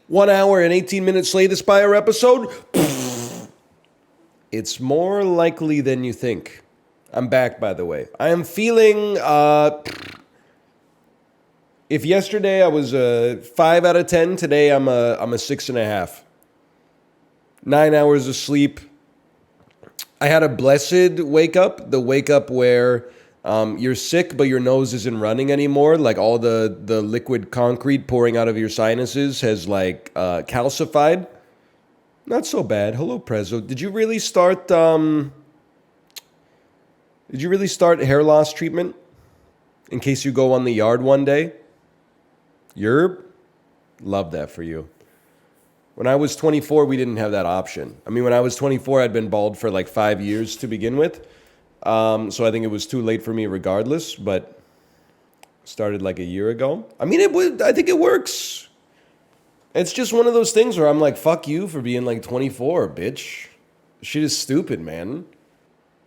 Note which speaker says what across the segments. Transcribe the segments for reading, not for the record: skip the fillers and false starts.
Speaker 1: 1 hour and 18 minutes latest Baer episode? It's more likely than you think. I'm back, by the way. I am feeling, if yesterday I was a 5 out of 10, today I'm a 6.5. 9 hours of sleep. I had a blessed wake up, the wake up where you're sick, but your nose isn't running anymore. Like all the liquid concrete pouring out of your sinuses has like calcified. Not so bad. Hello, Prezo. Did you really start hair loss treatment in case you go on the yard one day? Yerb? Love that for you. When I was 24, we didn't have that option. I mean, when I was 24, I'd been bald for like 5 years to begin with. So I think it was too late for me regardless, but started like a year ago. I mean, I think it works. It's just one of those things where I'm like, fuck you for being like 24, bitch. Shit is stupid, man.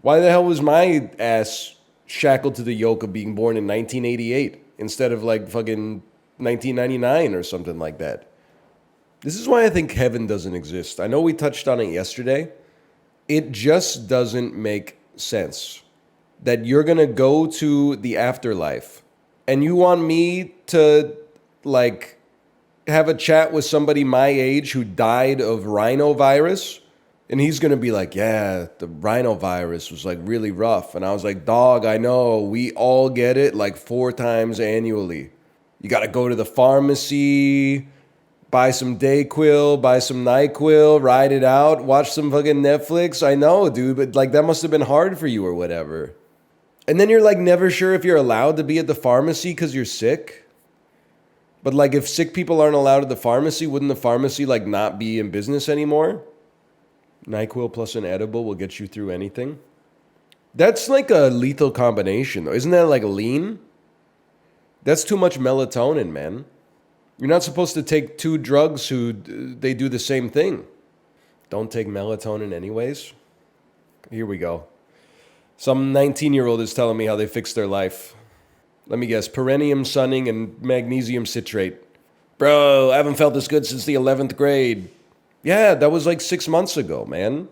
Speaker 1: Why the hell was my ass shackled to the yoke of being born in 1988 instead of like fucking 1999 or something like that? This is why I think heaven doesn't exist. I know we touched on it yesterday. It just doesn't make sense that you're going to go to the afterlife and you want me to like have a chat with somebody my age who died of rhinovirus, and he's going to be like, yeah, the rhinovirus was like really rough. And I was like, dog, I know, we all get it like 4 times annually. You got to go to the pharmacy, buy some Dayquil, buy some NyQuil, ride it out, watch some fucking Netflix. I know, dude, but like that must have been hard for you or whatever. And then you're like never sure if you're allowed to be at the pharmacy because you're sick. But like if sick people aren't allowed at the pharmacy, wouldn't the pharmacy like not be in business anymore? NyQuil plus an edible will get you through anything. That's like a lethal combination though. Isn't that like lean? That's too much melatonin, man. You're not supposed to take 2 drugs they do the same thing. Don't take melatonin anyways. Here we go. Some 19-year-old is telling me how they fixed their life. Let me guess, perennium sunning and magnesium citrate. Bro, I haven't felt this good since the 11th grade. Yeah, that was like 6 months ago, man.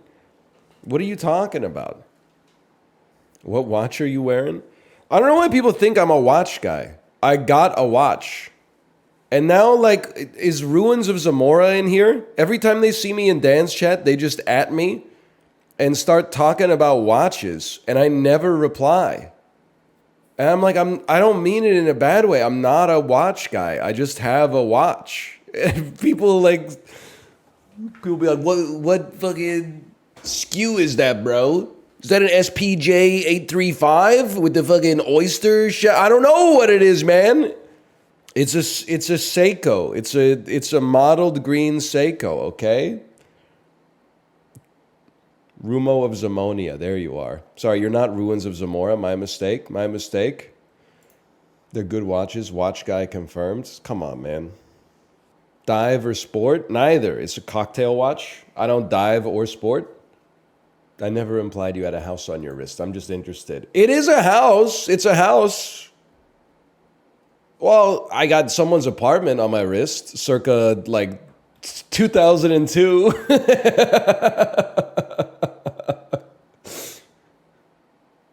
Speaker 1: What are you talking about? What watch are you wearing? I don't know why people think I'm a watch guy. I got a watch. And now, like, is Ruins of Zamora in here? Every time they see me in dance chat, they just at me and start talking about watches, and I never reply. And I'm like, I don't mean it in a bad way. I'm not a watch guy. I just have a watch. And people be like, what fucking SKU is that, bro? Is that an SPJ 835 with the fucking oyster shell? I don't know what it is, man. It's a Seiko. It's a mottled green Seiko, okay? Rumo of Zamonia. There you are. Sorry, you're not Ruins of Zamora. My mistake. They're good watches. Watch guy confirmed. Come on, man. Dive or sport? Neither. It's a cocktail watch. I don't dive or sport. I never implied you had a house on your wrist. I'm just interested. It is a house. It's a house. Well, I got someone's apartment on my wrist circa like 2002.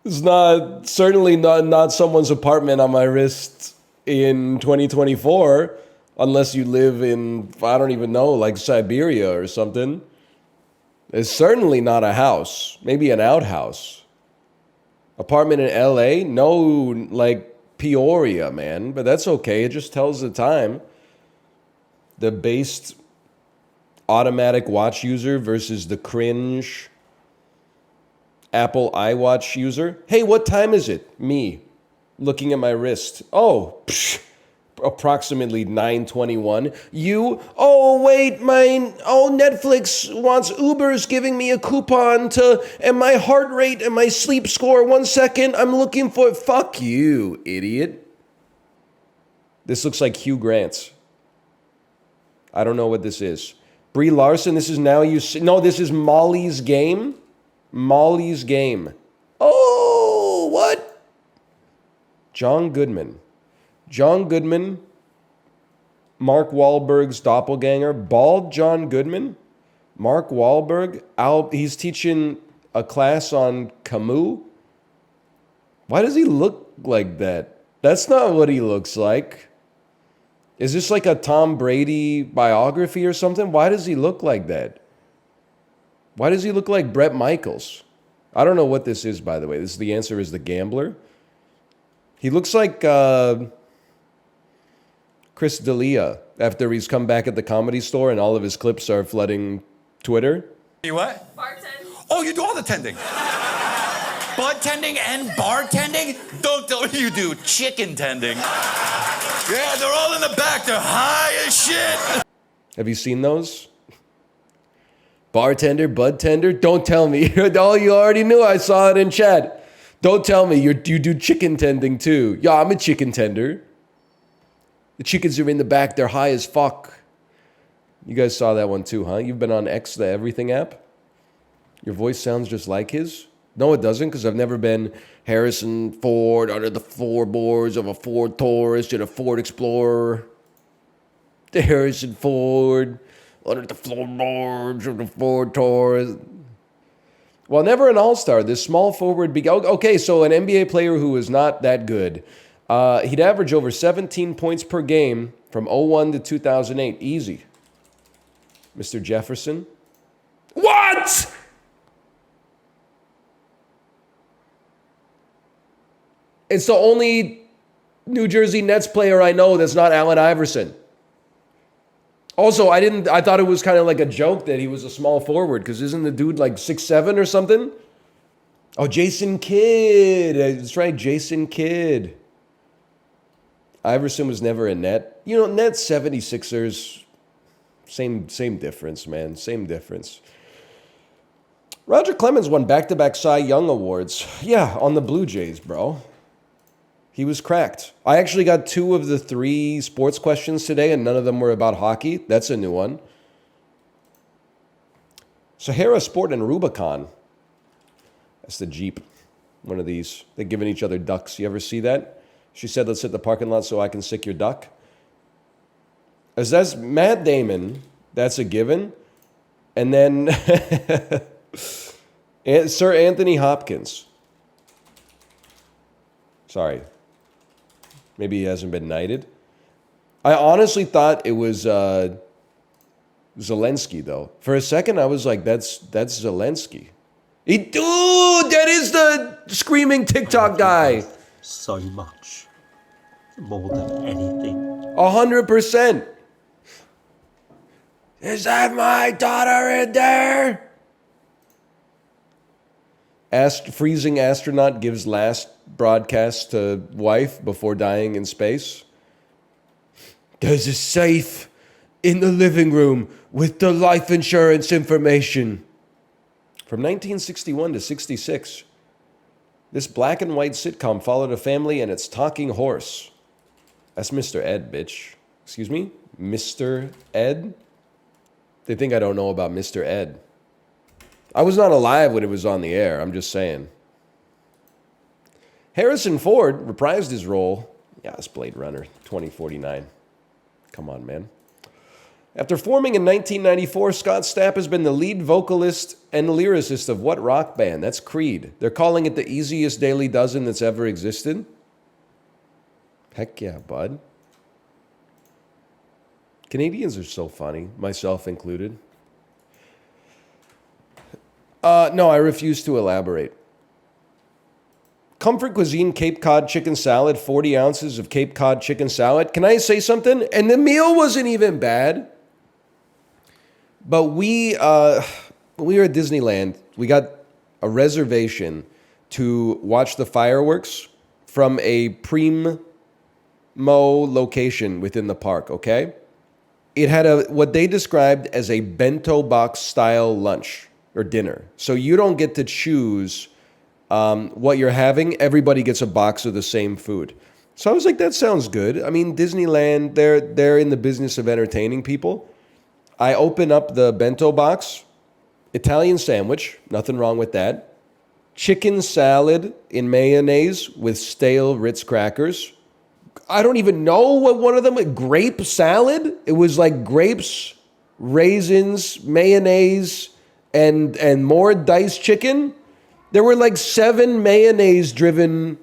Speaker 1: It's certainly not someone's apartment on my wrist in 2024, unless you live in, I don't even know, like Siberia or something. It's certainly not a house, maybe an outhouse. Apartment in LA? No, like Peoria, man, but that's okay. It just tells the time. The based automatic watch user versus the cringe Apple iWatch user. Hey, what time is it? Me, looking at my wrist. Oh, approximately 9:21. You? Oh, wait, Netflix wants Uber's giving me a coupon and my heart rate and my sleep score. 1 second, I'm looking for it. Fuck you, idiot. This looks like Hugh Grant's. I don't know what this is. Brie Larson, this is Now You See. No, this is Molly's Game. Molly's Game. Oh, what? John Goodman. Mark Wahlberg's doppelganger. Bald John Goodman. Mark Wahlberg. He's teaching a class on Camus. Why does he look like that? That's not what he looks like. Is this like a Tom Brady biography or something? Why does he look like that? Why does he look like Bret Michaels? I don't know what this is, by the way. The answer is The Gambler. He looks like Chri D'Elia after he's come back at the Comedy Store and all of his clips are flooding Twitter.
Speaker 2: You what?
Speaker 3: Bartend.
Speaker 2: Oh, you do all the tending. Bud tending and bartending? Don't tell me you do chicken tending. Yeah, they're all in the back. They're high as shit.
Speaker 1: Have you seen those? Bartender, bud tender? Don't tell me. Oh, you already knew. I saw it in chat. Don't tell me you do chicken tending too. Yeah, I'm a chicken tender. The chickens are in the back. They're high as fuck. You guys saw that one too, huh? You've been on X, the everything app? Your voice sounds just like his? No, it doesn't, because I've never been Harrison Ford under the floorboards of a Ford Taurus and a Ford Explorer. The Harrison Ford under the floorboards of the Ford Taurus. Well, never an all-star. This small forward... Okay, so an NBA player who is not that good. He'd average over 17 points per game from 2001 to 2008. Easy. Mr. Jefferson. What?! It's the only New Jersey Nets player I know that's not Allen Iverson. Also, I thought it was kind of like a joke that he was a small forward, because isn't the dude like 6'7" or something? Oh, Jason Kidd. That's right, Jason Kidd. Iverson was never a net. You know, Nets 76ers, same difference, man. Same difference. Roger Clemens won back-to-back Cy Young Awards. Yeah, on the Blue Jays, bro. He was cracked. I actually got 2 of the 3 sports questions today, and none of them were about hockey. That's a new one. Sahara Sport and Rubicon. That's the Jeep. One of these. They're giving each other ducks. You ever see that? She said, let's hit the parking lot so I can sick your duck. As that's Matt Damon. That's a given. And then Sir Anthony Hopkins. Sorry. Maybe he hasn't been knighted. I honestly thought it was Zelensky, though. For a second, I was like, that's Zelensky. Dude, that is the screaming TikTok guy.
Speaker 4: So much. More than anything.
Speaker 1: 100%. Is that my daughter in there? Freezing astronaut gives last broadcast to wife before dying in space. There's a safe in the living room with the life insurance information. From 1961 to 66, this black and white sitcom followed a family and its talking horse. That's Mr. Ed, bitch. Excuse me? Mr. Ed? They think I don't know about Mr. Ed. I was not alive when it was on the air. I'm just saying. Harrison Ford reprised his role. Yeah, it's Blade Runner 2049. Come on, man. After forming in 1994, Scott Stapp has been the lead vocalist and lyricist of what rock band? That's Creed. They're calling it the easiest daily dozen that's ever existed. Heck yeah, bud. Canadians are so funny, myself included. No, I refuse to elaborate. Comfort Cuisine Cape Cod chicken salad, 40 ounces of Cape Cod chicken salad. Can I say something? And the meal wasn't even bad. But when we were at Disneyland, we got a reservation to watch the fireworks from a primo location within the park, okay? It had what they described as a bento box style lunch or dinner. So you don't get to choose what you're having. Everybody gets a box of the same food. So I was like, that sounds good. I mean, Disneyland, they're in the business of entertaining people. I open up the bento box, Italian sandwich, nothing wrong with that. Chicken salad in mayonnaise with stale Ritz crackers. I don't even know what one of them, grape salad. It was like grapes, raisins, mayonnaise, and more diced chicken. There were like 7 mayonnaise-driven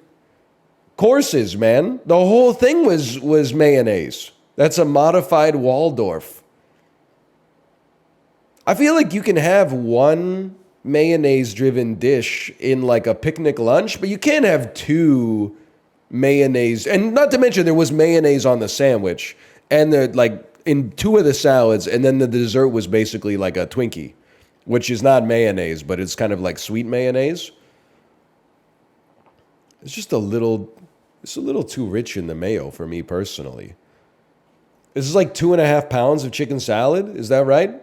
Speaker 1: courses, man. The whole thing was mayonnaise. That's a modified Waldorf. I feel like you can have one mayonnaise-driven dish in like a picnic lunch, but you can't have 2 mayonnaise. And not to mention there was mayonnaise on the sandwich and like in 2 of the salads, and then the dessert was basically like a Twinkie, which is not mayonnaise, but it's kind of like sweet mayonnaise. It's just a little too rich in the mayo for me personally. This is like 2.5 pounds of chicken salad. Is that right?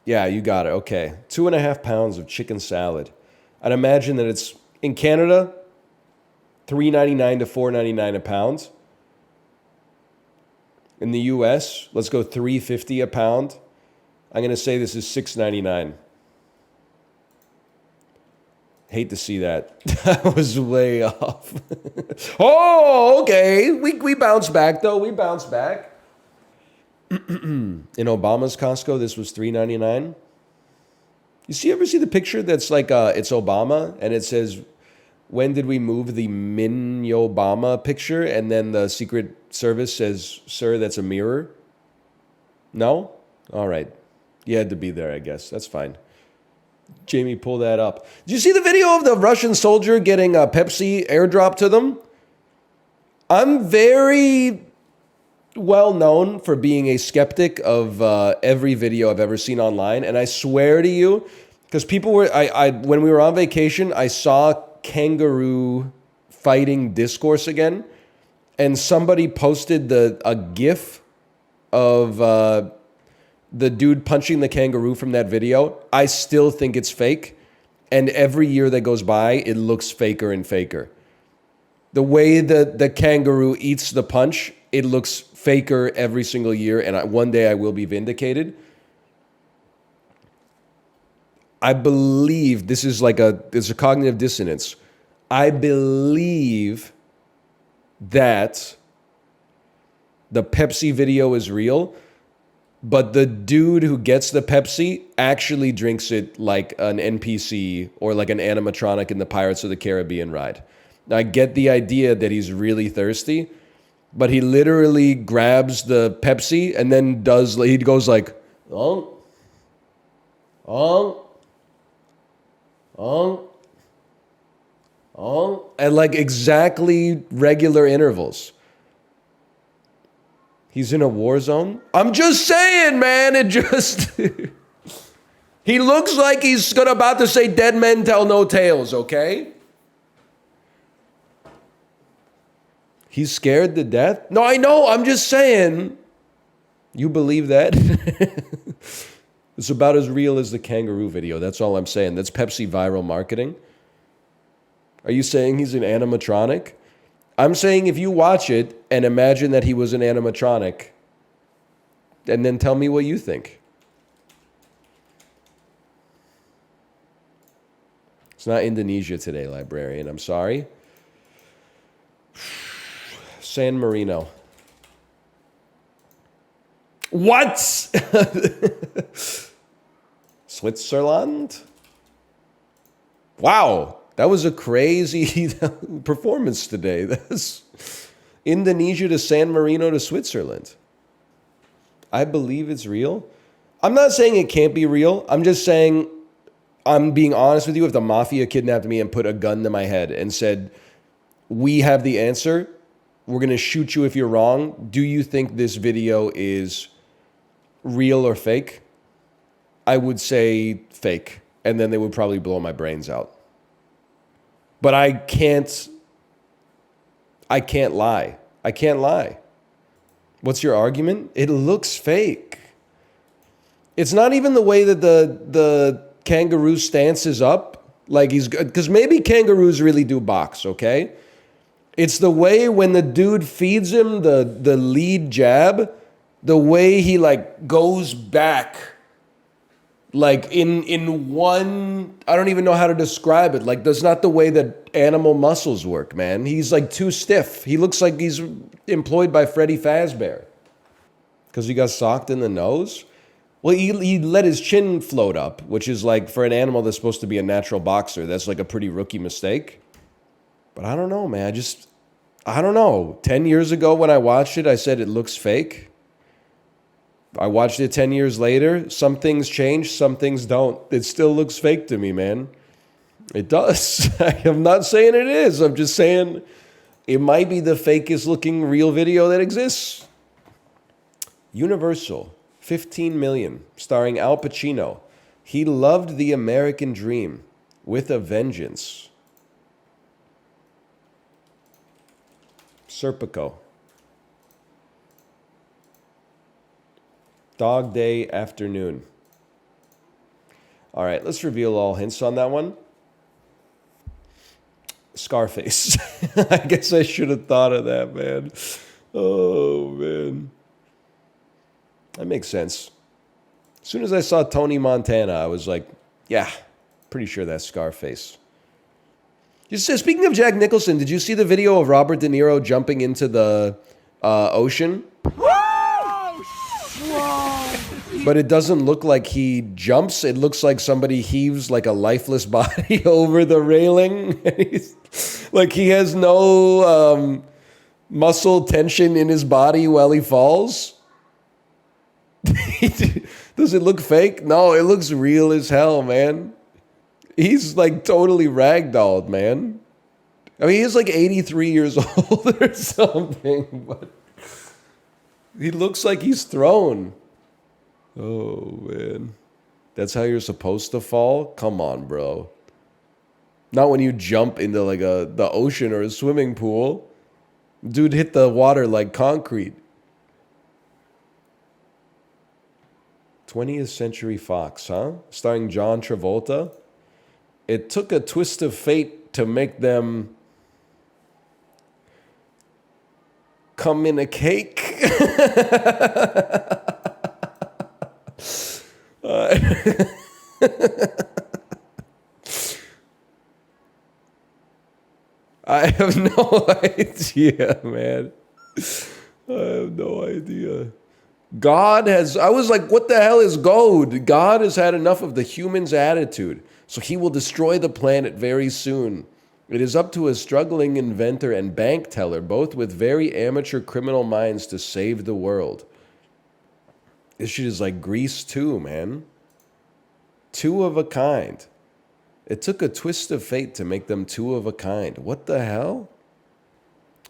Speaker 1: Yeah, you got it. Okay. 2.5 pounds of chicken salad. I'd imagine that it's in Canada, $3.99 to $4.99 a pound. In the US, let's go $3.50 a pound. I'm going to say this is $6.99. Hate to see that. That was way off. Oh, okay. We bounced back, though. We bounced back. In Obama's Costco, this was $3.99. Ever see the picture that's like, it's Obama, and it says, when did we move the Minobama picture? And then the Secret Service says, sir, that's a mirror. No? All right. You had to be there, I guess. That's fine. Jamie, pull that up. Did you see the video of the Russian soldier getting a Pepsi airdrop to them? I'm very well known for being a skeptic of every video I've ever seen online. And I swear to you, because people were, when we were on vacation, I saw kangaroo fighting discourse again. And somebody posted a GIF of the dude punching the kangaroo from that video. I still think it's fake. And every year that goes by, it looks faker and faker. The way the kangaroo eats the punch, it looks faker every single year. And one day I will be vindicated. I believe this is like it's a cognitive dissonance. I believe that the Pepsi video is real, but the dude who gets the Pepsi actually drinks it like an NPC or like an animatronic in the Pirates of the Caribbean ride. Now, I get the idea that he's really thirsty, but he literally grabs the Pepsi and then he goes like, at like exactly regular intervals. He's in a war zone. I'm just saying, man. It just... He looks like he's about to say dead men tell no tales, okay? He's scared to death? No, I know. I'm just saying. You believe that? It's about as real as the kangaroo video. That's all I'm saying. That's Pepsi viral marketing. Are you saying he's an animatronic? I'm saying if you watch it and imagine that he was an animatronic, and then tell me what you think. It's not Indonesia today, librarian. I'm sorry. San Marino. What? Switzerland? Wow. That was a crazy performance today. That's Indonesia to San Marino to Switzerland. I believe it's real. I'm not saying it can't be real. I'm just saying, I'm being honest with you. If the mafia kidnapped me and put a gun to my head and said, we have the answer, we're going to shoot you if you're wrong. Do you think this video is real or fake? I would say fake. And then they would probably blow my brains out. But I can't lie. I can't lie. What's your argument? It looks fake. It's not even the way that the kangaroo stance is up. Like he's good. Because maybe kangaroos really do box, okay? It's the way when the dude feeds him the lead jab, the way he like goes back Like in one, I don't even know how to describe it. Like that's not the way that animal muscles work, man. He's like too stiff. He looks like he's employed by Freddy Fazbear. Because he got socked in the nose? Well, he let his chin float up, which is like for an animal that's supposed to be a natural boxer, that's like a pretty rookie mistake. But I don't know, man. I don't know. 10 years ago when I watched it, I said it looks fake. I watched it 10 years later. Some things change, some things don't. It still looks fake to me, man. It does. I'm not saying it is. I'm just saying it might be the fakest looking real video that exists. Universal, 15 million, starring Al Pacino. He loved the American dream with a vengeance. Serpico. Dog Day Afternoon. All right, let's reveal all hints on that one. Scarface. I guess I should have thought of that, man. Oh, man. That makes sense. As soon as I saw Tony Montana, I was like, yeah, pretty sure that's Scarface. Speaking of Jack Nicholson, did you see the video of Robert De Niro jumping into the ocean? But it doesn't look like he jumps. It looks like somebody heaves like a lifeless body over the railing. Like he has no muscle tension in his body while he falls. Does it look fake? No, it looks real as hell, man. He's like totally ragdolled, man. I mean, he's like 83 years old or something, but he looks like he's thrown. Oh, man. That's how you're supposed to fall? Come on, bro. Not when you jump into like the ocean or a swimming pool. Dude hit the water like concrete. 20th Century Fox, huh? Starring John Travolta. It took a twist of fate to make them come in a cake. I have no idea, man. I have no idea. I was like, what the hell is gold? God has had enough of the human's attitude, so he will destroy the planet very soon. It is up to a struggling inventor and bank teller, both with very amateur criminal minds, to save the world. This shit is like Grease 2, man. Two of a kind. It took a twist of fate to make them two of a kind. What the hell?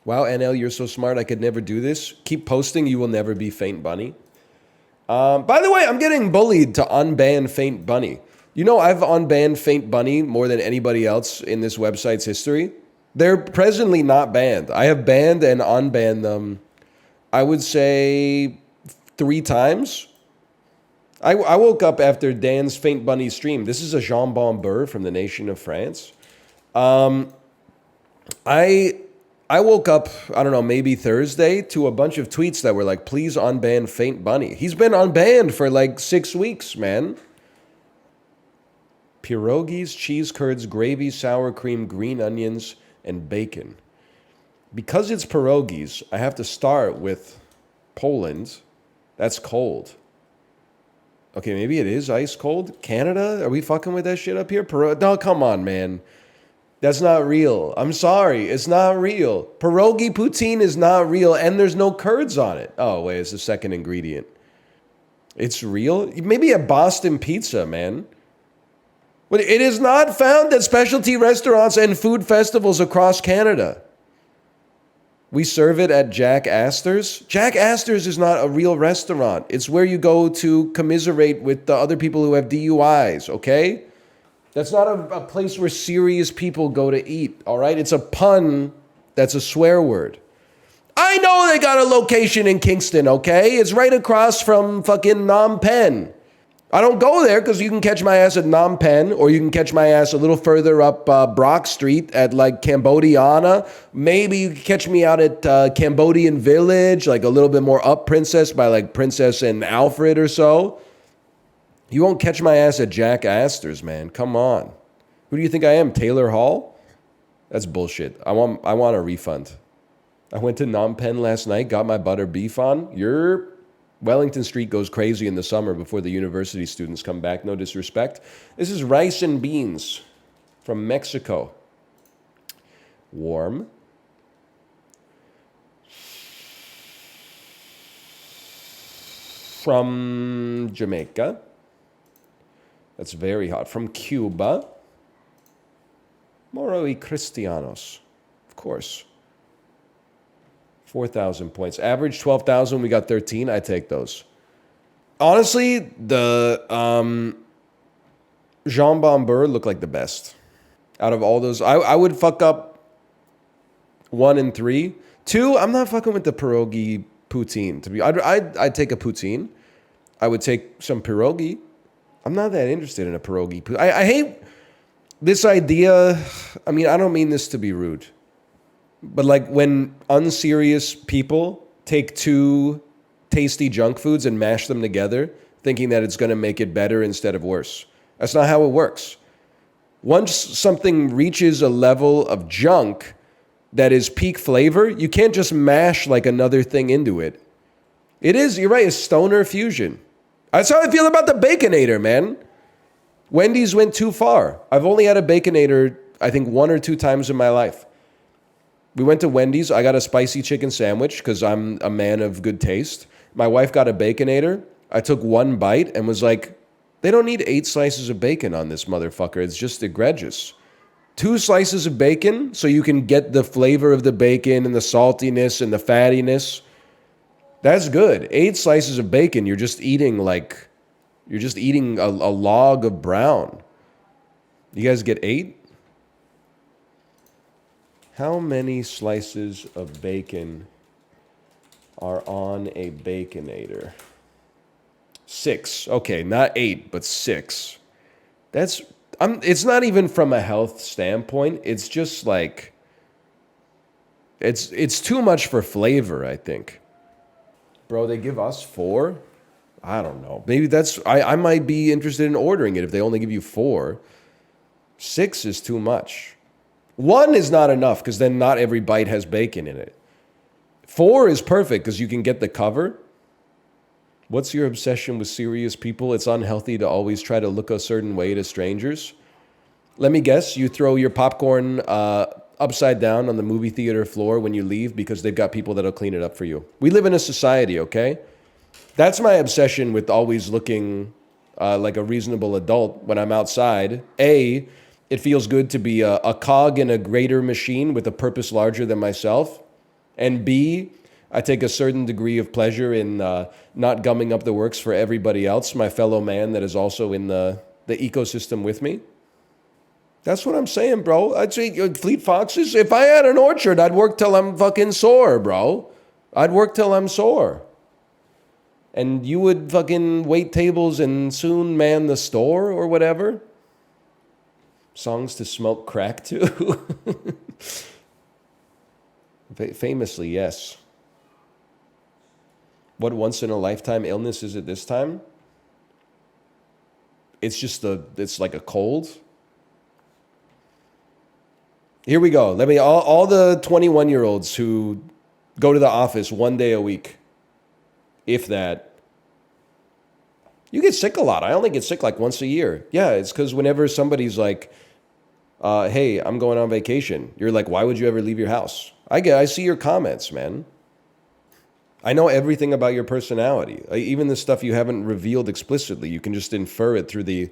Speaker 1: Wow, NL, you're so smart. I could never do this. Keep posting. You will never be Faint Bunny. By the way, I'm getting bullied to unban Faint Bunny. You know, I've unbanned Faint Bunny more than anybody else in this website's history. They're presently not banned. I have banned and unbanned them, I would say, 3 times. I woke up after Dan's Faint Bunny stream. This is a jambon beurre from the nation of France. I woke up, I don't know, maybe Thursday, to a bunch of tweets that were like, please unban Faint Bunny. He's been unbanned for like 6 weeks, man. Pierogies, cheese curds, gravy, sour cream, green onions, and bacon. Because it's pierogies, I have to start with Poland. That's cold. Okay, maybe it is ice cold. Canada? Are we fucking with that shit up here? No, come on, man. That's not real. I'm sorry. It's not real. Pierogi poutine is not real, and there's no curds on it. Oh, wait, it's the second ingredient. It's real? Maybe a Boston pizza, man. But it is not found at specialty restaurants and food festivals across Canada. We serve it at Jack Astor's. Jack Astor's is not a real restaurant. It's where you go to commiserate with the other people who have DUIs, okay? That's not a place where serious people go to eat, all right? It's a pun that's a swear word. I know they got a location in Kingston, okay? It's right across from fucking Phnom Penh. I don't go there because you can catch my ass at Phnom Penh, or you can catch my ass a little further up Brock Street at like Cambodiana. Maybe you can catch me out at Cambodian Village, like a little bit more up Princess by like Princess and Alfred or so. You won't catch my ass at Jack Astor's, man. Come on. Who do you think I am, Taylor Hall? That's bullshit. I want a refund. I went to Phnom Penh last night, got my butter beef on. Wellington Street goes crazy in the summer before the university students come back. No disrespect. This is rice and beans from Mexico. Warm. From Jamaica. That's very hot. From Cuba. Moro y Cristianos. Of course. 4,000 points. Average 12,000. We got 13. I take those. Honestly, the Jean Bomber look like the best. Out of all those, I would fuck up 1 and 3. 2, I'm not fucking with the pierogi poutine. I'd take a poutine. I would take some pierogi. I'm not that interested in a pierogi. I hate this idea. I mean, I don't mean this to be rude. But like when unserious people take 2 tasty junk foods and mash them together, thinking that it's going to make it better instead of worse. That's not how it works. Once something reaches a level of junk that is peak flavor, you can't just mash like another thing into it. You're right, it's stoner fusion. That's how I feel about the Baconator, man. Wendy's went too far. I've only had a Baconator, I think, 1 or 2 times in my life. We went to Wendy's. I got a spicy chicken sandwich because I'm a man of good taste. My wife got a Baconator. I took 1 bite and was like, they don't need 8 slices of bacon on this motherfucker. It's just egregious. 2 slices of bacon so you can get the flavor of the bacon and the saltiness and the fattiness. That's good. 8 slices of bacon, you're just eating a log of brown. You guys get 8? How many slices of bacon are on a Baconator? 6. Okay, not 8, but 6. It's not even from a health standpoint. It's just like, it's too much for flavor, I think. Bro, they give us 4? I don't know. Maybe I might be interested in ordering it if they only give you 4. 6 is too much. 1 is not enough because then not every bite has bacon in it. 4 is perfect because you can get the cover. What's your obsession with serious people? It's unhealthy to always try to look a certain way to strangers. Let me guess, you throw your popcorn upside down on the movie theater floor when you leave because they've got people that'll clean it up for you. We live in a society, okay? That's my obsession with always looking like a reasonable adult when I'm outside. A, it feels good to be a cog in a greater machine with a purpose larger than myself. And B, I take a certain degree of pleasure in not gumming up the works for everybody else, my fellow man that is also in the ecosystem with me. That's what I'm saying, bro. I'd say Fleet Foxes, if I had an orchard, I'd work till I'm fucking sore, bro. I'd work till I'm sore. And you would fucking wait tables and soon man the store or whatever. Songs to smoke crack to. Famously, yes. What once-in-a-lifetime illness is it this time? It's like a cold. Here we go. All the 21-year-olds who go to the office 1 day a week, if that. You get sick a lot. I only get sick like once a year. Yeah, it's because whenever somebody's like, hey, I'm going on vacation, you're like, why would you ever leave your house? I see your comments, man. I know everything about your personality. Even the stuff you haven't revealed explicitly, you can just infer it through the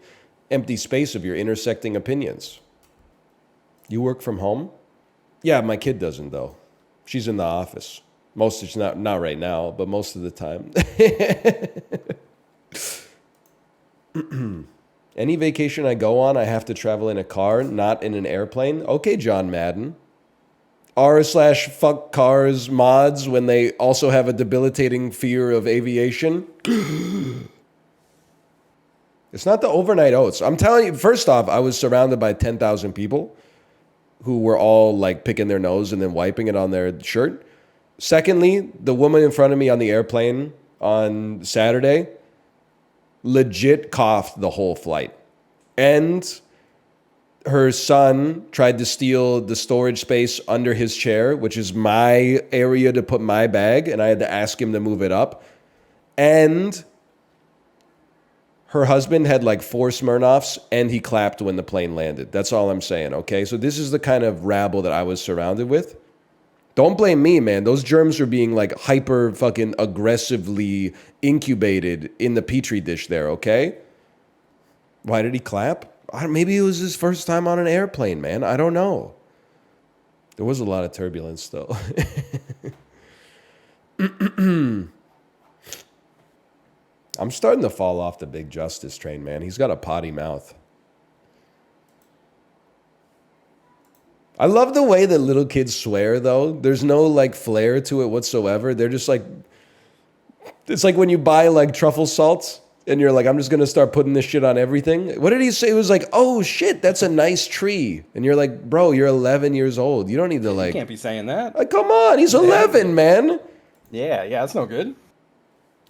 Speaker 1: empty space of your intersecting opinions. You work from home? Yeah, my kid doesn't, though. She's in the office. It's not right now, but most of the time. Any vacation I go on, I have to travel in a car, not in an airplane. Okay, John Madden. r/fuckcars mods when they also have a debilitating fear of aviation. It's not the overnight oats. I'm telling you, first off, I was surrounded by 10,000 people who were all like picking their nose and then wiping it on their shirt. Secondly, the woman in front of me on the airplane on Saturday legit coughed the whole flight. And her son tried to steal the storage space under his chair, which is my area to put my bag, and I had to ask him to move it up. And her husband had like 4 Smirnoffs, and he clapped when the plane landed. That's all I'm saying, okay? So this is the kind of rabble that I was surrounded with. Don't blame me, man. Those germs are being like hyper fucking aggressively incubated in the petri dish there, okay? Why did he clap? Maybe it was his first time on an airplane, man. I don't know. There was a lot of turbulence, though. I'm starting to fall off the Big Justice train, man. He's got a potty mouth. I love the way that little kids swear, though. There's no, like, flair to it whatsoever. They're just like... It's like when you buy, like, truffle salt, and you're like, I'm just going to start putting this shit on everything. What did he say? It was like, oh, shit, that's a nice tree. And you're like, bro, you're 11 years old. You don't need to, like...
Speaker 3: You can't be saying that.
Speaker 1: Like, come on, he's 11, man.
Speaker 3: Yeah, that's no good.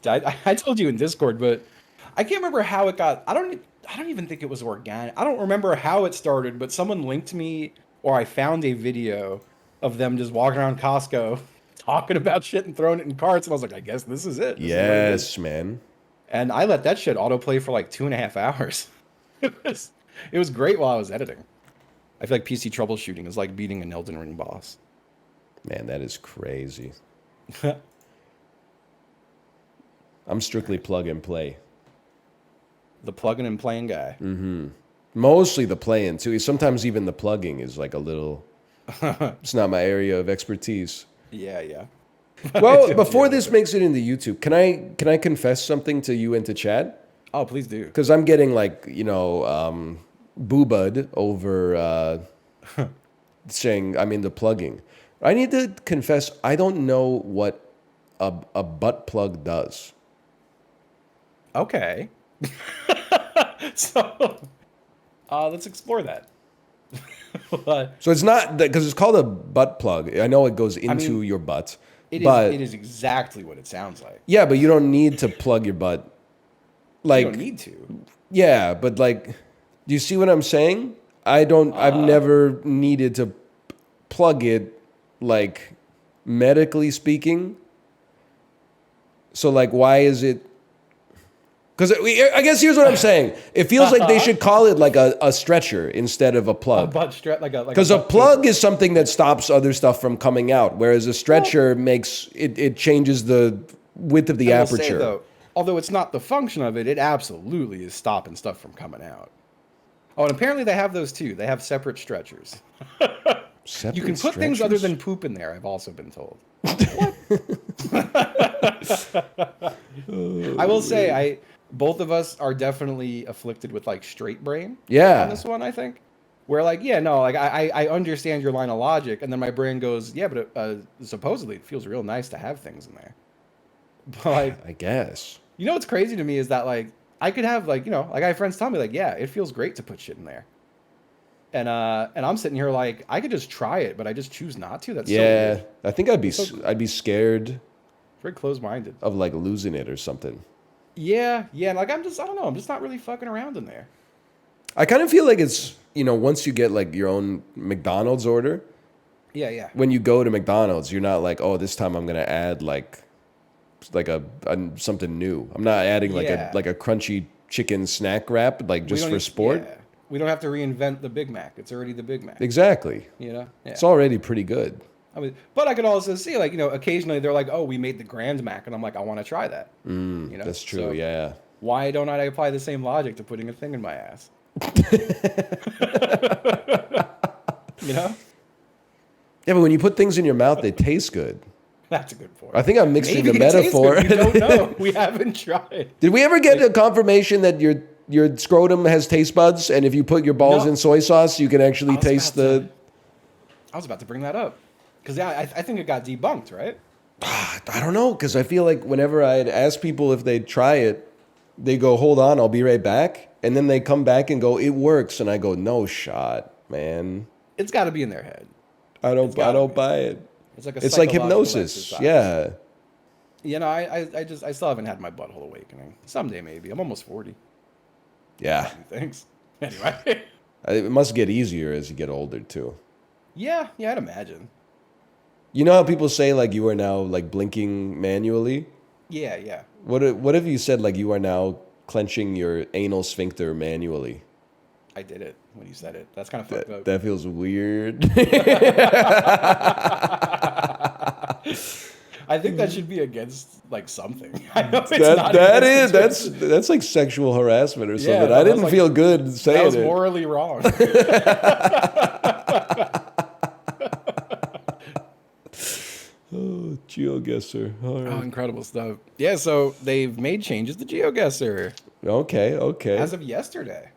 Speaker 3: I told you in Discord, but I can't remember how it got... I don't even think it was organic. I don't remember how it started, but someone linked me... Or I found a video of them just walking around Costco talking about shit and throwing it in carts. And I was like, I guess this is it.
Speaker 1: Yes, man.
Speaker 3: And I let that shit autoplay for like 2.5 hours. It was great while I was editing. I feel like PC troubleshooting is like beating an Elden Ring boss.
Speaker 1: Man, that is crazy. I'm strictly plug and play.
Speaker 3: The plugging and playing guy.
Speaker 1: Mm-hmm. Mostly the playing, too. Sometimes even the plugging is like a little... It's not my area of expertise.
Speaker 3: Yeah.
Speaker 1: Well, before this makes it into YouTube, can I confess something to you and to Chad?
Speaker 3: Oh, please do.
Speaker 1: Because I'm getting like, boobud over saying I'm into plugging. I need to confess, I don't know what a butt plug does.
Speaker 3: Okay. So... let's explore that.
Speaker 1: So it's not because it's called a butt plug. I know it goes into your butt.
Speaker 3: It is exactly what it sounds like.
Speaker 1: Yeah, but you don't need to plug your butt. Like,
Speaker 3: you don't need to.
Speaker 1: Yeah, but like, do you see what I'm saying? I've never needed to plug it, like, medically speaking. So like, why is it? Because I guess here's what I'm saying. It feels like they should call it like a stretcher instead of a plug.
Speaker 3: A butt stretch,
Speaker 1: because a plug is something that stops other stuff from coming out, whereas a stretcher makes it changes the width of the aperture.
Speaker 3: Say, though, although it's not the function of it, it absolutely is stopping stuff from coming out. Oh, and apparently they have those too. They have separate stretchers. You can put things other than poop in there, I've also been told. I will say, both of us are definitely afflicted with like straight brain.
Speaker 1: Yeah.
Speaker 3: On this one, I think. Where like, yeah, no, like I understand your line of logic, and then my brain goes, yeah, but supposedly it feels real nice to have things in there. But like,
Speaker 1: I guess.
Speaker 3: You know what's crazy to me is that like I could have like, like I have friends tell me like, yeah, it feels great to put shit in there. And I'm sitting here like I could just try it, but I just choose not to. That's so weird.
Speaker 1: I think I'd be scared.
Speaker 3: Very close-minded.
Speaker 1: Of like losing it or something.
Speaker 3: Yeah, and like I don't know, I'm just not really fucking around in there.
Speaker 1: I kind of feel like it's, once you get like your own McDonald's order.
Speaker 3: Yeah.
Speaker 1: When you go to McDonald's, you're not like, oh, this time I'm gonna add like a something new. I'm not adding like a crunchy chicken snack wrap like just for sport.
Speaker 3: Yeah. We don't have to reinvent the Big Mac. It's already the Big Mac.
Speaker 1: Exactly. It's already pretty good.
Speaker 3: I mean, but I could also see like, occasionally they're like, oh, we made the Grand Mac, and I'm like, I want to try that.
Speaker 1: That's true. So yeah.
Speaker 3: Why don't I apply the same logic to putting a thing in my ass? Yeah, but
Speaker 1: when you put things in your mouth, they taste good.
Speaker 3: That's a good point.
Speaker 1: I think I'm mixing the metaphor.
Speaker 3: We don't know. We haven't tried.
Speaker 1: Did we ever get a confirmation that your scrotum has taste buds, and if you put your balls in soy sauce, you can actually taste the...
Speaker 3: I was about to bring that up. Because I think it got debunked, right?
Speaker 1: I don't know, because I feel like whenever I'd ask people if they'd try it, they go, hold on, I'll be right back. And then they come back and go, it works. And I go, no shot, man.
Speaker 3: It's got to be in their head.
Speaker 1: I don't buy it.
Speaker 3: It's like
Speaker 1: it's like hypnosis. Yeah.
Speaker 3: You know, I still haven't had my butthole awakening. Someday maybe. I'm almost 40.
Speaker 1: Yeah.
Speaker 3: Thanks. Anyway.
Speaker 1: It must get easier as you get older too.
Speaker 3: Yeah, I'd imagine.
Speaker 1: You know how people say like you are now like blinking manually?
Speaker 3: Yeah.
Speaker 1: What if you said like you are now clenching your anal sphincter manually?
Speaker 3: I did it when you said it. That's kind of fucked up.
Speaker 1: That feels weird.
Speaker 3: I think that should be against like something. I know it's not.
Speaker 1: That's like sexual harassment or something.
Speaker 3: no,
Speaker 1: I didn't
Speaker 3: like,
Speaker 1: feel good saying it.
Speaker 3: That was morally wrong.
Speaker 1: Oh, GeoGuessr. All right.
Speaker 3: Oh, incredible stuff. Yeah, so they've made changes to GeoGuessr
Speaker 1: Okay.
Speaker 3: as of yesterday.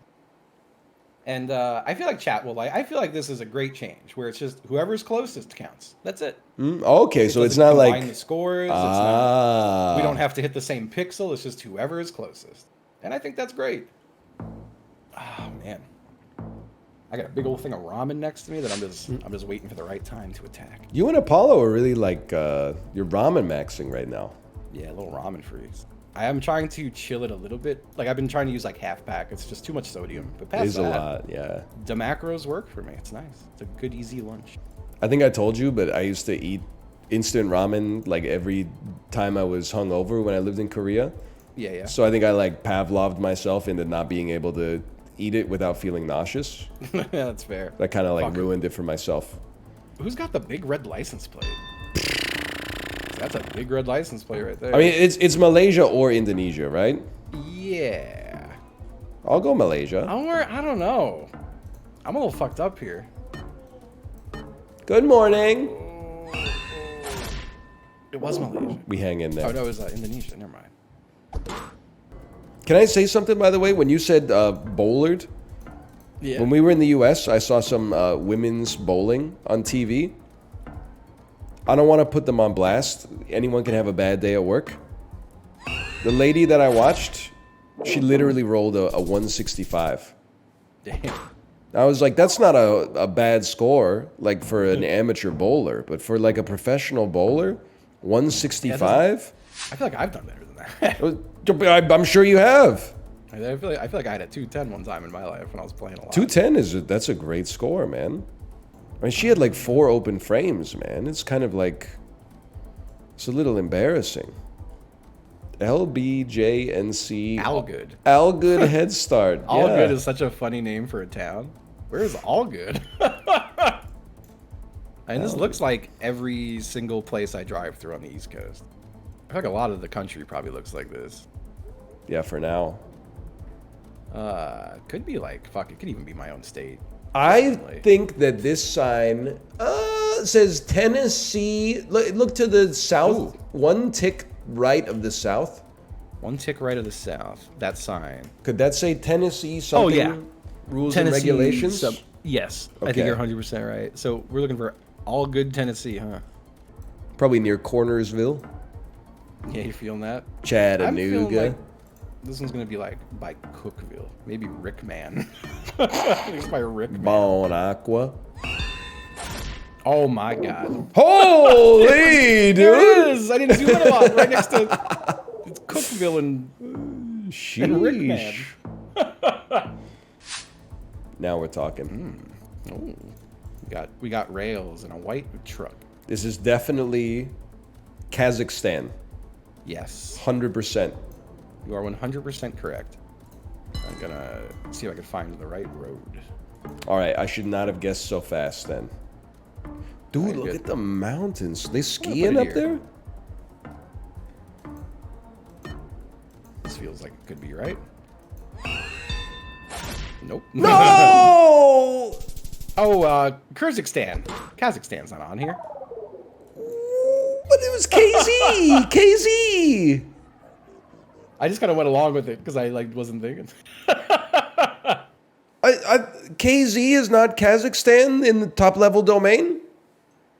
Speaker 3: And I feel like chat will like. I feel like this is a great change where it's just whoever's closest counts. That's it.
Speaker 1: Okay, so it's
Speaker 3: doesn't
Speaker 1: not
Speaker 3: combine
Speaker 1: like
Speaker 3: the scores. We don't have to hit the same pixel. It's just whoever is closest, and I think that's great. Oh man, I got a big old thing of ramen next to me that I'm just waiting for the right time to attack.
Speaker 1: You and Apollo are really like you're ramen maxing right now.
Speaker 3: Yeah, a little ramen freeze. I am trying to chill it a little bit. Like I've been trying to use like half pack. It's just too much sodium. But past
Speaker 1: It is a
Speaker 3: that,
Speaker 1: lot, yeah.
Speaker 3: the macros work for me. It's nice. It's a good easy lunch.
Speaker 1: I think I told you, but I used to eat instant ramen like every time I was hungover when I lived in Korea.
Speaker 3: Yeah.
Speaker 1: So I think I like Pavlov'd myself into not being able to eat it without feeling nauseous.
Speaker 3: Yeah, that's fair.
Speaker 1: That kind of like
Speaker 3: Fuck.
Speaker 1: ruined it for myself.
Speaker 3: Who's got the big red license plate? That's a big red license plate right there.
Speaker 1: I mean, it's Malaysia or Indonesia, right?
Speaker 3: Yeah.
Speaker 1: I'll go Malaysia.
Speaker 3: I don't know. I'm a little fucked up here.
Speaker 1: Good morning.
Speaker 3: It was Malaysia.
Speaker 1: We hang in there.
Speaker 3: Oh no, it was Indonesia. Never mind.
Speaker 1: Can I say something, by the way? When you said bowlered,
Speaker 3: Yeah.
Speaker 1: when we were in the U.S., I saw some women's bowling on TV. I don't want to put them on blast. Anyone can have a bad day at work. The lady that I watched, she literally rolled a 165.
Speaker 3: Damn.
Speaker 1: I was like, that's not a bad score, like for an amateur bowler, but for like a professional bowler, 165?
Speaker 3: I feel like I've done better than that.
Speaker 1: I'm sure you have.
Speaker 3: I feel like I had a 210 one time in my life when I was playing a lot.
Speaker 1: 210 that's a great score, man. I mean, she had like 4 open frames, man. It's kind of like, it's a little embarrassing. LBJNC.
Speaker 3: Allgood.
Speaker 1: Allgood Head Start.
Speaker 3: Allgood is such a funny name for a town. Where is Allgood? And this looks like every single place I drive through on the East Coast. I feel like a lot of the country probably looks like this.
Speaker 1: Yeah, for now.
Speaker 3: Could be like, fuck, it could even be my own state.
Speaker 1: I think that this sign says Tennessee. Look to the south.
Speaker 3: Ooh.
Speaker 1: One tick right of the south.
Speaker 3: One tick right of the south. That sign.
Speaker 1: Could that say Tennessee something?
Speaker 3: Oh, yeah.
Speaker 1: Rules
Speaker 3: Tennessee,
Speaker 1: and regulations?
Speaker 3: Yes. I
Speaker 1: Okay.
Speaker 3: think you're 100% right. So we're looking for all good Tennessee, huh?
Speaker 1: Probably near Cornersville.
Speaker 3: Yeah, you feeling that?
Speaker 1: Chattanooga.
Speaker 3: I'm feeling like this one's going to be like by Cookville. Maybe Rickman. It's by Rickman.
Speaker 1: Bon Aqua.
Speaker 3: Oh my god.
Speaker 1: Holy
Speaker 3: There it
Speaker 1: dude!
Speaker 3: is! I didn't zoom in a lot. Right next to it's Cookville and Rickman.
Speaker 1: Sheesh. Now we're talking.
Speaker 3: Oh, we got rails and a white truck.
Speaker 1: This is definitely Kazakhstan.
Speaker 3: Yes.
Speaker 1: 100%.
Speaker 3: You are 100% correct. I'm gonna see if I can find the right road.
Speaker 1: All right, I should not have guessed so fast then. Dude,
Speaker 3: Alright,
Speaker 1: look
Speaker 3: good.
Speaker 1: at the mountains. They
Speaker 3: put
Speaker 1: skiing
Speaker 3: it
Speaker 1: up
Speaker 3: here.
Speaker 1: there?
Speaker 3: This feels like it could be right. Nope.
Speaker 1: No!
Speaker 3: Oh, Kyrgyzstan. Kazakhstan's not on here.
Speaker 1: But it was KZ! KZ!
Speaker 3: I just kind of went along with it because I like wasn't thinking.
Speaker 1: KZ is not Kazakhstan in the top level domain?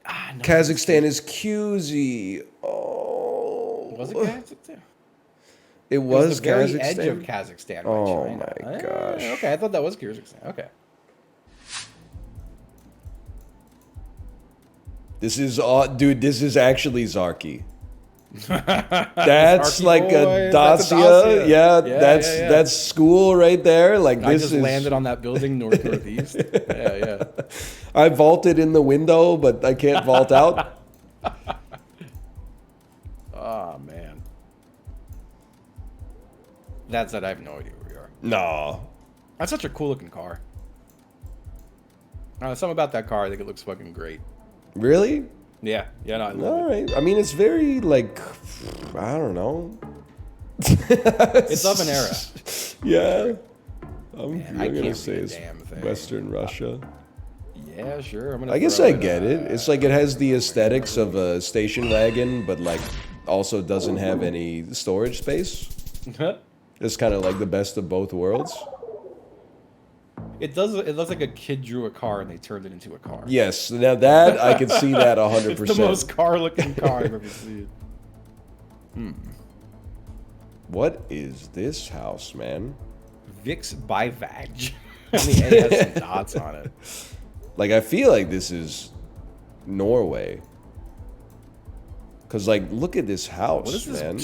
Speaker 3: No,
Speaker 1: Kazakhstan is QZ. Oh.
Speaker 3: Was it Kazakhstan?
Speaker 1: It
Speaker 3: It
Speaker 1: was
Speaker 3: was the very
Speaker 1: Kazakhstan?
Speaker 3: edge of Kazakhstan. By
Speaker 1: Oh
Speaker 3: China.
Speaker 1: my gosh.
Speaker 3: Okay, I thought that was Kyrgyzstan. Okay.
Speaker 1: This is, dude, this is actually Zarky. That's
Speaker 3: Snarky
Speaker 1: like a
Speaker 3: boy, that's a
Speaker 1: Dacia.
Speaker 3: Dacia.
Speaker 1: Yeah,
Speaker 3: Yeah.
Speaker 1: that's school right there. Like
Speaker 3: I
Speaker 1: this
Speaker 3: just
Speaker 1: is.
Speaker 3: landed on that building northeast. Yeah.
Speaker 1: I vaulted in the window, but I can't vault out.
Speaker 3: Oh man. That said, I have no idea where we are.
Speaker 1: No.
Speaker 3: That's such a cool looking car. Something about that car, I think it looks fucking great.
Speaker 1: Really?
Speaker 3: Yeah, no, I love
Speaker 1: All
Speaker 3: it.
Speaker 1: right. I mean, it's very like, I don't know.
Speaker 3: It's of an era.
Speaker 1: Yeah. I'm
Speaker 3: Man, I
Speaker 1: gonna
Speaker 3: can't
Speaker 1: say
Speaker 3: read a
Speaker 1: it's
Speaker 3: damn thing.
Speaker 1: Western Russia.
Speaker 3: Yeah, sure. I'm gonna
Speaker 1: I guess
Speaker 3: throw
Speaker 1: I
Speaker 3: in,
Speaker 1: get it. It's like it has the aesthetics of a station wagon, but like also doesn't have any storage space. It's kind of like the best of both worlds.
Speaker 3: It does. It looks like a kid drew a car and they turned it into a car.
Speaker 1: Yes, now that I can see that 100%.
Speaker 3: It's the most car-looking car I've ever seen.
Speaker 1: What is this house, man?
Speaker 3: Vix by Vag. And the A has some dots on it.
Speaker 1: Like, I feel like this is Norway. Cause like, look at this house,
Speaker 3: What is this?
Speaker 1: man.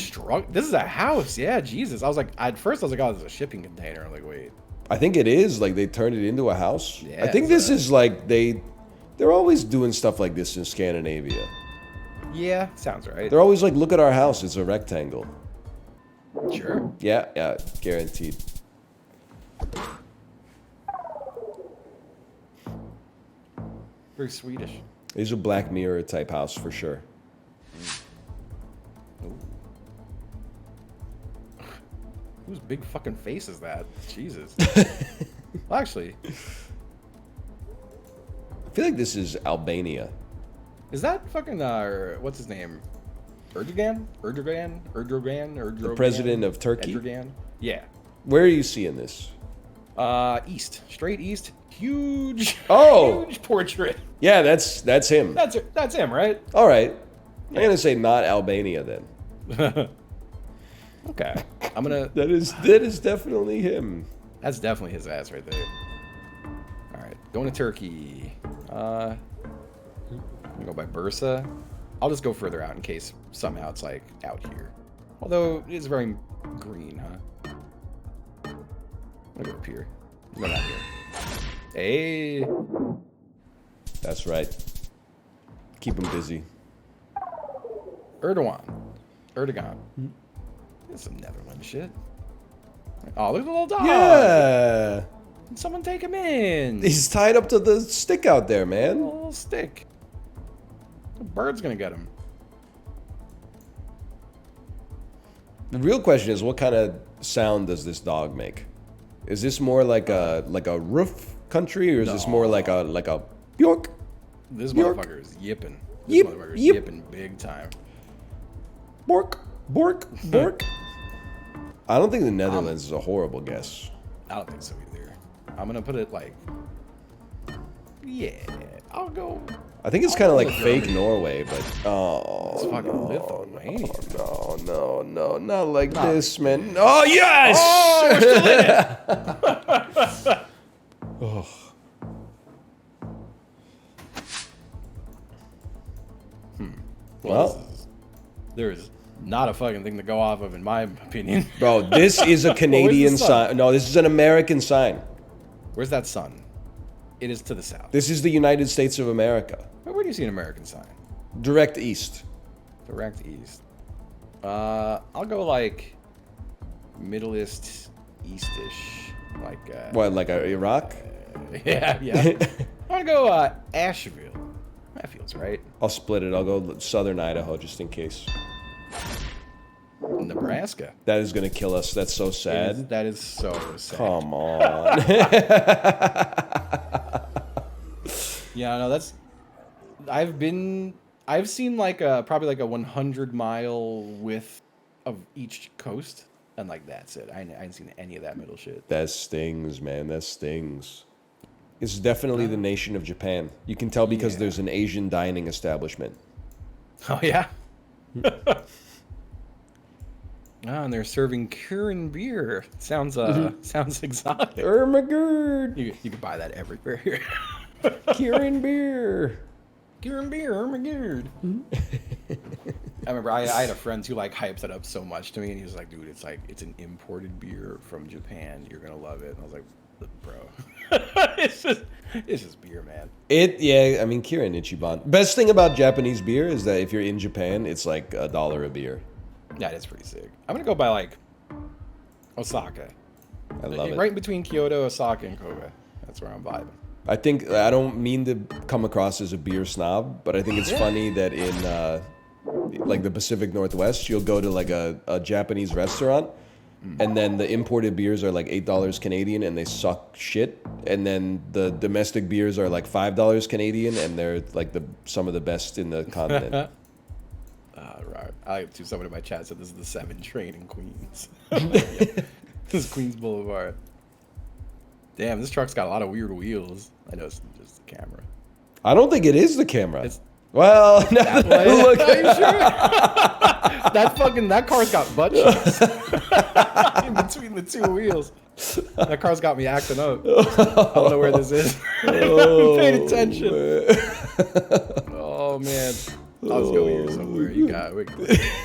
Speaker 3: This is a house. Yeah, Jesus. I was like, at first I was like, oh, this is a shipping container. I'm like, wait.
Speaker 1: I think it is. Like, they turned it into a house.
Speaker 3: Yeah,
Speaker 1: I think this is like they're always doing stuff like this in Scandinavia.
Speaker 3: Yeah, sounds right.
Speaker 1: They're always like, look at our house. It's a rectangle.
Speaker 3: Sure.
Speaker 1: Yeah, guaranteed.
Speaker 3: Very Swedish.
Speaker 1: It's a Black Mirror type house for sure.
Speaker 3: Ooh. Whose big fucking face is that? Jesus. Well, actually,
Speaker 1: I feel like this is Albania.
Speaker 3: is that fucking what's his name? Erdogan?
Speaker 1: The president of Turkey?
Speaker 3: Erdogan? Yeah.
Speaker 1: Where are you seeing this?
Speaker 3: East. Straight east. Huge.
Speaker 1: Oh!
Speaker 3: Huge portrait.
Speaker 1: Yeah, that's him.
Speaker 3: That's him, right?
Speaker 1: All right. I'm gonna say not Albania then.
Speaker 3: Okay. I'm gonna.
Speaker 1: That is definitely him.
Speaker 3: That's definitely his ass right there. All right, going to Turkey. I'm gonna go by Bursa. I'll just go further out in case somehow it's like out here. Although it is very green, huh? I'm gonna go up here. I'm going out here. Hey.
Speaker 1: That's right. Keep him busy.
Speaker 3: Erdogan. That's some Netherlands shit. Oh, look at the little dog.
Speaker 1: Yeah.
Speaker 3: Someone take him in.
Speaker 1: He's tied up to the stick out there,
Speaker 3: A
Speaker 1: man.
Speaker 3: little stick. The bird's gonna get him.
Speaker 1: The real question is, what kind of sound does this dog make? Is this more like a roof country, or is this more like a Bjork?
Speaker 3: This
Speaker 1: York.
Speaker 3: motherfucker is yipping.
Speaker 1: Yip,
Speaker 3: This motherfucker is
Speaker 1: yip.
Speaker 3: yipping big time.
Speaker 1: Bork, bork, bork. I don't think the Netherlands is a horrible guess.
Speaker 3: I don't think so either. I'm gonna put it like, yeah, I'll go.
Speaker 1: I think it's kind of like
Speaker 3: Germany.
Speaker 1: fake Norway, but
Speaker 3: It's
Speaker 1: oh
Speaker 3: fucking Lithuania.
Speaker 1: no, not like this, man. Oh yes! Oh. Well,
Speaker 3: There is not a fucking thing to go off of, in my opinion.
Speaker 1: bro, this is a Canadian
Speaker 3: sun?
Speaker 1: sign. No, this is an American sign.
Speaker 3: Where's that sun? It is to the south.
Speaker 1: This is the United States of America.
Speaker 3: Where do you see an American sign?
Speaker 1: Direct east.
Speaker 3: Direct east. I'll go like Middle East, Eastish, like.
Speaker 1: What, like Iraq?
Speaker 3: Yeah. I'm gonna go Asheville. That feels right.
Speaker 1: I'll split it. I'll go southern Idaho just in case.
Speaker 3: Nebraska.
Speaker 1: That is going to kill us. That's so sad.
Speaker 3: That is so sad.
Speaker 1: Come on.
Speaker 3: Yeah, no, that's. I've seen like probably like a 100-mile width of each coast, and like that's it. I ain't seen any of that middle shit.
Speaker 1: That stings, man. That stings. It's definitely the nation of Japan. You can tell because there's an Asian dining establishment.
Speaker 3: Oh yeah. And they're serving Kirin beer. Sounds sounds exotic.
Speaker 1: Ermagerd.
Speaker 3: You can buy that everywhere here.
Speaker 1: Kirin beer.
Speaker 3: Kirin beer, oh my god. I remember I had a friend who like hyped it up so much to me, and he was like, "Dude, it's an imported beer from Japan. You're gonna love it." And I was like, "Bro, it's just beer, man."
Speaker 1: Yeah, I mean, Kira and Ichiban. Best thing about Japanese beer is that if you're in Japan, it's like $1 a beer.
Speaker 3: Yeah, that's pretty sick. I'm gonna go by like Osaka.
Speaker 1: I love it.
Speaker 3: Right in between Kyoto, Osaka, and Kobe. That's where I'm vibing.
Speaker 1: I think I don't mean to come across as a beer snob, but I think it's funny that in like the Pacific Northwest, you'll go to like a Japanese restaurant, and then the imported beers are like $8 Canadian, and they suck shit. And then the domestic beers are like $5 Canadian, and they're like some of the best in the continent.
Speaker 3: Right. I to someone in my chat said this is the 7 train in Queens. This is Queens Boulevard. Damn, this truck's got a lot of weird wheels. I know it's just the camera.
Speaker 1: I don't think it is the camera.
Speaker 3: It's
Speaker 1: well, now that I look
Speaker 3: Are you sure? That car's got butt cheeks in between the 2 wheels. That car's got me acting up. I don't know where this is. I haven't paid attention. Oh man. I was going here somewhere. You got it.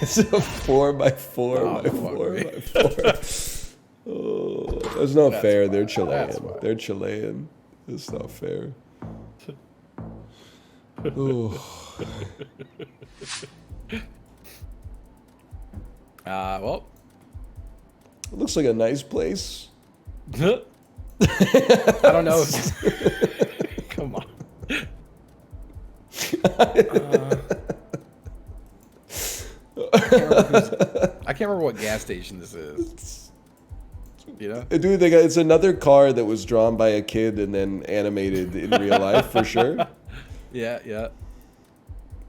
Speaker 1: It's a 4x4x4x4. Oh, that's not fair. They're Chilean. They're Chilean. It's not fair.
Speaker 3: Well.
Speaker 1: It looks like a nice place.
Speaker 3: I don't know. Come on. I can't remember what gas station this is. You know?
Speaker 1: Dude, it's another car that was drawn by a kid and then animated in real life for sure.
Speaker 3: Yeah.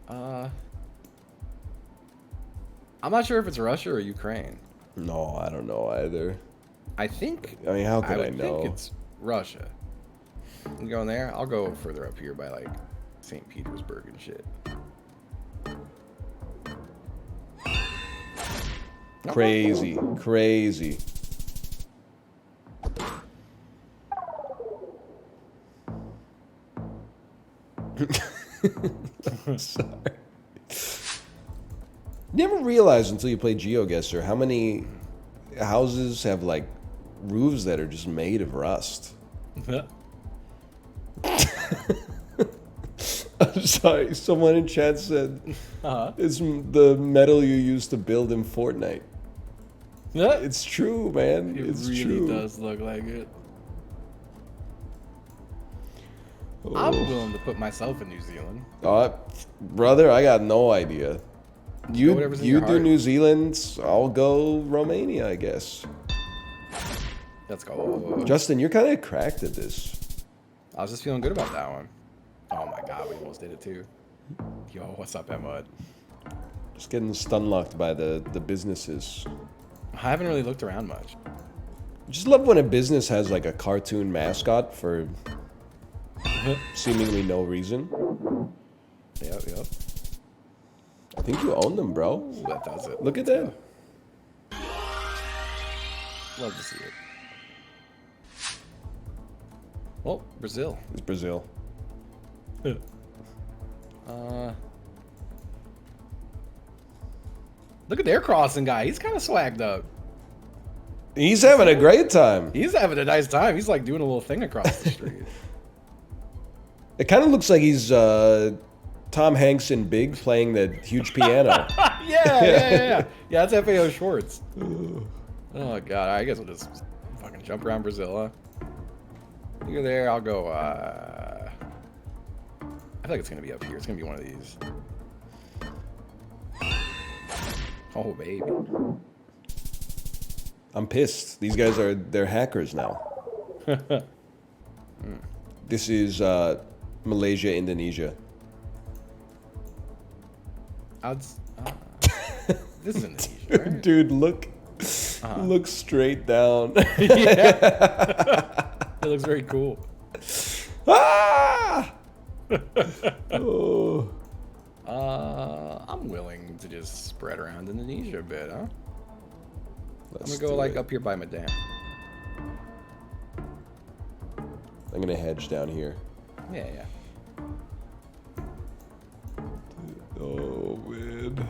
Speaker 3: I'm not sure if it's Russia or Ukraine.
Speaker 1: No, I don't know either.
Speaker 3: I mean,
Speaker 1: how could I
Speaker 3: would
Speaker 1: know?
Speaker 3: think it's Russia. I'm going there. I'll go further up here by like St. Petersburg and shit.
Speaker 1: Crazy. Sorry. Never realized until you play GeoGuessr how many houses have like roofs that are just made of rust. I'm sorry, someone in chat said it's the metal you use to build in Fortnite. It's true, man. It's
Speaker 3: really
Speaker 1: true.
Speaker 3: does look like it. I'm willing to put myself in New Zealand.
Speaker 1: Brother, I got no idea. You do
Speaker 3: heart.
Speaker 1: New Zealand, I'll go Romania, I guess.
Speaker 3: Let's go.
Speaker 1: Justin, you're kind of cracked at this.
Speaker 3: I was just feeling good about that one. Oh my god, we almost did it too. Yo, what's up, Emma?
Speaker 1: Just getting stun locked by the businesses.
Speaker 3: I haven't really looked around much.
Speaker 1: Just love when a business has like a cartoon mascot for seemingly no reason.
Speaker 3: Yep.
Speaker 1: I think you own them, bro.
Speaker 3: Ooh, that does it.
Speaker 1: Look at that.
Speaker 3: Love to see it. Well, Brazil.
Speaker 1: It's Brazil.
Speaker 3: Look at their crossing guy. He's kind of swagged up.
Speaker 1: He's having a great time.
Speaker 3: He's having a nice time. He's like doing a little thing across the street.
Speaker 1: It kind of looks like he's Tom Hanks in Big playing the huge piano.
Speaker 3: Yeah. Yeah, that's FAO Schwartz. Oh, God. I guess we'll just fucking jump around Brazil, huh? You're there. I'll go. I feel like it's going to be up here. It's going to be one of these. Oh, baby.
Speaker 1: I'm pissed. These guys they're hackers now. This is Malaysia, Indonesia.
Speaker 3: This is Indonesia, right?
Speaker 1: Dude, look straight down.
Speaker 3: Yeah. It looks very cool.
Speaker 1: Ah! Oh.
Speaker 3: I'm willing to just spread around Indonesia a bit, huh? I'm
Speaker 1: Let's
Speaker 3: gonna go
Speaker 1: do
Speaker 3: like
Speaker 1: it.
Speaker 3: up here by Madame.
Speaker 1: I'm gonna hedge down here.
Speaker 3: Yeah.
Speaker 1: Oh man.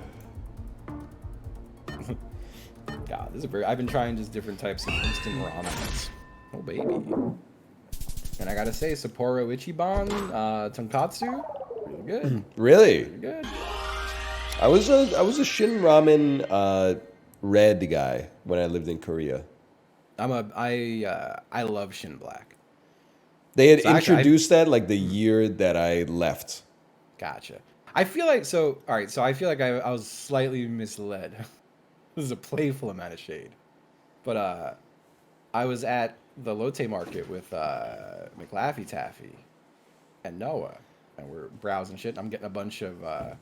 Speaker 3: This is very. I've been trying just different types of instant ramens. Oh baby. And I gotta say, Sapporo Ichiban tonkatsu, really good.
Speaker 1: Really?
Speaker 3: Really good.
Speaker 1: I was a Shin Ramen red guy when I lived in Korea.
Speaker 3: I love Shin Black.
Speaker 1: They had
Speaker 3: So actually,
Speaker 1: introduced that like the year that I left.
Speaker 3: Gotcha. I feel like so. All right. So I feel like I was slightly misled. This is a playful amount of shade, but I was at the Lotte Market with McLaffy Taffy and Noah, and we're browsing shit. And I'm getting a bunch of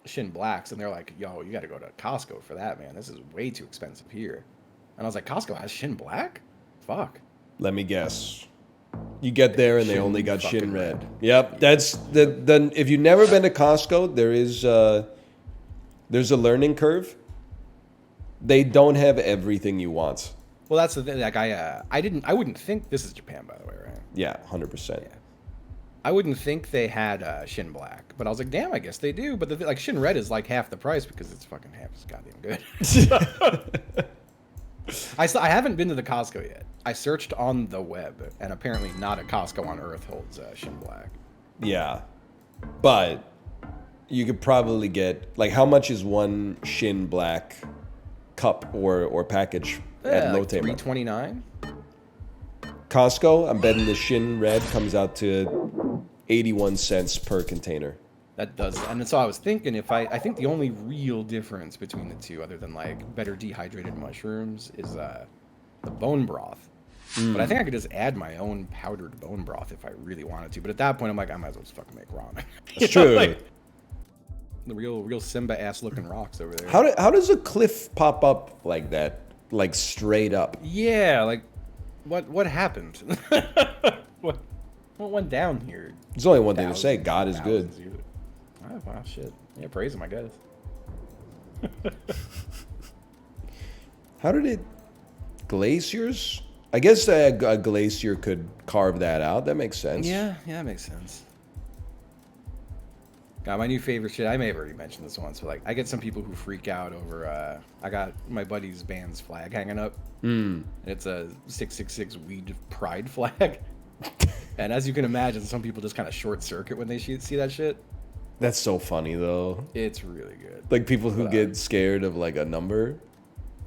Speaker 3: Shin Blacks, and they're like, "Yo, you got to go to Costco for that, man. This is way too expensive here." And I was like, "Costco has Shin Black? Fuck."
Speaker 1: Let me guess. You get there and they
Speaker 3: Shin
Speaker 1: only got Shin
Speaker 3: fucking
Speaker 1: red.
Speaker 3: red.
Speaker 1: Yep, that's the. If you've never been to Costco, there's a learning curve. They don't have everything you want.
Speaker 3: Well, that's the thing. Like I wouldn't think this is Japan, by the way, right?
Speaker 1: Yeah, 100%.
Speaker 3: Yeah. I wouldn't think they had Shin Black, but I was like, damn, I guess they do. But like Shin Red is like half the price because it's fucking half as goddamn good. I haven't been to the Costco yet. I searched on the web, and apparently not a Costco on Earth holds Shin Black.
Speaker 1: Yeah, but you could probably get like how much is one Shin Black cup or package at
Speaker 3: Like
Speaker 1: Lotte?
Speaker 3: $3.29.
Speaker 1: Costco, I'm betting the Shin Red comes out to 81 cents per container.
Speaker 3: That does, and so I was thinking I think the only real difference between the two, other than like better dehydrated mushrooms, is the bone broth. But I think I could just add my own powdered bone broth if I really wanted to. But at that point, I'm like, I might as well just fucking make ramen.
Speaker 1: It's true.
Speaker 3: Like, the real Simba ass looking rocks over there.
Speaker 1: How does a cliff pop up like that, like straight up?
Speaker 3: Yeah, like what happened? what went down here?
Speaker 1: There's only one thing to say: God is good.
Speaker 3: Thousands years. Oh, wow, shit. Yeah, praise him, I guess.
Speaker 1: How did it? Glaciers? I guess a glacier could carve that out. That makes sense.
Speaker 3: Yeah, that makes sense. God, my new favorite shit. I may have already mentioned this once, but like, I get some people who freak out over. I got my buddy's band's flag hanging up. And it's a 666 weed pride flag. And as you can imagine, some people just kind of short circuit when they see that shit.
Speaker 1: That's so funny though.
Speaker 3: It's really good.
Speaker 1: Like people who get scared of like a number.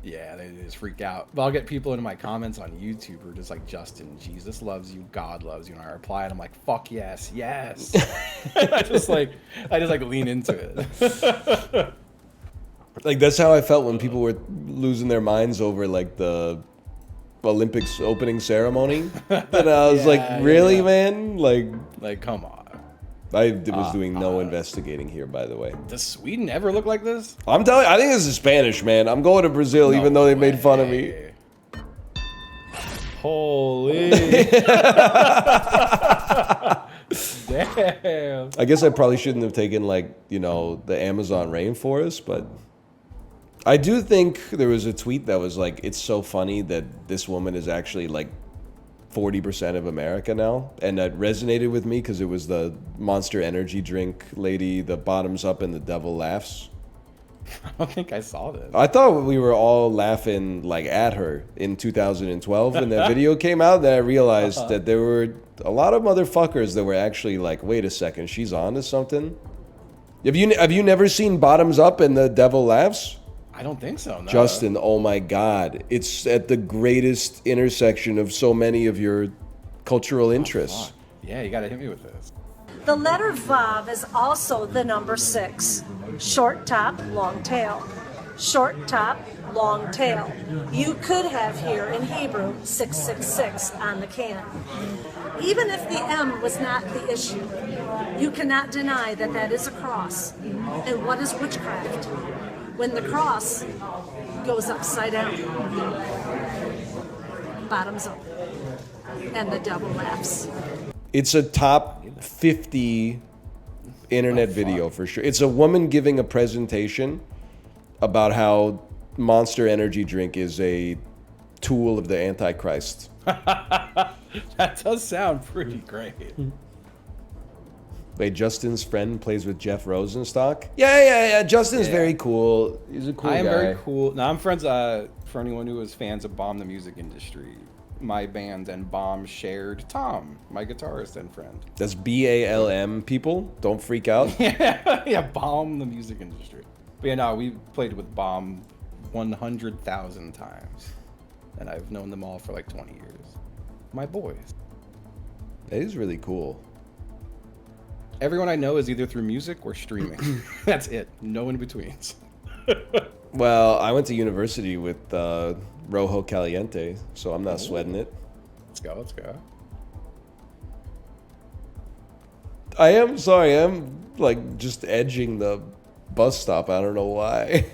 Speaker 3: Yeah, they just freak out. But I'll get people into my comments on YouTube who are just like, Justin, Jesus loves you, God loves you. And I reply and I'm like, fuck yes, yes. I just like lean into it.
Speaker 1: Like that's how I felt when people were losing their minds over like the Olympics opening ceremony. And I was like, really, man?
Speaker 3: Like, come on.
Speaker 1: I was doing no investigating here, by the way.
Speaker 3: Does Sweden ever look like this?
Speaker 1: I'm telling you, I think this is Spanish, man. I'm going to Brazil, even though they made fun of me.
Speaker 3: Holy. Damn.
Speaker 1: I guess I probably shouldn't have taken, like, you know, the Amazon rainforest, but I do think there was a tweet that was like, it's so funny that this woman is actually, like, 40% of America now, and that resonated with me because it was the Monster Energy drink lady, the bottoms up and the devil laughs.
Speaker 3: I don't think I saw this.
Speaker 1: I thought we were all laughing like at her in 2012 when that video came out, and I realized that there were a lot of motherfuckers that were actually like, wait a second, she's on to something. Have you never seen bottoms up and the devil laughs?
Speaker 3: I don't think so, no.
Speaker 1: Justin, oh my God. It's at the greatest intersection of so many of your cultural interests.
Speaker 3: Fuck. Yeah, you gotta hit me with this.
Speaker 5: The letter Vav is also the number 6. Short top, long tail. Short top, long tail. You could have here in Hebrew 666 on the can. Even if the M was not the issue, you cannot deny that that is a cross. And what is witchcraft? When the cross goes upside down, bottoms up, and the devil laughs.
Speaker 1: It's a top 50 internet video for sure. It's a woman giving a presentation about how Monster Energy drink is a tool of the Antichrist.
Speaker 3: That does sound pretty great.
Speaker 1: Wait, Justin's friend plays with Jeff Rosenstock? Yeah. Justin's very cool. He's a cool guy.
Speaker 3: I am very cool. Now, I'm friends, for anyone who is fans of Bomb the Music Industry, my band and Bomb shared Tom, my guitarist and friend.
Speaker 1: That's BALM, people. Don't freak out.
Speaker 3: Yeah, Bomb the Music Industry. But yeah, no, we played with Bomb 100,000 times. And I've known them all for like 20 years. My boys.
Speaker 1: That is really cool.
Speaker 3: Everyone I know is either through music or streaming. That's it. No in-betweens.
Speaker 1: Well, I went to university with Rojo Caliente, so I'm not sweating it.
Speaker 3: Let's go, let's go.
Speaker 1: I am sorry, I'm like just edging the bus stop. I don't know why.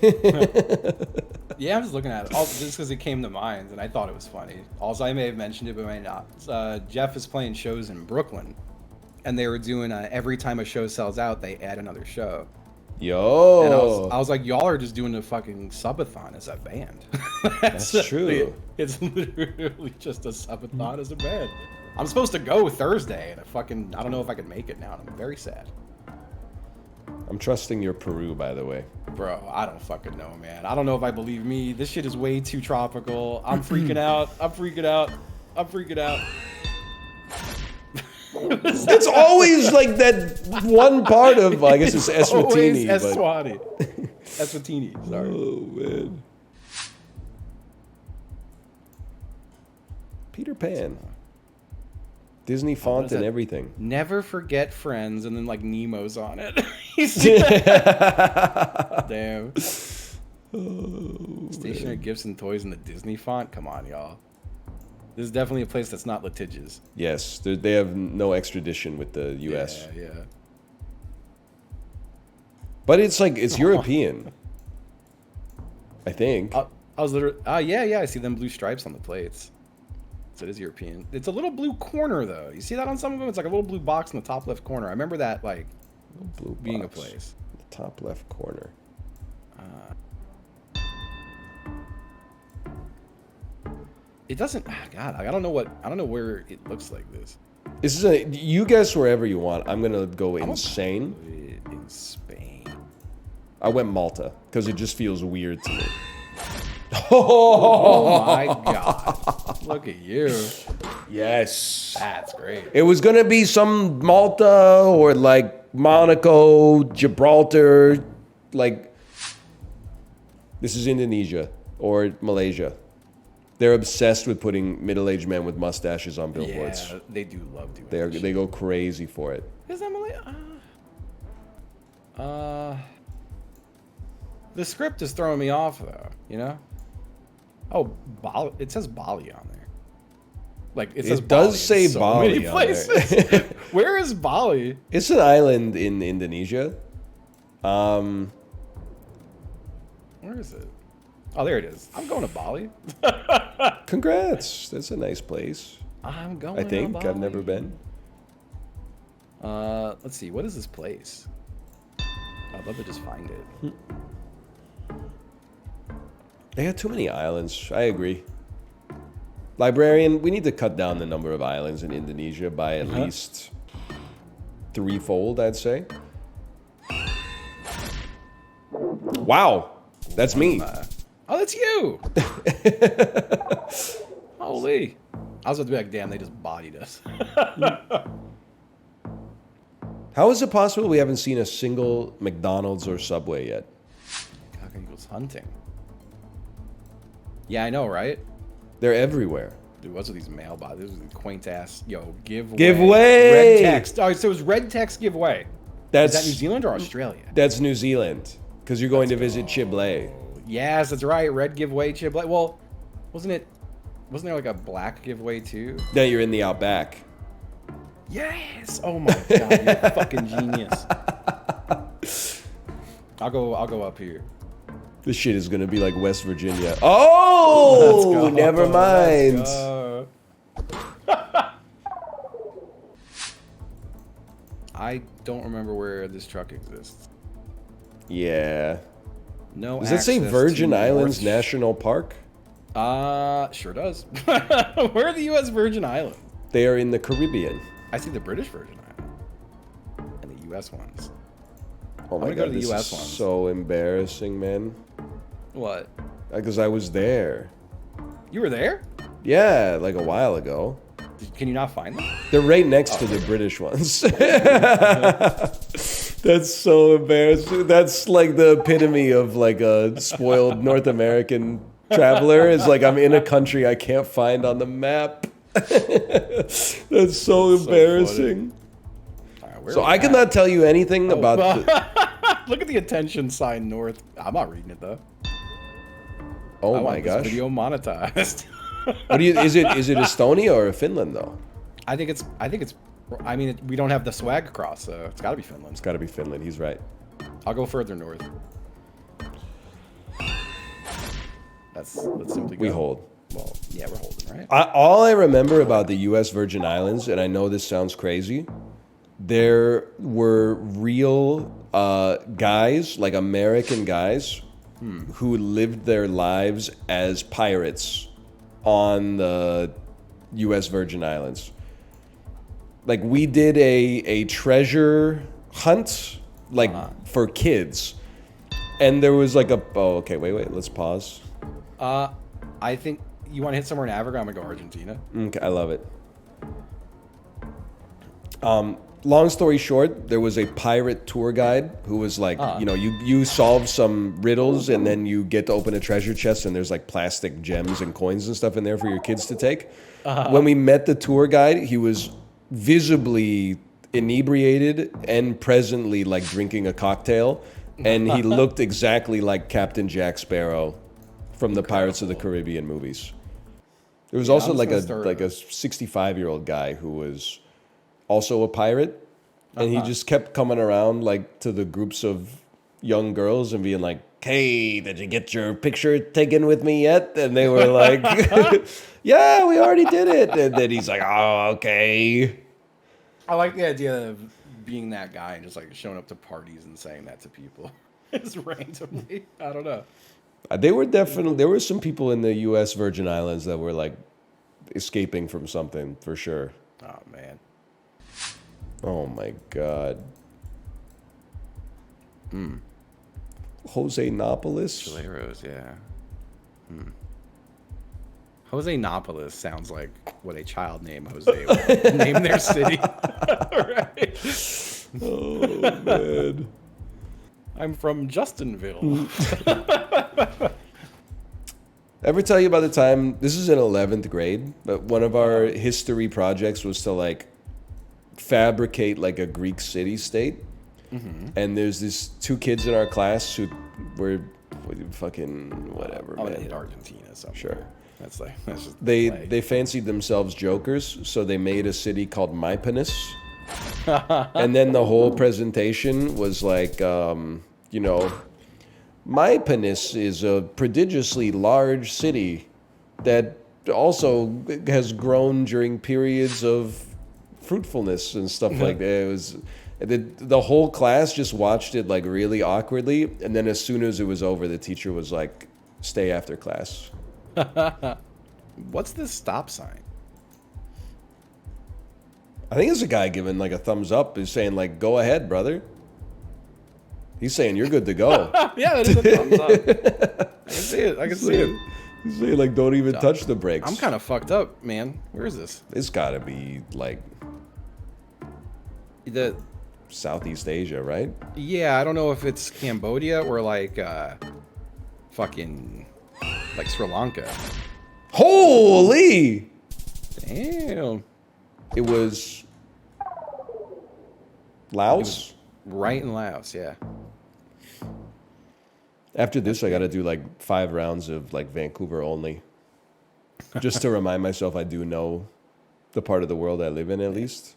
Speaker 3: Yeah, I'm just looking at it. Also, just because it came to mind, and I thought it was funny. Also, I may have mentioned it, but I may not. Jeff is playing shows in Brooklyn, and they were doing every time a show sells out, they add another show.
Speaker 1: Yo.
Speaker 3: And I was like, y'all are just doing a fucking subathon as a band.
Speaker 1: That's true.
Speaker 3: It's literally just a subathon as a band. I'm supposed to go Thursday, and I don't know if I can make it now, and I'm very sad.
Speaker 1: I'm trusting your Peru, by the way.
Speaker 3: Bro, I don't fucking know, man. I don't know if I believe me. This shit is way too tropical. I'm freaking out. I'm freaking out. I'm freaking out.
Speaker 1: It's always like that one part of, I guess it's Eswatini.
Speaker 3: Eswatini. Eswatini, sorry.
Speaker 1: Oh, man. Peter Pan. Disney font and everything.
Speaker 3: Never forget Friends, and then like Nemo's on it. You see that? Damn. Stationary gifts and toys in the Disney font. Come on, y'all. This is definitely a place that's not litigious.
Speaker 1: Yes, they have no extradition with the U.S.
Speaker 3: Yeah.
Speaker 1: But it's like, it's European. I think.
Speaker 3: I was literally... yeah, I see them blue stripes on the plates. So it is European. It's a little blue corner, though. You see that on some of them? It's like a little blue box in the top left corner. I remember that, like,
Speaker 1: Blue
Speaker 3: being
Speaker 1: box.
Speaker 3: a place.
Speaker 1: The top left corner.
Speaker 3: It doesn't... God, I don't know where it looks like this.
Speaker 1: This is you guess wherever you want. I'm going to go insane.
Speaker 3: In Spain.
Speaker 1: I went Malta, because it just feels weird to me.
Speaker 3: Oh my god. Look at you.
Speaker 1: Yes.
Speaker 3: That's great.
Speaker 1: It was going to be some Malta or like Monaco, Gibraltar, like this is Indonesia or Malaysia. They're obsessed with putting middle-aged men with mustaches on billboards.
Speaker 3: Yeah, they do love doing that.
Speaker 1: They go crazy for it.
Speaker 3: Is that Malaysia? The script is throwing me off though, you know? Oh, Bali. It says Bali on there. Like it says
Speaker 1: It
Speaker 3: Bali
Speaker 1: does say
Speaker 3: in so
Speaker 1: Bali
Speaker 3: many
Speaker 1: on
Speaker 3: places.
Speaker 1: there.
Speaker 3: Where is Bali?
Speaker 1: It's an island in Indonesia.
Speaker 3: Where is it? Oh, there it is. I'm going to Bali.
Speaker 1: Congrats. That's a nice place.
Speaker 3: I'm going
Speaker 1: I think.
Speaker 3: to Bali.
Speaker 1: I've never been.
Speaker 3: Let's see. What is this place? I'd love to just find it.
Speaker 1: They got too many islands. I agree. Librarian, we need to cut down the number of islands in Indonesia by at least threefold, I'd say. Wow. That's me.
Speaker 3: Oh, that's you. Holy. I was about to be like, damn, they just bodied us.
Speaker 1: How is it possible we haven't seen a single McDonald's or Subway yet?
Speaker 3: Cock equals hunting. Yeah, I know, right?
Speaker 1: They're everywhere.
Speaker 3: Dude, what's with these mailboxes? This is a quaint ass, giveaway.
Speaker 1: Giveaway!
Speaker 3: Red text. Oh, so it was red text giveaway.
Speaker 1: That's
Speaker 3: Is that New Zealand or Australia?
Speaker 1: That's New Zealand. Because you're going to visit Chiblet.
Speaker 3: Yes, that's right. Red giveaway, Chiblet. Well, wasn't there like a black giveaway too?
Speaker 1: Now you're in the outback.
Speaker 3: Yes. Oh my god, you're a fucking genius. I'll go up here.
Speaker 1: This shit is gonna be like West Virginia. Oh,
Speaker 3: Let's go.
Speaker 1: never mind.
Speaker 3: Let's go. I don't remember where this truck exists.
Speaker 1: Yeah.
Speaker 3: No.
Speaker 1: Does it say
Speaker 3: access
Speaker 1: Virgin
Speaker 3: to
Speaker 1: Islands
Speaker 3: North-
Speaker 1: National Park?
Speaker 3: Sure does. Where are the U.S. Virgin Islands?
Speaker 1: They are in the Caribbean.
Speaker 3: I see the British Virgin Islands and the U.S. ones.
Speaker 1: Oh my
Speaker 3: wanna go
Speaker 1: god,
Speaker 3: to the
Speaker 1: this
Speaker 3: US
Speaker 1: is
Speaker 3: ones.
Speaker 1: so embarrassing, man.
Speaker 3: What?
Speaker 1: Because I was there.
Speaker 3: You were there?
Speaker 1: Yeah, like a while ago.
Speaker 3: Can you not find them?
Speaker 1: They're right next to the British ones. That's so embarrassing. That's like the epitome of like a spoiled North American traveler. Is like I'm in a country I can't find on the map. That's so embarrassing. So I cannot tell you anything about
Speaker 3: Look at the attention sign north. I'm not reading it though.
Speaker 1: Oh
Speaker 3: I
Speaker 1: my
Speaker 3: want this
Speaker 1: gosh.
Speaker 3: video monetized.
Speaker 1: What do you is it Estonia or Finland though?
Speaker 3: I think it's I mean we don't have the swag across, so it's gotta be Finland.
Speaker 1: It's gotta be Finland, he's right.
Speaker 3: I'll go further north. Let's simply go.
Speaker 1: We hold.
Speaker 3: Well, yeah, we're holding, right?
Speaker 1: All I remember about the U.S. Virgin Islands, and I know this sounds crazy, there were real guys, like American guys, who lived their lives as pirates on the U.S. Virgin Islands. Like we did a treasure hunt, like for kids, and there was like a okay, wait, let's pause.
Speaker 3: I think you want to hit somewhere in Africa. I'm gonna go Argentina.
Speaker 1: Okay, I love it. Long story short, there was a pirate tour guide who was like, you know, you solve some riddles and then you get to open a treasure chest and there's like plastic gems and coins and stuff in there for your kids to take. When we met the tour guide, he was visibly inebriated and presently like drinking a cocktail, and he looked exactly like Captain Jack Sparrow from the Pirates of the Caribbean movies. There was also like a 65-year-old guy who was also a pirate, and he just kept coming around like to the groups of young girls and being like, "Hey, did you get your picture taken with me yet?" And they were like, "Yeah, we already did it." And then he's like, "Oh, okay."
Speaker 3: I like the idea of being that guy and just like showing up to parties and saying that to people, just randomly. I don't know.
Speaker 1: There were some people in the U.S. Virgin Islands that were like escaping from something for sure.
Speaker 3: Oh man.
Speaker 1: Oh my god. Jose Nopolis.
Speaker 3: Chileros, yeah. Jose Nopolis sounds like what a child named Jose would name their city. Right.
Speaker 1: Oh man.
Speaker 3: I'm from Justinville.
Speaker 1: Ever tell you about the time, this is in 11th grade, but one of our history projects was to like fabricate like a Greek city-state. And there's these two kids in our class who were fucking whatever,
Speaker 3: I'm
Speaker 1: man.
Speaker 3: gonna hit Argentina, so
Speaker 1: Sure.
Speaker 3: that's just
Speaker 1: They fancied themselves jokers, so they made a city called mypenis. And then the whole presentation was like, you know, mypenis is a prodigiously large city that also has grown during periods of fruitfulness and stuff like that. It was the whole class just watched it like really awkwardly, and then as soon as it was over, the teacher was like, "Stay after class."
Speaker 3: What's this stop sign?
Speaker 1: I think it's a guy giving like a thumbs up. He's saying like, "Go ahead, brother." He's saying you're good to go.
Speaker 3: Yeah, that is a thumbs up. I can see it. I can see it.
Speaker 1: He's saying like, "Don't even touch the brakes."
Speaker 3: I'm kind of fucked up, man. Where is this?
Speaker 1: It's got to be like
Speaker 3: The
Speaker 1: Southeast Asia, right?
Speaker 3: Yeah, I don't know if it's Cambodia or like fucking like Sri Lanka.
Speaker 1: Holy!
Speaker 3: Damn.
Speaker 1: It was Laos.
Speaker 3: Right in Laos, yeah.
Speaker 1: After this, I got to do like 5 rounds of like Vancouver only, just to remind myself I do know the part of the world I live in at least.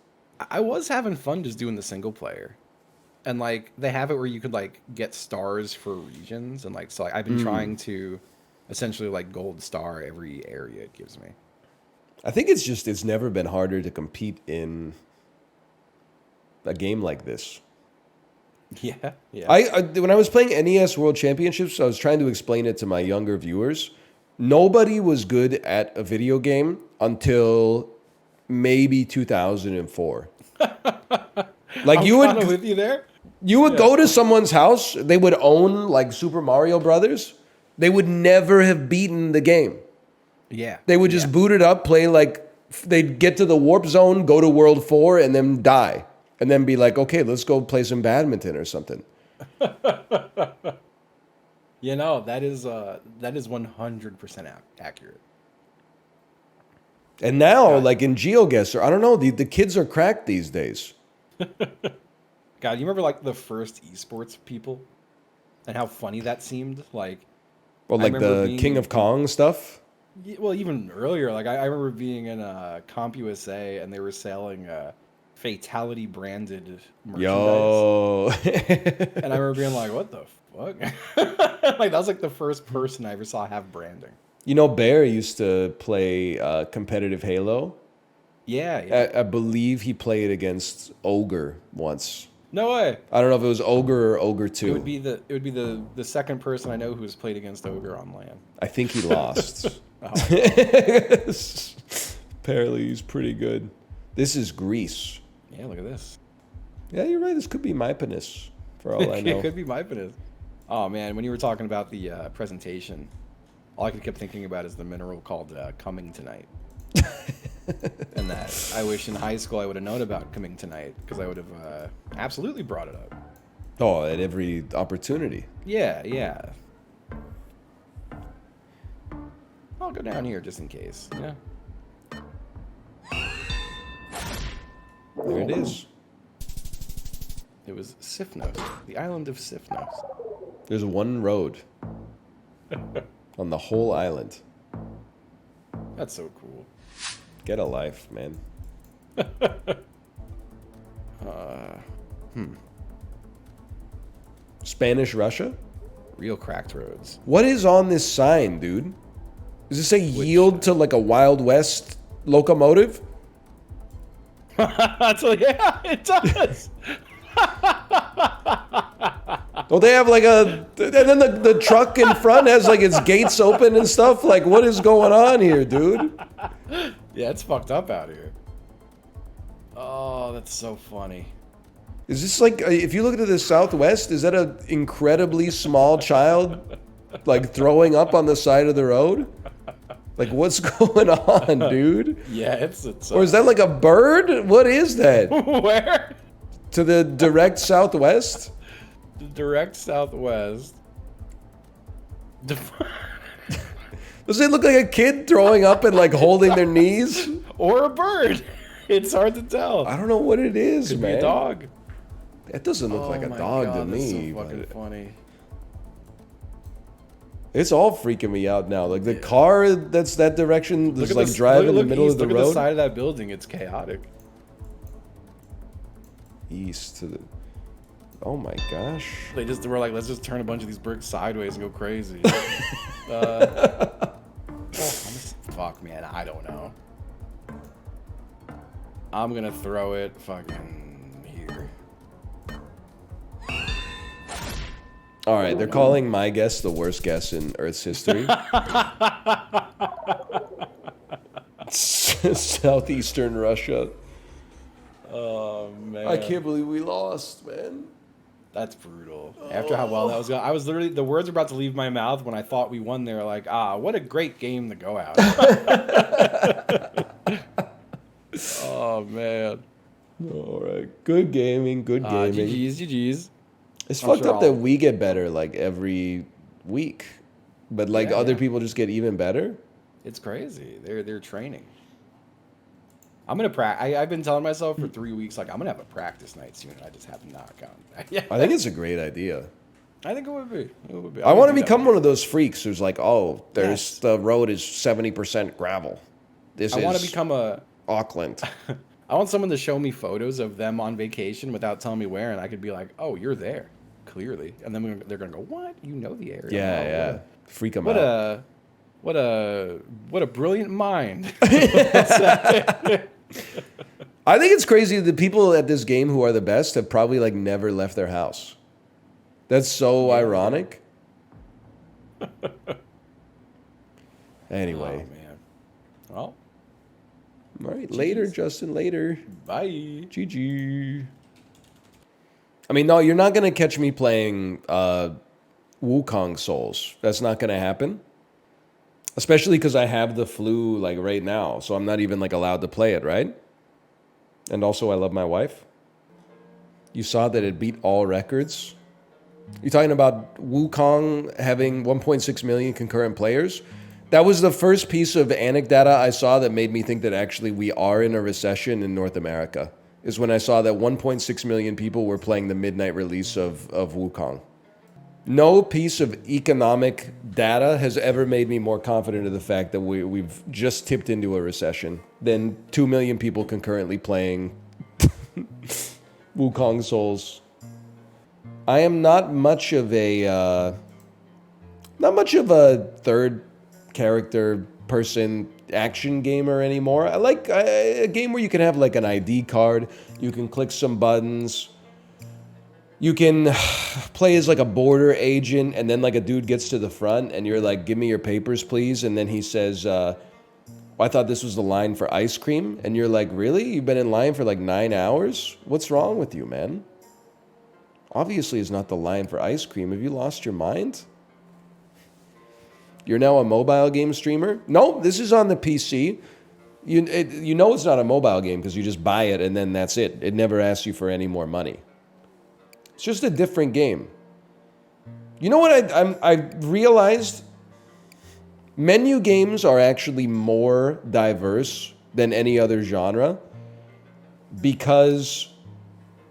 Speaker 3: I was having fun just doing the single player. And like they have it where you could like get stars for regions, and like so like, I've been trying to essentially like gold star every area it gives me.
Speaker 1: I think it's never been harder to compete in a game like this.
Speaker 3: Yeah, yeah.
Speaker 1: I when I was playing NES World Championships, I was trying to explain it to my younger viewers. Nobody was good at a video game until maybe 2004. Like
Speaker 3: I'm
Speaker 1: you
Speaker 3: kinda
Speaker 1: would
Speaker 3: with you there.
Speaker 1: you would go to someone's house, they would own like Super Mario Brothers. They would never have beaten the game.
Speaker 3: Yeah.
Speaker 1: They would just boot it up, play like they'd get to the warp zone, go to World 4, and then die. And then be like, okay, let's go play some badminton or something.
Speaker 3: You know, that is 100% accurate.
Speaker 1: And now, like in GeoGuessr, I don't know, the kids are cracked these days.
Speaker 3: God, you remember like the first esports people and how funny that seemed? Like,
Speaker 1: Well,
Speaker 3: I
Speaker 1: like
Speaker 3: remember
Speaker 1: the
Speaker 3: being-
Speaker 1: King of Kong stuff.
Speaker 3: well, even earlier, like I remember being in CompUSA and they were selling fatality branded merchandise.
Speaker 1: Yo.
Speaker 3: And I remember being like, what the fuck? Like, that was like the first person I ever saw have branding.
Speaker 1: You know, Baer used to play competitive Halo.
Speaker 3: Yeah.
Speaker 1: I believe he played against Ogre once.
Speaker 3: No way.
Speaker 1: I don't know if it was Ogre or Ogre 2.
Speaker 3: It would be the second person I know who's played against Ogre on LAN.
Speaker 1: I think he lost.
Speaker 3: Oh.
Speaker 1: Apparently he's pretty good. This is Greece.
Speaker 3: Yeah, look at this.
Speaker 1: Yeah, you're right. This could be mypenis, for all I know.
Speaker 3: It could be mypenis. Oh man, when you were talking about the presentation, all I kept thinking about is the mineral called coming tonight. And that I wish in high school I would have known about coming tonight because I would have absolutely brought it up.
Speaker 1: Oh, at every opportunity.
Speaker 3: Yeah. I'll go down here just in case. Yeah.
Speaker 1: There it is.
Speaker 3: It was Sifnos, the island of Sifnos.
Speaker 1: There's one road on the whole island.
Speaker 3: That's so cool.
Speaker 1: Get a life, man. Spanish Russia?
Speaker 3: Real cracked roads.
Speaker 1: What is on this sign, dude? Does it say yield to like a Wild West locomotive?
Speaker 3: So yeah, it does.
Speaker 1: Don't they have like a... And then the truck in front has like its gates open and stuff? Like, what is going on here, dude?
Speaker 3: Yeah, it's fucked up out here. Oh, that's so funny.
Speaker 1: Is this like... If you look at the Southwest, is that an incredibly small child like throwing up on the side of the road? Like, what's going on, dude?
Speaker 3: Yeah, it's
Speaker 1: Or is that like a bird? What is that?
Speaker 3: where?
Speaker 1: To the direct Southwest?
Speaker 3: The direct southwest.
Speaker 1: Does it look like a kid throwing up and like holding their knees?
Speaker 3: Or a bird. It's hard to tell.
Speaker 1: I don't know what it is,
Speaker 3: Could
Speaker 1: man.
Speaker 3: be a dog.
Speaker 1: It doesn't look like a
Speaker 3: my
Speaker 1: dog
Speaker 3: God,
Speaker 1: to
Speaker 3: that's
Speaker 1: me.
Speaker 3: so fucking
Speaker 1: But
Speaker 3: funny.
Speaker 1: it's all freaking me out now. Like the car that's that direction,
Speaker 3: Look
Speaker 1: that's
Speaker 3: at
Speaker 1: like
Speaker 3: this-
Speaker 1: driving in the
Speaker 3: look
Speaker 1: middle
Speaker 3: east,
Speaker 1: of the
Speaker 3: look at the
Speaker 1: road.
Speaker 3: side of that building. It's chaotic.
Speaker 1: East to the... Oh my gosh.
Speaker 3: They just were like, let's just turn a bunch of these bricks sideways and go crazy. Fuck, man, I don't know. I'm gonna throw it fucking here.
Speaker 1: All right, they're calling my guess the worst guess in Earth's history. Southeastern Russia.
Speaker 3: Oh man,
Speaker 1: I can't believe we lost, man.
Speaker 3: that's brutal. After how well that was going, I was literally, the words were about to leave my mouth when I thought we won. They were like, what a great game to go out. Oh man.
Speaker 1: All right, good gaming, good gaming.
Speaker 3: GG's.
Speaker 1: It's
Speaker 3: I'm
Speaker 1: fucked
Speaker 3: sure
Speaker 1: up that
Speaker 3: I'll-
Speaker 1: we get better like every week, but like
Speaker 3: Yeah,
Speaker 1: other
Speaker 3: yeah.
Speaker 1: people just get even better.
Speaker 3: It's crazy. They're training. I'm gonna practice. I've been telling myself for 3 weeks, like I'm gonna have a practice night soon. I just have not gone. Yeah,
Speaker 1: I think it's a great idea.
Speaker 3: I think it would be. It would be.
Speaker 1: I want to become one of those freaks who's like, oh, there's
Speaker 3: Yes.
Speaker 1: the road is 70% gravel. This
Speaker 3: I
Speaker 1: is
Speaker 3: want to become a.
Speaker 1: Auckland.
Speaker 3: I want someone to show me photos of them on vacation without telling me where, and I could be like, "Oh, you're there, clearly." And then they're gonna go, "What? You know the area?"
Speaker 1: Yeah,
Speaker 3: Oh,
Speaker 1: yeah. Freak them
Speaker 3: What
Speaker 1: out.
Speaker 3: what a brilliant mind.
Speaker 1: I think it's crazy. The people at this game who are the best have probably like never left their house. That's so ironic. Anyway,
Speaker 3: Oh man. Well,
Speaker 1: all right. Later, Justin. Later.
Speaker 3: bye.
Speaker 1: GG. I mean, no, you're not going to catch me playing Wukong Souls. That's not going to happen. Especially because I have the flu like right now, so I'm not even like allowed to play it, right? And also, I love my wife. You saw that it beat all records. You're talking about Wukong having 1.6 million concurrent players? That was the first piece of anecdata I saw that made me think that actually we are in a recession in North America, is when I saw that 1.6 million people were playing the midnight release of Wukong. No piece of economic data has ever made me more confident of the fact that we've just tipped into a recession than 2 million people concurrently playing Wukong Souls. I am not much of a third character person action gamer anymore. I like a game where you can have like an ID card, you can click some buttons. You can play as like a border agent, and then like a dude gets to the front and you're like, give me your papers, please. And then he says, I thought this was the line for ice cream. And you're like, really? You've been in line for like 9 hours? What's wrong with you, man? Obviously, it's not the line for ice cream. Have you lost your mind? You're now a mobile game streamer? No, this is on the PC. You know it's not a mobile game because you just buy it and then that's it. It never asks you for any more money. It's just a different game. You know what I realized? Menu games are actually more diverse than any other genre because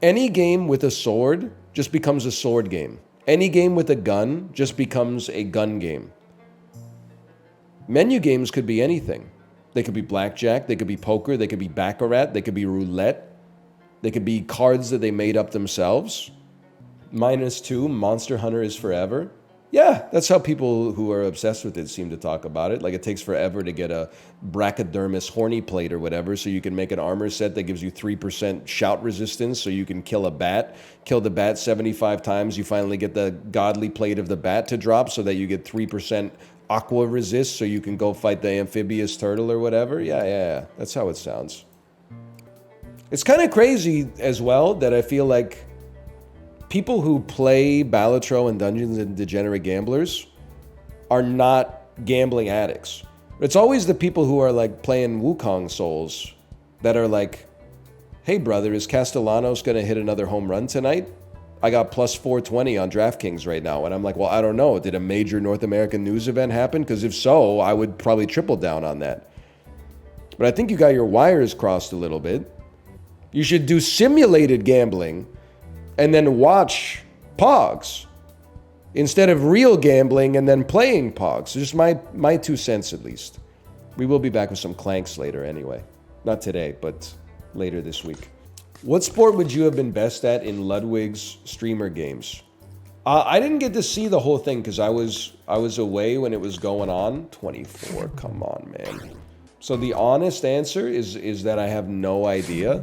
Speaker 1: any game with a sword just becomes a sword game. Any game with a gun just becomes a gun game. Menu games could be anything. They could be blackjack, they could be poker, they could be baccarat, they could be roulette, they could be cards that they made up themselves. -2, Monster Hunter is forever. Yeah, that's how people who are obsessed with it seem to talk about it. Like it takes forever to get a brachydermis horny plate or whatever, so you can make an armor set that gives you 3% shout resistance, so you can kill a bat. Kill the bat 75 times, you finally get the godly plate of the bat to drop so that you get 3% aqua resist, so you can go fight the amphibious turtle or whatever. Yeah, that's how it sounds. It's kind of crazy as well that I feel like people who play Balatro and Dungeons and Degenerate Gamblers are not gambling addicts. It's always the people who are like playing Wukong Souls that are like, hey brother, is Castellanos going to hit another home run tonight? I got plus 420 on DraftKings right now. And I'm like, well, I don't know. Did a major North American news event happen? Because if so, I would probably triple down on that. But I think you got your wires crossed a little bit. You should do simulated gambling and then watch Pogs instead of real gambling and then playing Pogs. Just my 2 cents at least. We will be back with some clanks later anyway. Not today, but later this week. What sport would you have been best at in Ludwig's streamer games? I didn't get to see the whole thing because I was away when it was going on. 24, come on, man. So the honest answer is that I have no idea.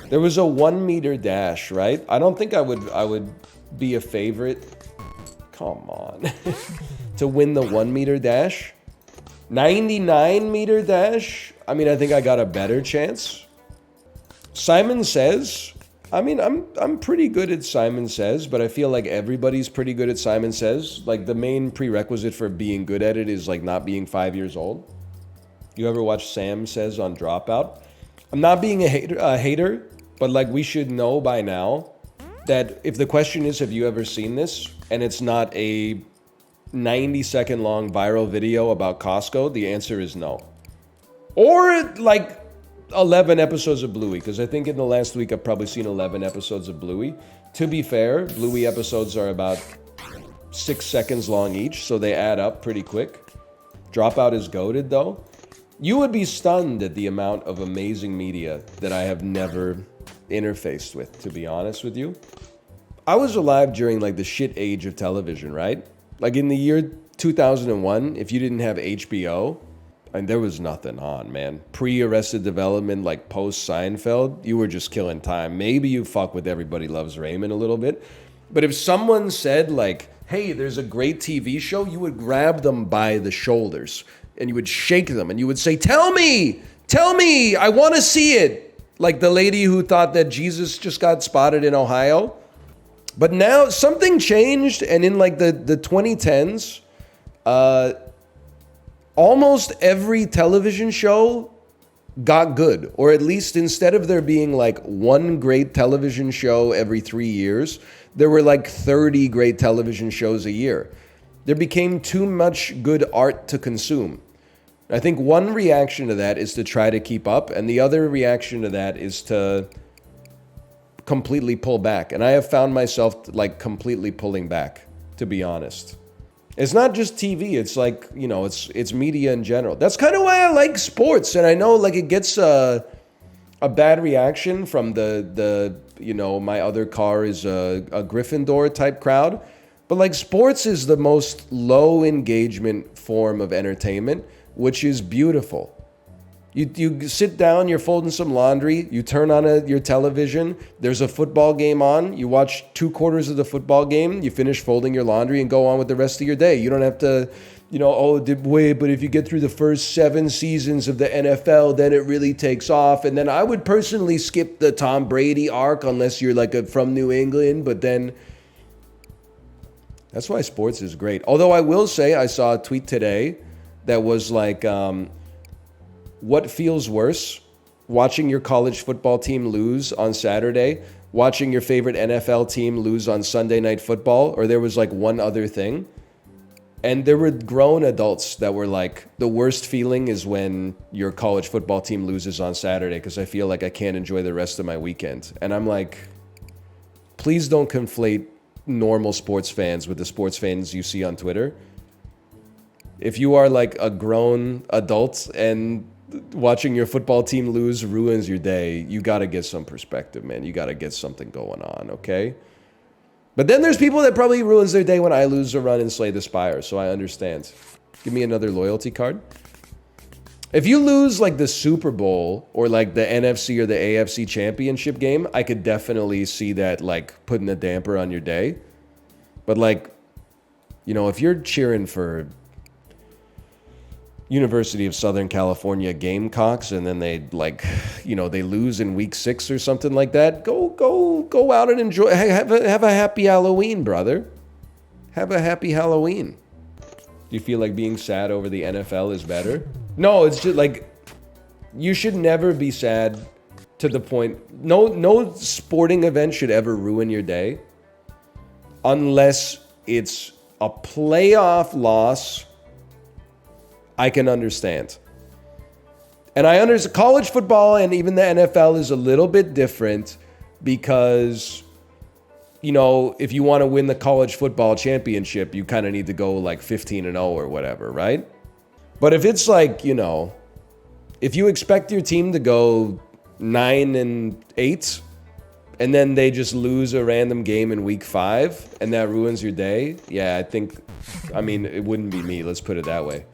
Speaker 1: There was a 1 meter dash, right? I don't think I would be a favorite. Come on. To win the 1 meter dash. 99 meter dash. I mean, I think I got a better chance. Simon Says. I mean, I'm pretty good at Simon Says, but I feel like everybody's pretty good at Simon Says. Like the main prerequisite for being good at it is like not being 5 years old. You ever watch Sam Says on Dropout? I'm not being a hater, but like we should know by now that if the question is, have you ever seen this? And it's not a 90-second long viral video about Costco, the answer is no. Or like 11 episodes of Bluey, because I think in the last week I've probably seen 11 episodes of Bluey. To be fair, Bluey episodes are about 6 seconds long each, so they add up pretty quick. Dropout is goated though. You would be stunned at the amount of amazing media that I have never interfaced with, to be honest with you. I was alive during like the shit age of television, right? Like in the year 2001, if you didn't have HBO, and there was nothing on, man. Pre-Arrested Development, like post-Seinfeld, you were just killing time. Maybe you fuck with Everybody Loves Raymond a little bit. But if someone said like, hey, there's a great TV show, you would grab them by the shoulders and you would shake them and you would say, tell me, I want to see it. Like the lady who thought that Jesus just got spotted in Ohio. But now something changed, and in like the 2010s, almost every television show got good. Or at least instead of there being like one great television show every 3 years, there were like 30 great television shows a year. There became too much good art to consume. I think one reaction to that is to try to keep up, and the other reaction to that is to completely pull back. And I have found myself like completely pulling back, to be honest. It's not just TV, it's like, you know, it's media in general. That's kind of why I like sports, and I know like it gets a bad reaction from the you know, my other car is a Gryffindor type crowd. But like sports is the most low engagement form of entertainment, which is beautiful. You sit down, you're folding some laundry, you turn on your television, there's a football game on, you watch 2 quarters of the football game, you finish folding your laundry and go on with the rest of your day. You don't have to, you know, but if you get through the first 7 seasons of the NFL, then it really takes off. And then I would personally skip the Tom Brady arc unless you're like from New England, but then that's why sports is great. Although I will say I saw a tweet today that was like, what feels worse, watching your college football team lose on Saturday, watching your favorite NFL team lose on Sunday Night Football, or there was like one other thing? And there were grown adults that were like, the worst feeling is when your college football team loses on Saturday because I feel like I can't enjoy the rest of my weekend. And I'm like, please don't conflate normal sports fans with the sports fans you see on Twitter. If you are like a grown adult and watching your football team lose ruins your day, you got to get some perspective, man. You got to get something going on, okay? But then there's people that probably ruins their day when I lose a run and slay the spire, so I understand. Give me another loyalty card. If you lose like the Super Bowl or like the NFC or the AFC championship game, I could definitely see that like putting a damper on your day. But like, you know, if you're cheering for University of Southern California Gamecocks and then they like, you know, they lose in week 6 or something like that, go out and enjoy. Have a happy Halloween, brother. Have a happy Halloween. Do you feel like being sad over the NFL is better? No, it's just like, you should never be sad to the point. No sporting event should ever ruin your day unless it's a playoff loss. I can understand. And I understand college football and even the NFL is a little bit different because, you know, if you want to win the college football championship, you kind of need to go like 15-0 or whatever, right? But if it's like, you know, if you expect your team to go 9-8 and then they just lose a random game in week 5 and that ruins your day, yeah, I mean, it wouldn't be me. Let's put it that way.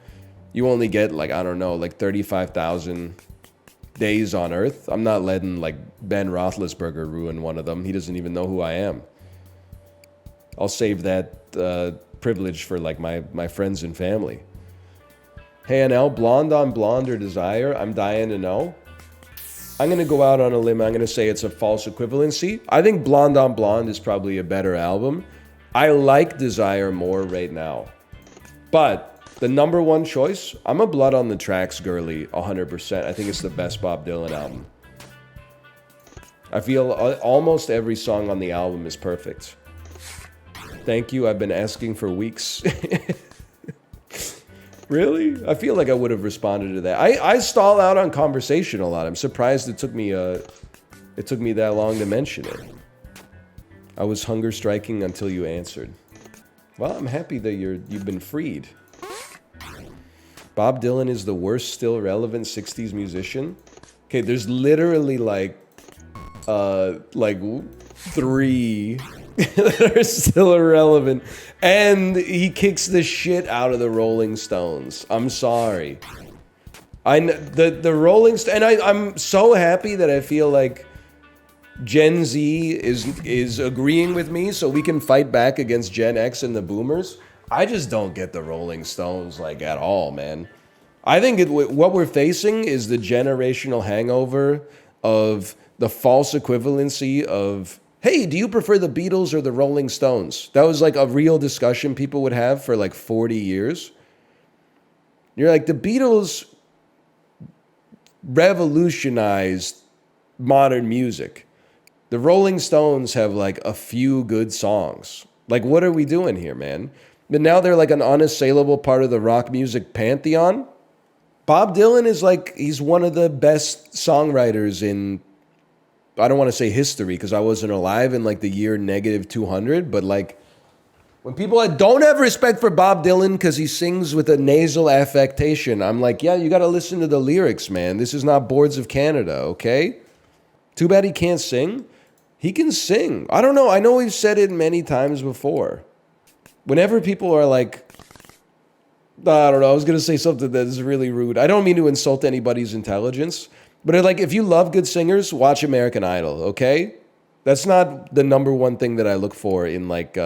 Speaker 1: You only get like, I don't know, like 35,000 days on Earth. I'm not letting like Ben Roethlisberger ruin one of them. He doesn't even know who I am. I'll save that privilege for like my friends and family. Hey, NL, blonde on blonde or desire? I'm dying to know. I'm going to go out on a limb. I'm going to say it's a false equivalency. I think Blonde on Blonde is probably a better album. I like Desire more right now. But the number one choice, I'm a Blood on the Tracks girly 100%. I think it's the best Bob Dylan album. I feel almost every song on the album is perfect. Thank you. I've been asking for weeks. Really? I feel like I would have responded to that. I stall out on conversation a lot. I'm surprised it took me that long to mention it. I was hunger striking until you answered. Well, I'm happy that you've been freed. Bob Dylan is the worst still relevant 60s musician. Okay, there's literally like 3 that are still irrelevant. And he kicks the shit out of the Rolling Stones. I'm sorry. The Rolling Stones, and I'm so happy that I feel like Gen Z is agreeing with me so we can fight back against Gen X and the boomers. I just don't get the Rolling Stones like at all, man. I think what we're facing is the generational hangover of the false equivalency of Hey, do you prefer the Beatles or the Rolling Stones? That was like a real discussion people would have for like 40 years. You're like, the Beatles revolutionized modern music. The Rolling Stones have like a few good songs. Like, what are we doing here, man? But now they're like an unassailable part of the rock music pantheon. Bob Dylan is like, he's one of the best songwriters in, I don't want to say history because I wasn't alive in like the year -200, but like when people don't have respect for Bob Dylan because he sings with a nasal affectation, I'm like, yeah, you got to listen to the lyrics, man. This is not Boards of Canada, okay? Too bad he can't sing. He can sing. I don't know. I know we've said it many times before. Whenever people are like, I don't know, I was going to say something that is really rude. I don't mean to insult anybody's intelligence, but like, if you love good singers, watch American Idol, okay? That's not the number one thing that I look for in like,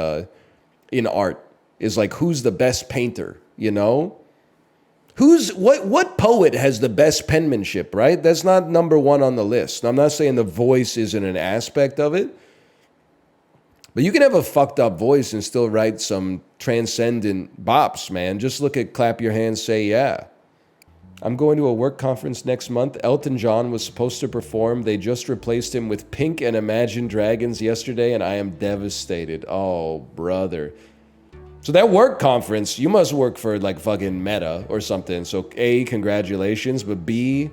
Speaker 1: in art, is like, who's the best painter, you know? What poet has the best penmanship, right? That's not number one on the list. I'm not saying the voice isn't an aspect of it, but you can have a fucked up voice and still write some transcendent bops, man. Just look at Clap Your Hands, Say Yeah. I'm going to a work conference next month. Elton John was supposed to perform. They just replaced him with Pink and Imagine Dragons yesterday, and I am devastated. Oh, brother. So that work conference, you must work for like fucking Meta or something. So A, congratulations, but B,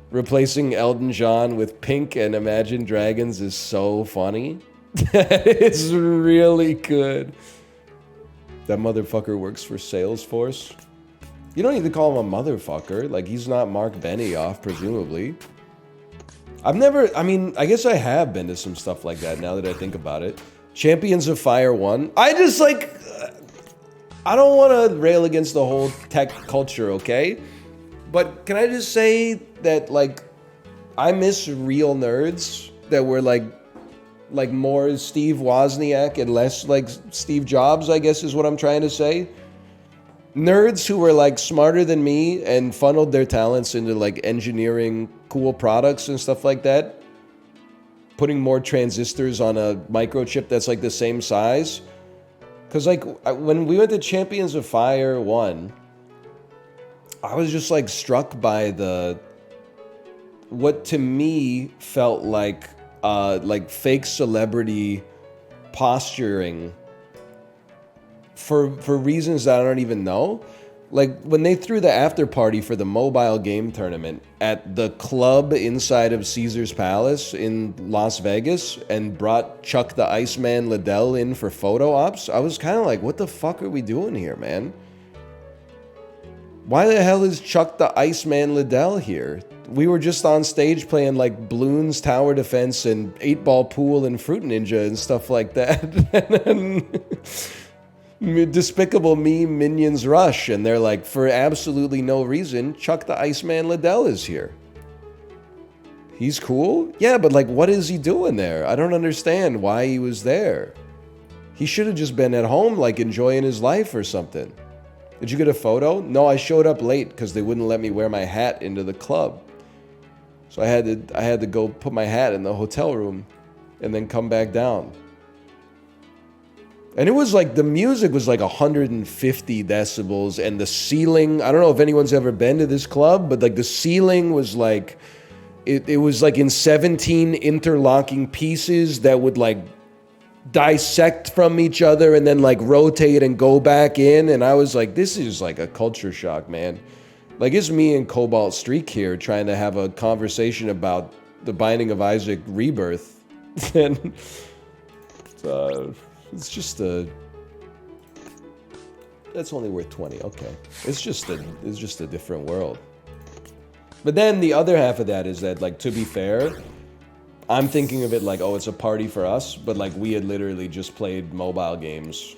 Speaker 1: replacing Elton John with Pink and Imagine Dragons is so funny. It's really good. That motherfucker works for Salesforce. You don't need to call him a motherfucker. Like, he's not Mark Benioff, presumably. I guess I have been to some stuff like that now that I think about it. Champions of Fire 1. I don't want to rail against the whole tech culture, okay? But can I just say that, like, I miss real nerds that were, like more Steve Wozniak and less, like, Steve Jobs, I guess is what I'm trying to say. Nerds who were, like, smarter than me and funneled their talents into, like, engineering cool products and stuff like that. Putting more transistors on a microchip that's, like, the same size. Because, like, when we went to Champions of Fire 1, I was just, like, struck by what to me felt like fake celebrity posturing for reasons that I don't even know. Like, when they threw the after party for the mobile game tournament at the club inside of Caesar's Palace in Las Vegas and brought Chuck the Iceman Liddell in for photo ops, I was kind of like, what the fuck are we doing here, man? Why the hell is Chuck the Iceman Liddell here? We were just on stage playing like Bloons Tower Defense and 8-Ball Pool and Fruit Ninja and stuff like that. And then Despicable Me Minions Rush, and they're like, for absolutely no reason, Chuck the Iceman Liddell is here. He's cool? Yeah, but like, what is he doing there? I don't understand why he was there. He should have just been at home, like enjoying his life or something. Did you get a photo? No, I showed up late because they wouldn't let me wear my hat into the club. So I had to go put my hat in the hotel room and then come back down. And it was like, the music was like 150 decibels, and the ceiling, I don't know if anyone's ever been to this club, but like the ceiling was like, it was like in 17 interlocking pieces that would like dissect from each other and then like rotate and go back in. And I was like, this is like a culture shock, man. Like, it's me and Cobalt Streak here trying to have a conversation about the Binding of Isaac Rebirth. And it's just that's only worth 20. Okay. It's just a different world. But then the other half of that is that, like, to be fair, I'm thinking of it like, oh, it's a party for us, but like, we had literally just played mobile games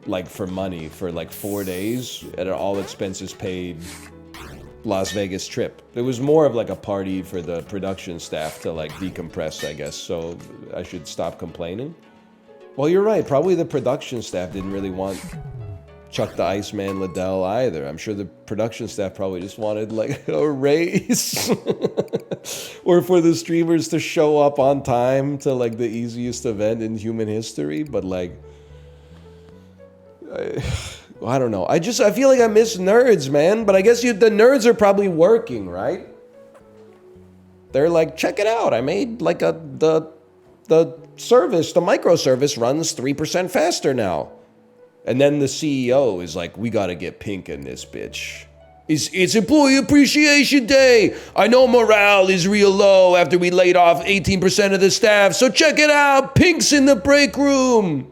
Speaker 1: like for money for like 4 days at an all expenses paid Las Vegas trip. It was more of like a party for the production staff to like decompress, I guess. So I should stop complaining. Well, you're right. Probably the production staff didn't really want Chuck the Iceman Liddell either. I'm sure the production staff probably just wanted like a raise. or for the streamers to show up on time to like the easiest event in human history, but like I don't know. I feel like I miss nerds, man. But I guess the nerds are probably working, right? They're like, check it out. I made like the service, the microservice runs 3% faster now. And then the CEO is like, we gotta get pink in this bitch. It's Employee Appreciation Day. I know morale is real low after we laid off 18% of the staff. So check it out. Pink's in the break room.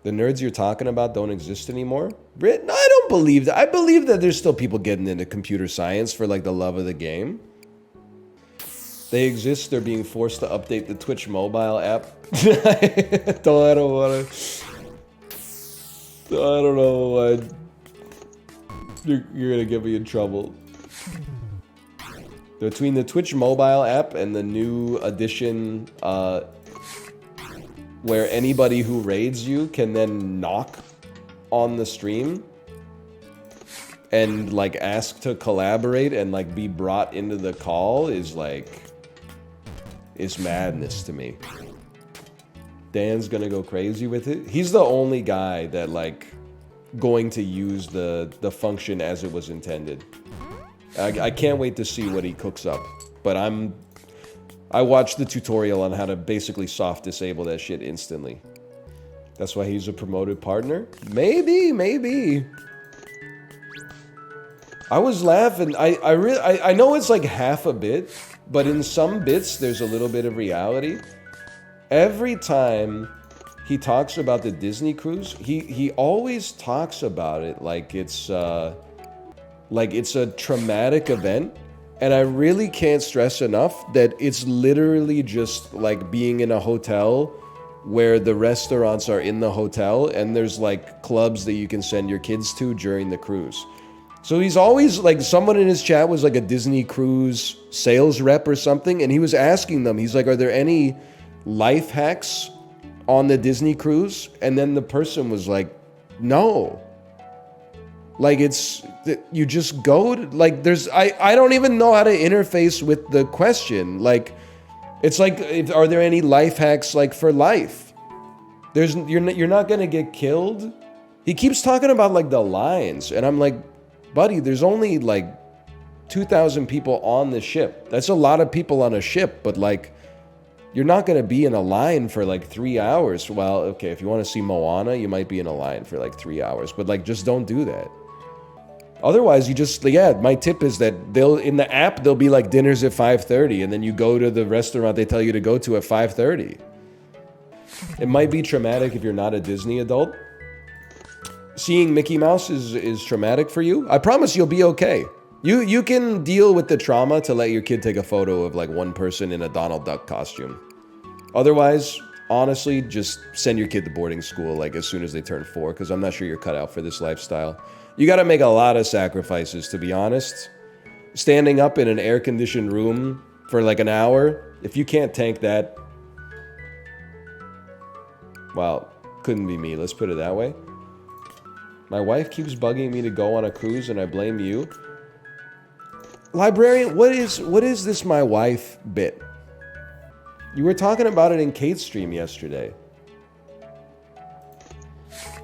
Speaker 1: The nerds you're talking about don't exist anymore? Brit, no, I don't believe that. I believe that there's still people getting into computer science for like the love of the game. They exist. They're being forced to update the Twitch mobile app. I don't want to. I don't know. You're gonna get me in trouble. Between the Twitch mobile app and the new addition, where anybody who raids you can then knock on the stream and like ask to collaborate and like be brought into the call is like, it's madness to me. Dan's gonna go crazy with it. He's the only guy that like going to use the function as it was intended. I can't wait to see what he cooks up. But I watched the tutorial on how to basically soft disable that shit instantly. That's why he's a promoted partner? Maybe. I was laughing. I know it's like half a bit, but in some bits there's a little bit of reality. Every time he talks about the Disney cruise, he always talks about it like it's a traumatic event. And I really can't stress enough that it's literally just like being in a hotel where the restaurants are in the hotel and there's like clubs that you can send your kids to during the cruise. So he's always like, someone in his chat was like a Disney cruise sales rep or something, and he was asking them, he's like, are there any life hacks on the Disney cruise? And then the person was like, no. Like you just go to, like there's, I don't even know how to interface with the question. Like, it's like, are there any life hacks like for life? You're not gonna get killed. He keeps talking about like the lines, and I'm like, buddy, there's only like 2,000 people on the ship. That's a lot of people on a ship, but like, you're not going to be in a line for like 3 hours. Well, okay, if you want to see Moana, you might be in a line for like 3 hours, but like, just don't do that. Otherwise, you just, yeah, my tip is that in the app, they'll be like dinners at 5:30, and then you go to the restaurant they tell you to go to at 5:30. It might be traumatic if you're not a Disney adult. Seeing Mickey Mouse is traumatic for you. I promise you'll be okay. You can deal with the trauma to let your kid take a photo of like one person in a Donald Duck costume. Otherwise, honestly, just send your kid to boarding school like as soon as they turn 4, because I'm not sure you're cut out for this lifestyle. You got to make a lot of sacrifices, to be honest. Standing up in an air-conditioned room for like an hour, if you can't tank that, well, couldn't be me, let's put it that way. My wife keeps bugging me to go on a cruise and I blame you. Librarian, what is this my wife bit? You were talking about it in Kate's stream yesterday.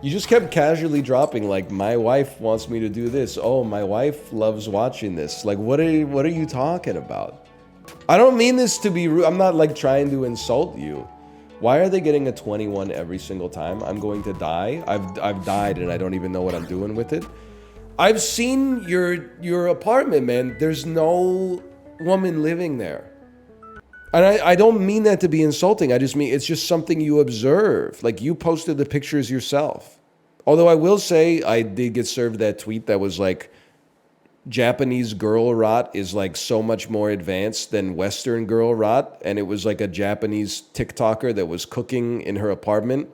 Speaker 1: You just kept casually dropping like, my wife wants me to do this. Oh, my wife loves watching this. Like, what are you talking about? I don't mean this to be rude. I'm not like trying to insult you. Why are they getting a 21 every single time? I'm going to die. I've died and I don't even know what I'm doing with it. I've seen your apartment, man. There's no woman living there. And I don't mean that to be insulting. I just mean it's just something you observe. Like, you posted the pictures yourself. Although I will say I did get served that tweet that was like, Japanese girl rot is like so much more advanced than Western girl rot. And it was like a Japanese TikToker that was cooking in her apartment.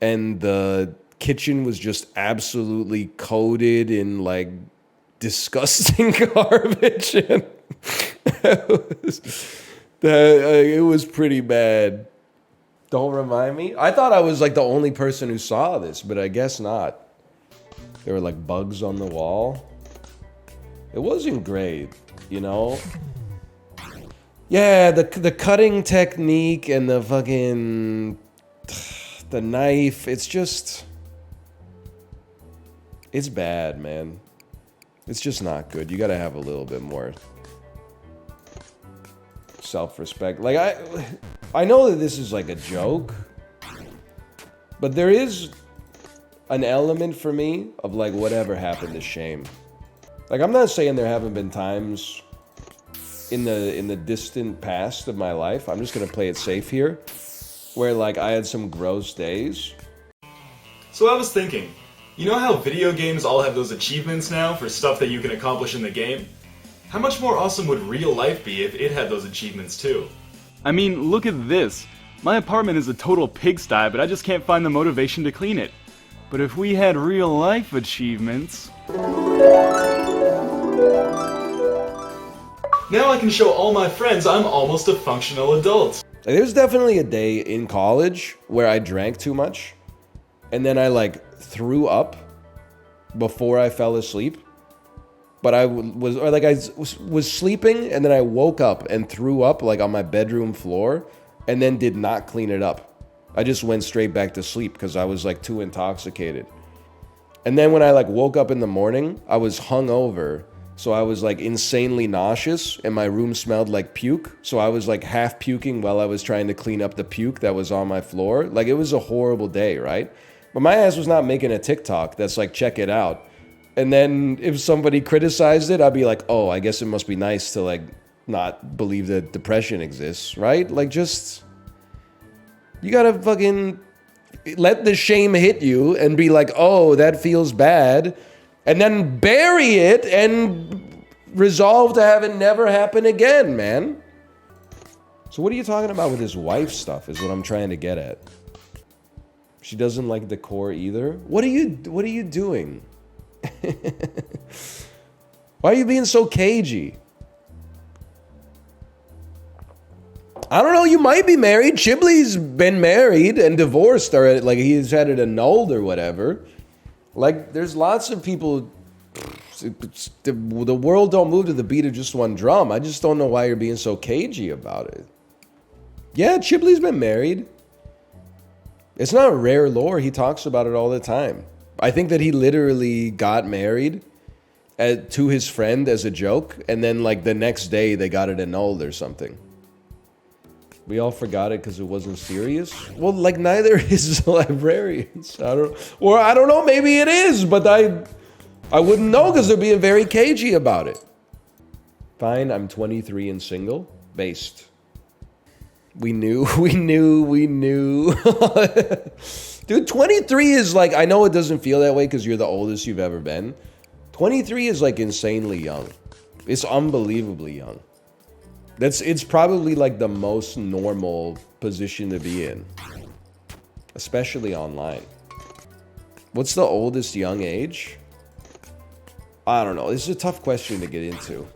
Speaker 1: and the kitchen was just absolutely coated in like disgusting garbage. And it was pretty bad. Don't remind me. I thought I was like the only person who saw this, but I guess not. There were like bugs on the wall. It wasn't great, you know? Yeah, the cutting technique and the fucking... the knife, it's just... it's bad, man. It's just not good. You gotta have a little bit more self-respect. Like, I know that this is like a joke, but there is an element for me of like whatever happened to shame. Like, I'm not saying there haven't been times in the distant past of my life, I'm just gonna play it safe here, where like I had some gross days.
Speaker 6: So I was thinking, you know how video games all have those achievements now for stuff that you can accomplish in the game? How much more awesome would real life be if it had those achievements too?
Speaker 7: I mean, look at this. My apartment is a total pigsty, but I just can't find the motivation to clean it. But if we had real life achievements...
Speaker 6: Now I can show all my friends I'm almost a functional adult.
Speaker 1: Like, there's definitely a day in college where I drank too much, and then I like threw up before I fell asleep. But I was sleeping, and then I woke up and threw up like on my bedroom floor, and then did not clean it up. I just went straight back to sleep because I was like too intoxicated. And then when I like woke up in the morning, I was hungover. So I was like insanely nauseous, and my room smelled like puke. So I was like half puking while I was trying to clean up the puke that was on my floor. Like, it was a horrible day, right? But my ass was not making a TikTok that's like, check it out. And then if somebody criticized it, I'd be like, oh, I guess it must be nice to like not believe that depression exists, right? Like, just, you gotta fucking let the shame hit you and be like, oh, that feels bad. And then bury it and resolve to have it never happen again, man. So what are you talking about with his wife stuff is what I'm trying to get at. She doesn't like decor either. What are you doing? Why are you being so cagey? I don't know, you might be married. Chibley's been married and divorced, or like he's had it annulled or whatever. Like, there's lots of people. The world don't move to the beat of just one drum. I just don't know why you're being so cagey about it. Yeah, Chibley's been married. It's not rare lore. He talks about it all the time. I think that he literally got married to his friend as a joke, and then like the next day they got it annulled or something. We all forgot it because it wasn't serious. Well, like, neither is librarians. I don't know. Maybe it is, but I wouldn't know because they're being very cagey about it. Fine, I'm 23 and single. Based. We knew. Dude, 23 is like, I know it doesn't feel that way because you're the oldest you've ever been. 23 is like insanely young. It's unbelievably young. It's probably like the most normal position to be in, especially online. What's the oldest young age? I don't know. This is a tough question to get into.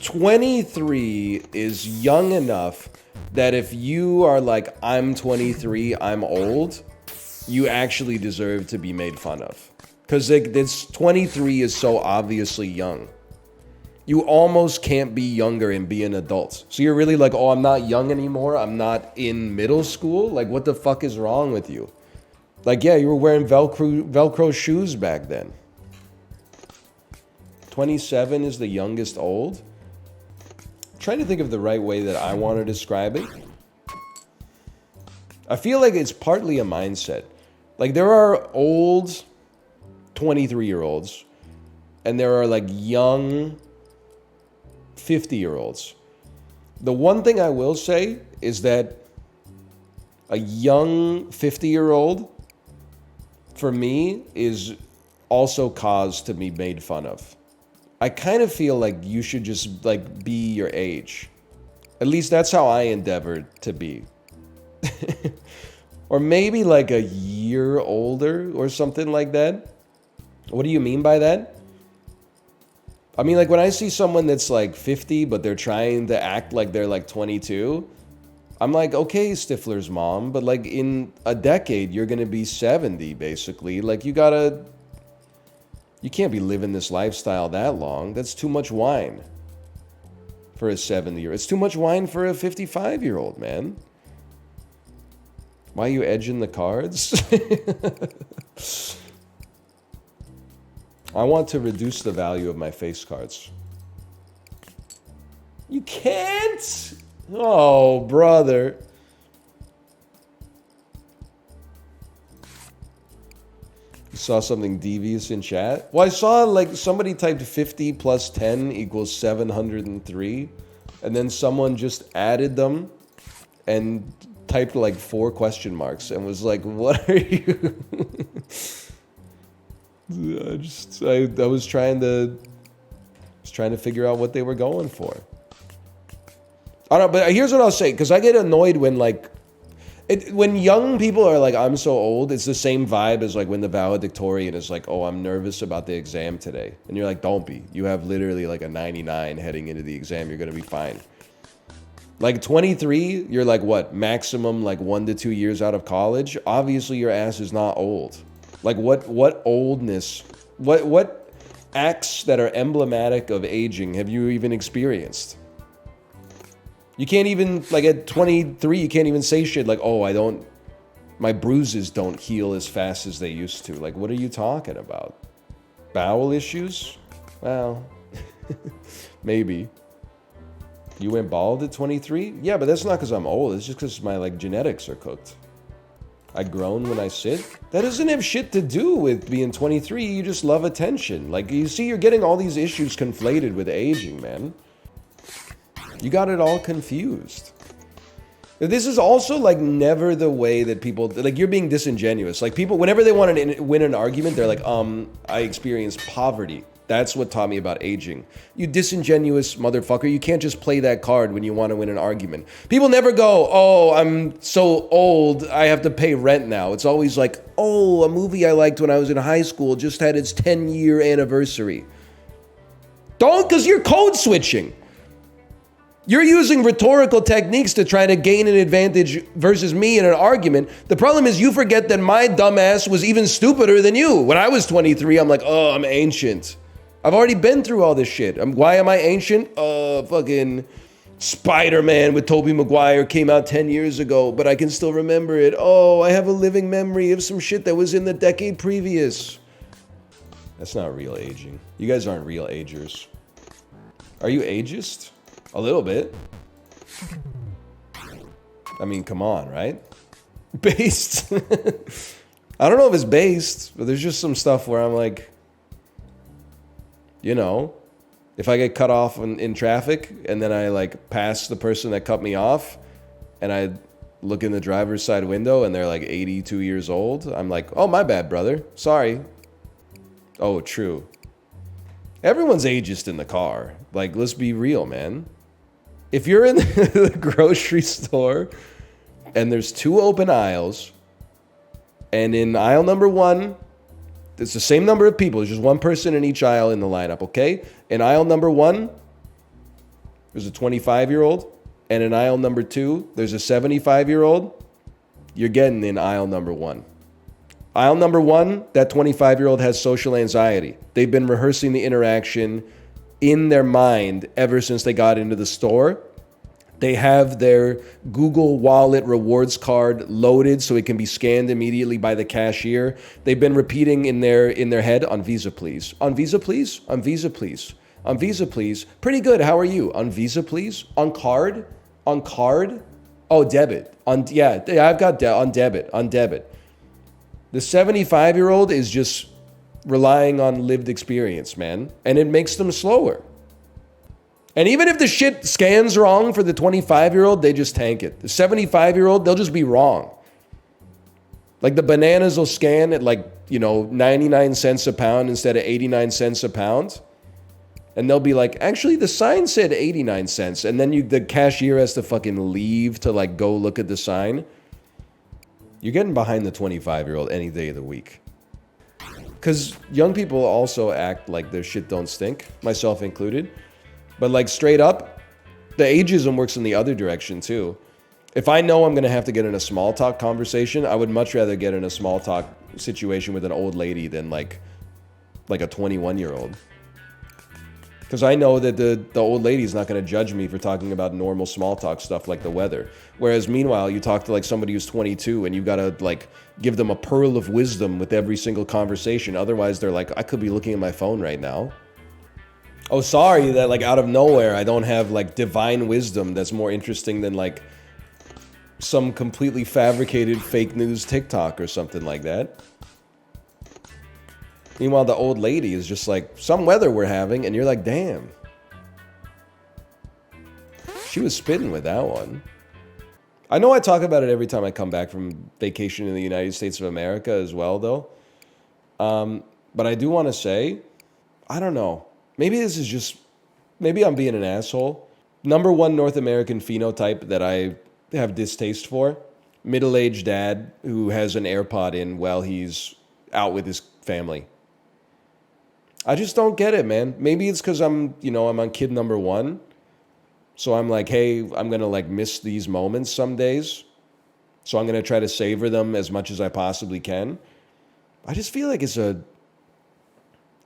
Speaker 1: 23 is young enough that if you are like, I'm 23, I'm old, you actually deserve to be made fun of. Because this 23 is so obviously young. You almost can't be younger and be an adult. So you're really like, oh, I'm not young anymore. I'm not in middle school. Like, what the fuck is wrong with you? Like, yeah, you were wearing Velcro shoes back then. 27 is the youngest old. I'm trying to think of the right way that I want to describe it. I feel like it's partly a mindset. Like, there are old 23-year-olds, and there are like young 50-year-olds. The one thing I will say is that a young 50-year-old, for me, is also cause to be made fun of. I kind of feel like you should just like be your age. At least that's how I endeavored to be. Or maybe like a year older or something like that. What do you mean by that? I mean, like when I see someone that's like 50, but they're trying to act like they're like 22, I'm like, okay, Stifler's mom, but like in a decade, you're going to be 70, basically. Like you can't be living this lifestyle that long. That's too much wine for a 70-year-old. It's too much wine for a 55-year-old, man. Why are you edging the cards? I want to reduce the value of my face cards. You can't? Oh, brother. You saw something devious in chat? Well, I saw like somebody typed 50 plus 10 equals 703. And then someone just added them and typed like 4 question marks and was like, what are you? I was trying to figure out what they were going for. I don't know, but here's what I'll say, because I get annoyed when when young people are like, I'm so old, it's the same vibe as like when the valedictorian is like, oh, I'm nervous about the exam today. And you're like, don't be. You have literally like a 99 heading into the exam. You're going to be fine. Like 23, you're like what? Maximum like 1 to 2 years out of college. Obviously your ass is not old. Like what oldness, what acts that are emblematic of aging have you even experienced? You can't even, like at 23, you can't even say shit like, oh, my bruises don't heal as fast as they used to. Like, what are you talking about? Bowel issues? Well, maybe. You went bald at 23? Yeah, but that's not because I'm old. It's just because my like genetics are cooked. I groan when I sit. That doesn't have shit to do with being 23. You just love attention. Like, you see, you're getting all these issues conflated with aging, man. You got it all confused. This is also like never the way that people, like you're being disingenuous. Like people, whenever they want to win an argument, they're like, I experienced poverty. That's what taught me about aging. You disingenuous motherfucker. You can't just play that card when you want to win an argument. People never go, oh, I'm so old, I have to pay rent now. It's always like, oh, a movie I liked when I was in high school just had its 10-year anniversary. Don't, because you're code switching. You're using rhetorical techniques to try to gain an advantage versus me in an argument. The problem is you forget that my dumbass was even stupider than you. When I was 23, I'm like, oh, I'm ancient. I've already been through all this shit. Why am I ancient? Fucking Spider-Man with Tobey Maguire came out 10 years ago, but I can still remember it. Oh, I have a living memory of some shit that was in the decade previous. That's not real aging. You guys aren't real agers. Are you ageist? A little bit. I mean, come on, right? Based. I don't know if it's based, but there's just some stuff where I'm like, you know, if I get cut off in traffic and then I like pass the person that cut me off and I look in the driver's side window and they're like 82 years old, I'm like, oh, my bad, brother. Sorry. Oh, true. Everyone's ageist in the car. Like, let's be real, man. If you're in the grocery store and there's 2 open aisles and in aisle number 1, it's the same number of people. There's just 1 person in each aisle in the lineup, okay? In aisle number 1, there's a 25-year-old. And in aisle number 2, there's a 75-year-old. You're getting in aisle number 1. Aisle number 1, that 25-year-old has social anxiety. They've been rehearsing the interaction in their mind ever since they got into the store. They have their Google Wallet rewards card loaded so it can be scanned immediately by the cashier. They've been repeating in their head, on Visa, please. On Visa, please? On Visa, please. On Visa, please. Pretty good. How are you? On Visa, please? On card? On card? Oh, debit. I've got on debit. On debit. The 75-year-old is just relying on lived experience, man. And it makes them slower. And even if the shit scans wrong for the 25-year-old, they just tank it. The 75-year-old, they'll just be wrong. Like the bananas will scan at 99 cents a pound instead of 89 cents a pound. And they'll be like, actually, the sign said 89 cents. And then the cashier has to fucking leave to go look at the sign. You're getting behind the 25-year-old any day of the week. Because young people also act like their shit don't stink, myself included. But like straight up, the ageism works in the other direction too. If I know I'm going to have to get in a small talk conversation, I would much rather get in a small talk situation with an old lady than like a 21-year-old. Because I know that the old lady's not going to judge me for talking about normal small talk stuff like the weather. Whereas meanwhile, you talk to like somebody who's 22 and you got to like give them a pearl of wisdom with every single conversation. Otherwise, they're like, I could be looking at my phone right now. Oh, sorry that like out of nowhere, I don't have like divine wisdom that's more interesting than like some completely fabricated fake news TikTok or something like that. Meanwhile, the old lady is just like, some weather we're having, and you're like, damn. She was spitting with that one. I know I talk about it every time I come back from vacation in the United States of America as well, though. But I do want to say, I don't know. Maybe this is just, maybe I'm being an asshole. Number one North American phenotype that I have distaste for. Middle-aged dad who has an AirPod in while he's out with his family. I just don't get it, man. Maybe it's because I'm on kid number one. So I'm like, hey, I'm going to like miss these moments some days. So I'm going to try to savor them as much as I possibly can. I just feel like it's a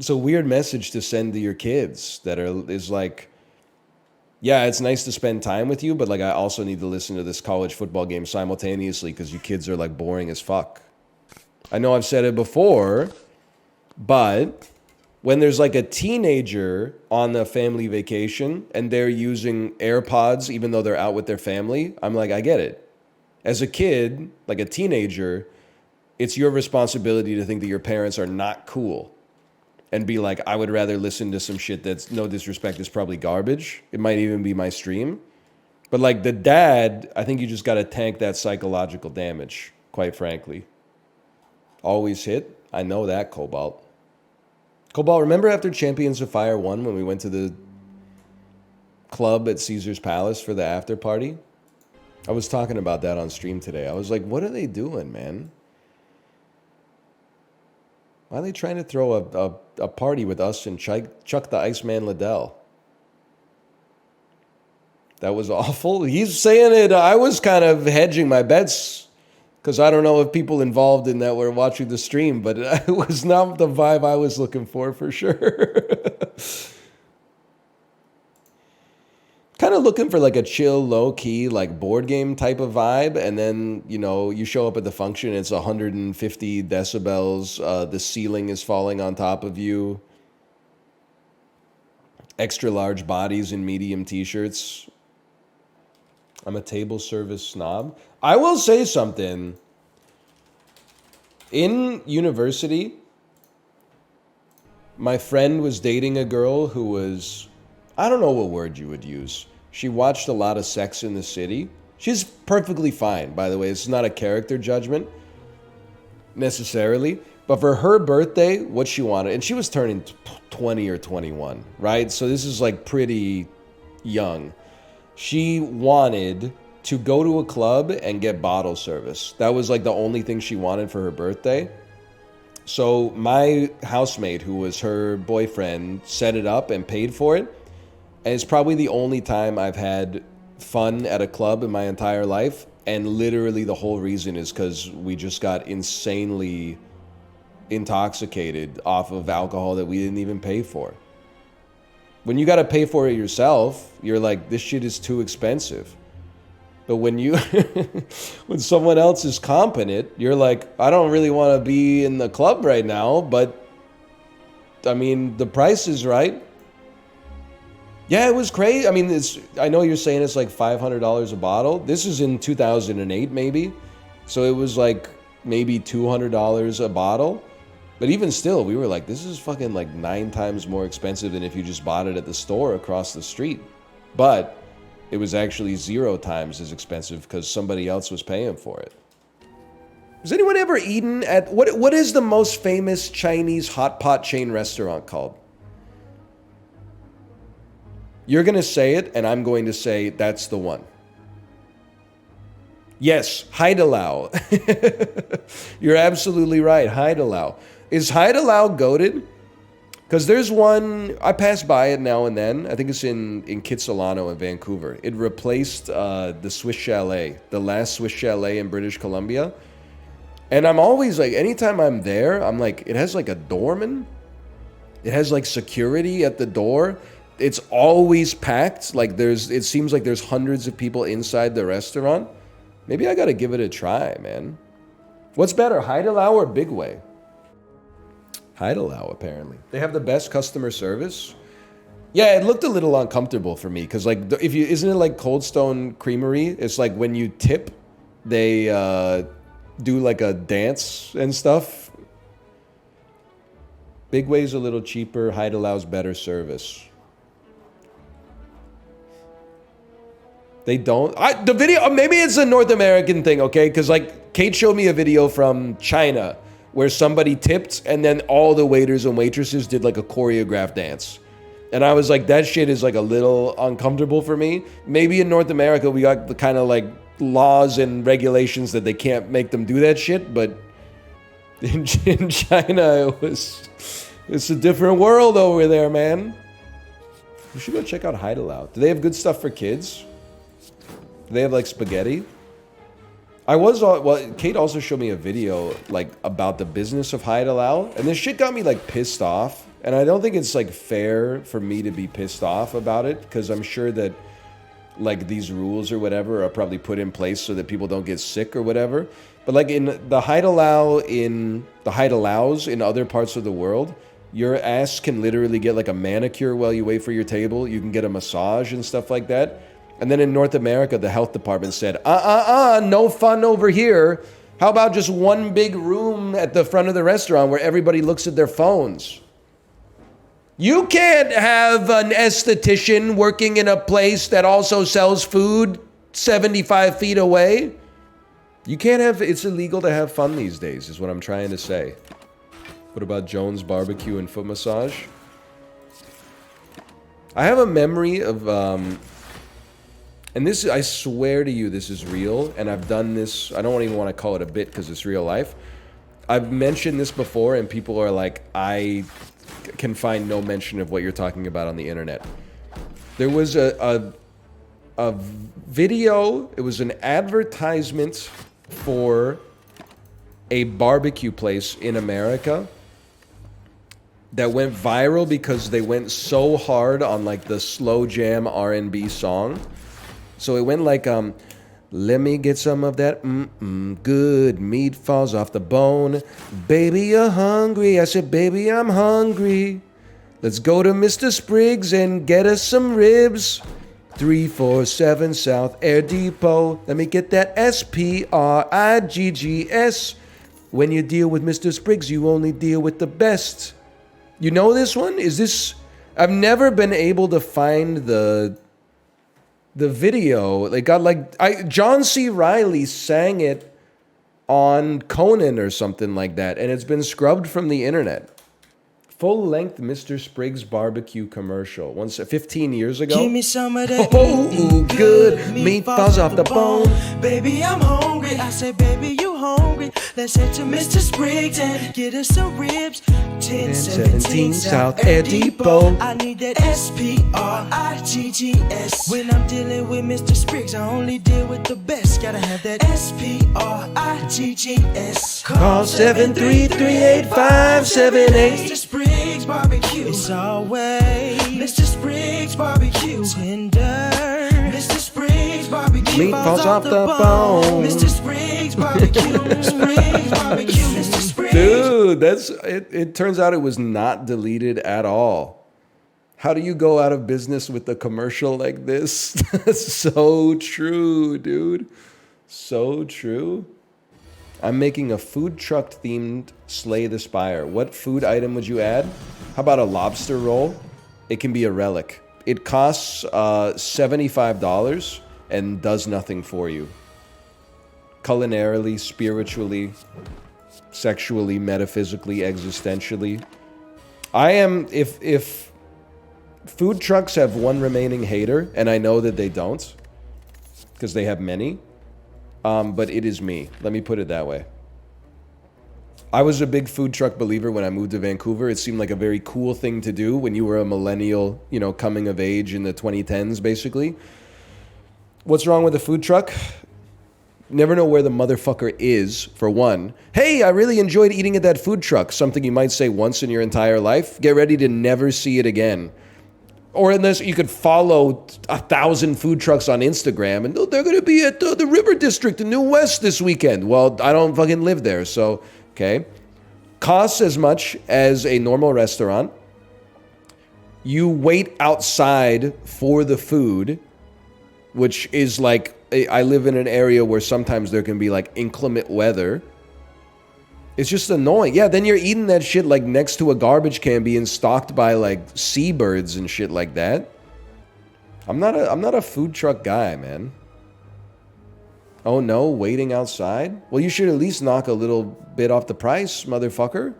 Speaker 1: weird message to send to your kids is like, yeah, it's nice to spend time with you, but like I also need to listen to this college football game simultaneously because you kids are like boring as fuck. I know I've said it before, but when there's like a teenager on a family vacation and they're using AirPods even though they're out with their family, I'm like, I get it. As a kid, like a teenager, it's your responsibility to think that your parents are not cool. And be like, I would rather listen to some shit that's, no disrespect, is probably garbage. It might even be my stream. But like the dad, I think you just got to tank that psychological damage, quite frankly. Always hit. I know that, Cobalt. Cobalt, remember after Champions of Fire 1 when we went to the club at Caesar's Palace for the after party? I was talking about that on stream today. I was like, what are they doing, man? Why are they trying to throw a party with us and Chuck the Iceman Liddell? That was awful. He's saying it. I was kind of hedging my bets because I don't know if people involved in that were watching the stream, but it was not the vibe I was looking for sure. Kind of looking for like a chill, low-key, like board game type of vibe. And then, you show up at the function, it's 150 decibels. The ceiling is falling on top of you. Extra large bodies in medium t-shirts. I'm a table service snob. I will say something. In university, my friend was dating a girl who was... I don't know what word you would use. She watched a lot of Sex in the City. She's perfectly fine, by the way. It's not a character judgment, necessarily. But for her birthday, what she wanted, and she was turning 20 or 21, right? So this is like pretty young. She wanted to go to a club and get bottle service. That was like the only thing she wanted for her birthday. So my housemate, who was her boyfriend, set it up and paid for it. And it's probably the only time I've had fun at a club in my entire life. And literally the whole reason is because we just got insanely intoxicated off of alcohol that we didn't even pay for. When you got to pay for it yourself, you're like, this shit is too expensive. But when when someone else is comping it, you're like, I don't really want to be in the club right now, but I mean, the price is right. Yeah, it was crazy. I mean, I know you're saying it's like $500 a bottle. This is in 2008, maybe. So it was like maybe $200 a bottle. But even still, we were like, this is fucking like 9 times more expensive than if you just bought it at the store across the street. But it was actually 0 times as expensive because somebody else was paying for it. Has anyone ever eaten at... What is the most famous Chinese hot pot chain restaurant called? You're going to say it, and I'm going to say that's the one. Yes, Haidilao. You're absolutely right. Haidilao. Is Haidilao goated? Because there's one, I pass by it now and then. I think it's in Kitsilano in Vancouver. It replaced the Swiss Chalet, the last Swiss Chalet in British Columbia. And I'm always like, anytime I'm there, I'm like, it has like a doorman. It has like security at the door. It's always packed. Like it seems like there's hundreds of people inside the restaurant. Maybe I gotta give it a try, man. What's better, Haidilao or Big Way? Haidilao, apparently. They have the best customer service. Yeah, it looked a little uncomfortable for me because, like, isn't it like Cold Stone Creamery? It's like when you tip, they do like a dance and stuff. Big Way's a little cheaper. Haidilao's better service. They don't. The video, maybe it's a North American thing, okay? Because, like, Kate showed me a video from China where somebody tipped and then all the waiters and waitresses did like a choreographed dance. And I was like, that shit is like a little uncomfortable for me. Maybe in North America, we got the kind of like laws and regulations that they can't make them do that shit. But in China, it's a different world over there, man. We should go check out Haidilao. Do they have good stuff for kids? Do they have like spaghetti? Kate also showed me a video like about the business of Haidilao, and this shit got me like pissed off. And I don't think it's like fair for me to be pissed off about it, because I'm sure that like these rules or whatever are probably put in place so that people don't get sick or whatever. But like in the Haidilaos in other parts of the world, your ass can literally get like a manicure while you wait for your table. You can get a massage and stuff like that. And then in North America, the health department said, no fun over here. How about just one big room at the front of the restaurant where everybody looks at their phones? You can't have an esthetician working in a place that also sells food 75 feet away. You can't have, it's illegal to have fun these days, is what I'm trying to say. What about Jones Barbecue and Foot Massage? I have a memory of, and this, I swear to you, this is real, and I've done this, I don't even want to call it a bit because it's real life. I've mentioned this before, and people are like, I can find no mention of what you're talking about on the internet. There was a video, it was an advertisement for a barbecue place in America that went viral because they went so hard on like the slow jam R&B song. So it went like, let me get some of that good meat falls off the bone. Baby, you're hungry. I said, baby, I'm hungry. Let's go to Mr. Spriggs and get us some ribs. 347 South Air Depot. Let me get that SPRIGGS. When you deal with Mr. Spriggs, you only deal with the best. You know this one? Is this... I've never been able to find the video. They got like John C. Reilly sang it on Conan or something like that, and it's been scrubbed from the internet. Full-length Mr. Spriggs barbecue commercial. 15 years ago.
Speaker 8: Give me some of that
Speaker 1: good meat falls off the bone.
Speaker 8: Baby, I'm hungry. I said, baby, you hungry. Let's head to Mr. Spriggs and get us some ribs. 1017 South Air Depot. I need that SPRIGGS. When I'm dealing with Mr. Spriggs, I only deal with the best. Gotta have that SPRIGGS.
Speaker 1: Call 733-8578.
Speaker 8: Mr. Spriggs Barbecue. It's always Mr. Spriggs Barbecue. Tender. Mr. Spriggs Barbecue.
Speaker 1: Meat falls off the bone.
Speaker 8: Mr. Spriggs Barbecue. Spriggs Barbecue. Mr. Spriggs.
Speaker 1: Dude, that's it. It turns out it was not deleted at all. How do you go out of business with a commercial like this? That's so true, dude. So true. I'm making a food truck themed Slay the Spire. What food item would you add? How about a lobster roll? It can be a relic. It costs $75 and does nothing for you. Culinarily, spiritually, sexually, metaphysically, existentially. I am, if food trucks have one remaining hater, and I know that they don't, because they have many, but it is me. Let me put it that way. I was a big food truck believer when I moved to Vancouver. It seemed like a very cool thing to do when you were a millennial, you know, coming of age in the 2010s, basically. What's wrong with a food truck? Never know where the motherfucker is, for one. Hey, I really enjoyed eating at that food truck. Something you might say once in your entire life. Get ready to never see it again. Or unless you could follow 1,000 food trucks on Instagram and they're going to be at the River District in New West this weekend. Well, I don't fucking live there, so, okay. Costs as much as a normal restaurant. You wait outside for the food, which is like, I live in an area where sometimes there can be like inclement weather. It's just annoying. Yeah, then you're eating that shit like next to a garbage can being stalked by like seabirds and shit like that. I'm not a food truck guy, man. Oh no, waiting outside? Well, you should at least knock a little bit off the price, motherfucker.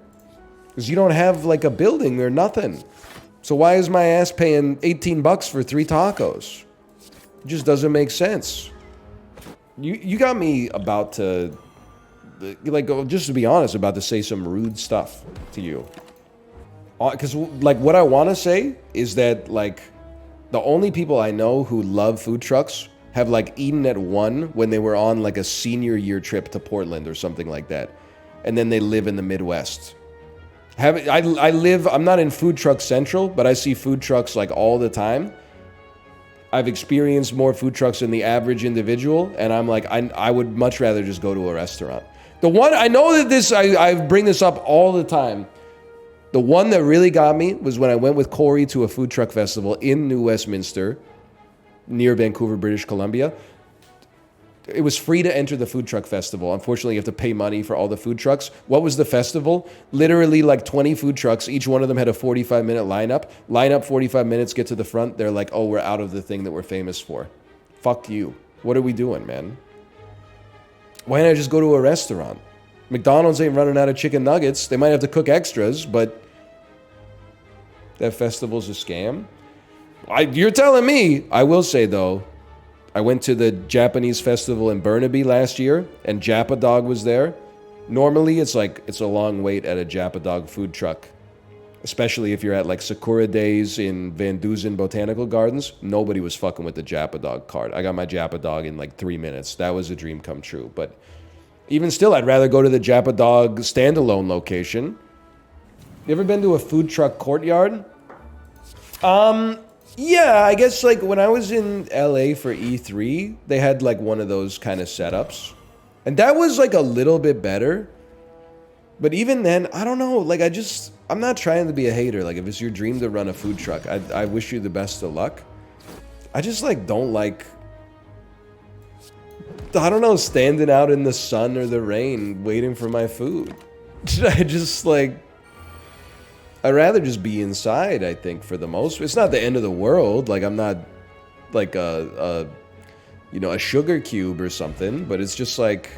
Speaker 1: Because you don't have like a building or nothing. So why is my ass paying 18 bucks for 3 tacos? It just doesn't make sense. You got me about to, like, just to be honest, about to say some rude stuff to you. Because, like, what I want to say is that, like, the only people I know who love food trucks have, like, eaten at one when they were on, like, a senior year trip to Portland or something like that. And then they live in the Midwest. I'm not in food truck central, but I see food trucks, like, all the time. I've experienced more food trucks than the average individual, and I'm like, I would much rather just go to a restaurant. The one, I know that this, I bring this up all the time. The one that really got me was when I went with Corey to a food truck festival in New Westminster, near Vancouver, British Columbia. It was free to enter the food truck festival. Unfortunately, you have to pay money for all the food trucks. What was the festival? Literally like 20 food trucks. Each one of them had a 45-minute lineup. Line up 45 minutes, get to the front. They're like, oh, we're out of the thing that we're famous for. Fuck you. What are we doing, man? Why don't I just go to a restaurant? McDonald's ain't running out of chicken nuggets. They might have to cook extras, but that festival's a scam. You're telling me. I will say, though, I went to the Japanese festival in Burnaby last year, and Japadog was there. Normally, it's a long wait at a Japadog food truck, especially if you're at like Sakura Days in Van Dusen Botanical Gardens. Nobody was fucking with the Japadog cart. I got my Japadog in like 3 minutes. That was a dream come true. But even still, I'd rather go to the Japadog standalone location. You ever been to a food truck courtyard? Yeah, I guess like when I was in LA for E3, they had like one of those kind of setups. And that was like a little bit better. But even then, I don't know, like I'm not trying to be a hater. Like if it's your dream to run a food truck, I wish you the best of luck. I just like don't like, I don't know, standing out in the sun or the rain waiting for my food. I just like, I'd rather just be inside, I think, for the most. It's not the end of the world. Like, I'm not like a sugar cube or something, but it's just like,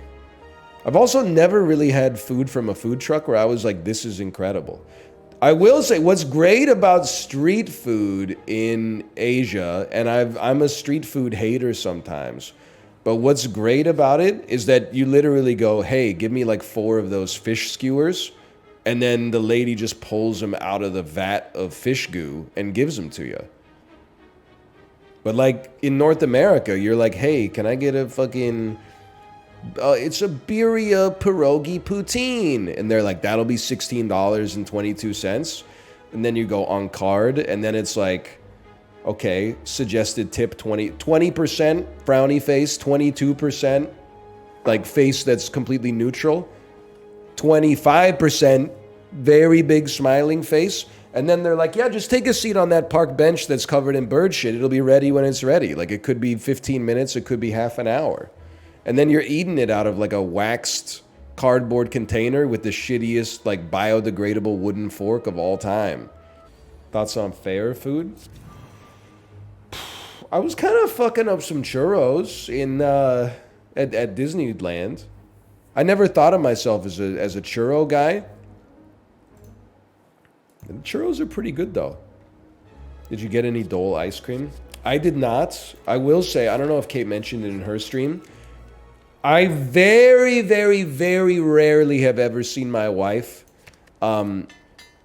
Speaker 1: I've also never really had food from a food truck where I was like, this is incredible. I will say what's great about street food in Asia, and I'm a street food hater sometimes, but what's great about it is that you literally go, hey, give me like 4 of those fish skewers. And then the lady just pulls them out of the vat of fish goo and gives them to you. But like in North America, you're like, hey, can I get a fucking, it's a birria pierogi poutine. And they're like, that'll be $16.22. And then you go on card, and then it's like, okay, suggested tip 20% frowny face, 22% like face that's completely neutral. 25% very big smiling face, and then they're like, yeah, just take a seat on that park bench that's covered in bird shit. It'll be ready when it's ready. Like it could be 15 minutes, it could be half an hour. And then you're eating it out of like a waxed cardboard container with the shittiest like biodegradable wooden fork of all time. Thoughts on fair food? I was kind of fucking up some churros in at Disneyland. I never thought of myself as a churro guy. The churros are pretty good though. Did you get any Dole ice cream? I did not. I will say, I don't know if Kate mentioned it in her stream. I very, very, very rarely have ever seen my wife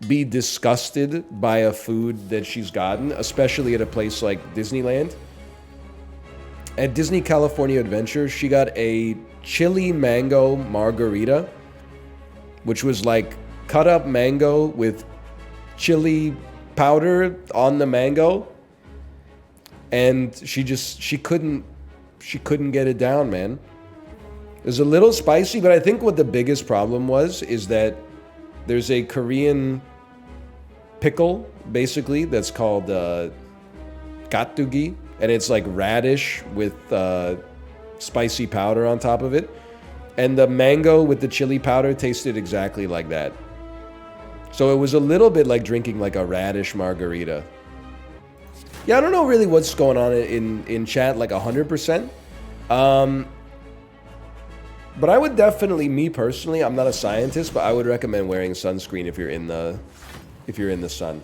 Speaker 1: be disgusted by a food that she's gotten, especially at a place like Disneyland. At Disney California Adventure, she got a chili mango margarita, which was like cut up mango with chili powder on the mango. And she couldn't get it down, man. It was a little spicy, but I think what the biggest problem was is that there's a Korean pickle, basically, that's called gattugi, and it's like radish with spicy powder on top of it. And the mango with the chili powder tasted exactly like that. So it was a little bit like drinking like a radish margarita. Yeah, I don't know really what's going on in chat like 100%. But I would definitely, me personally, I'm not a scientist, but I would recommend wearing sunscreen if you're in the sun.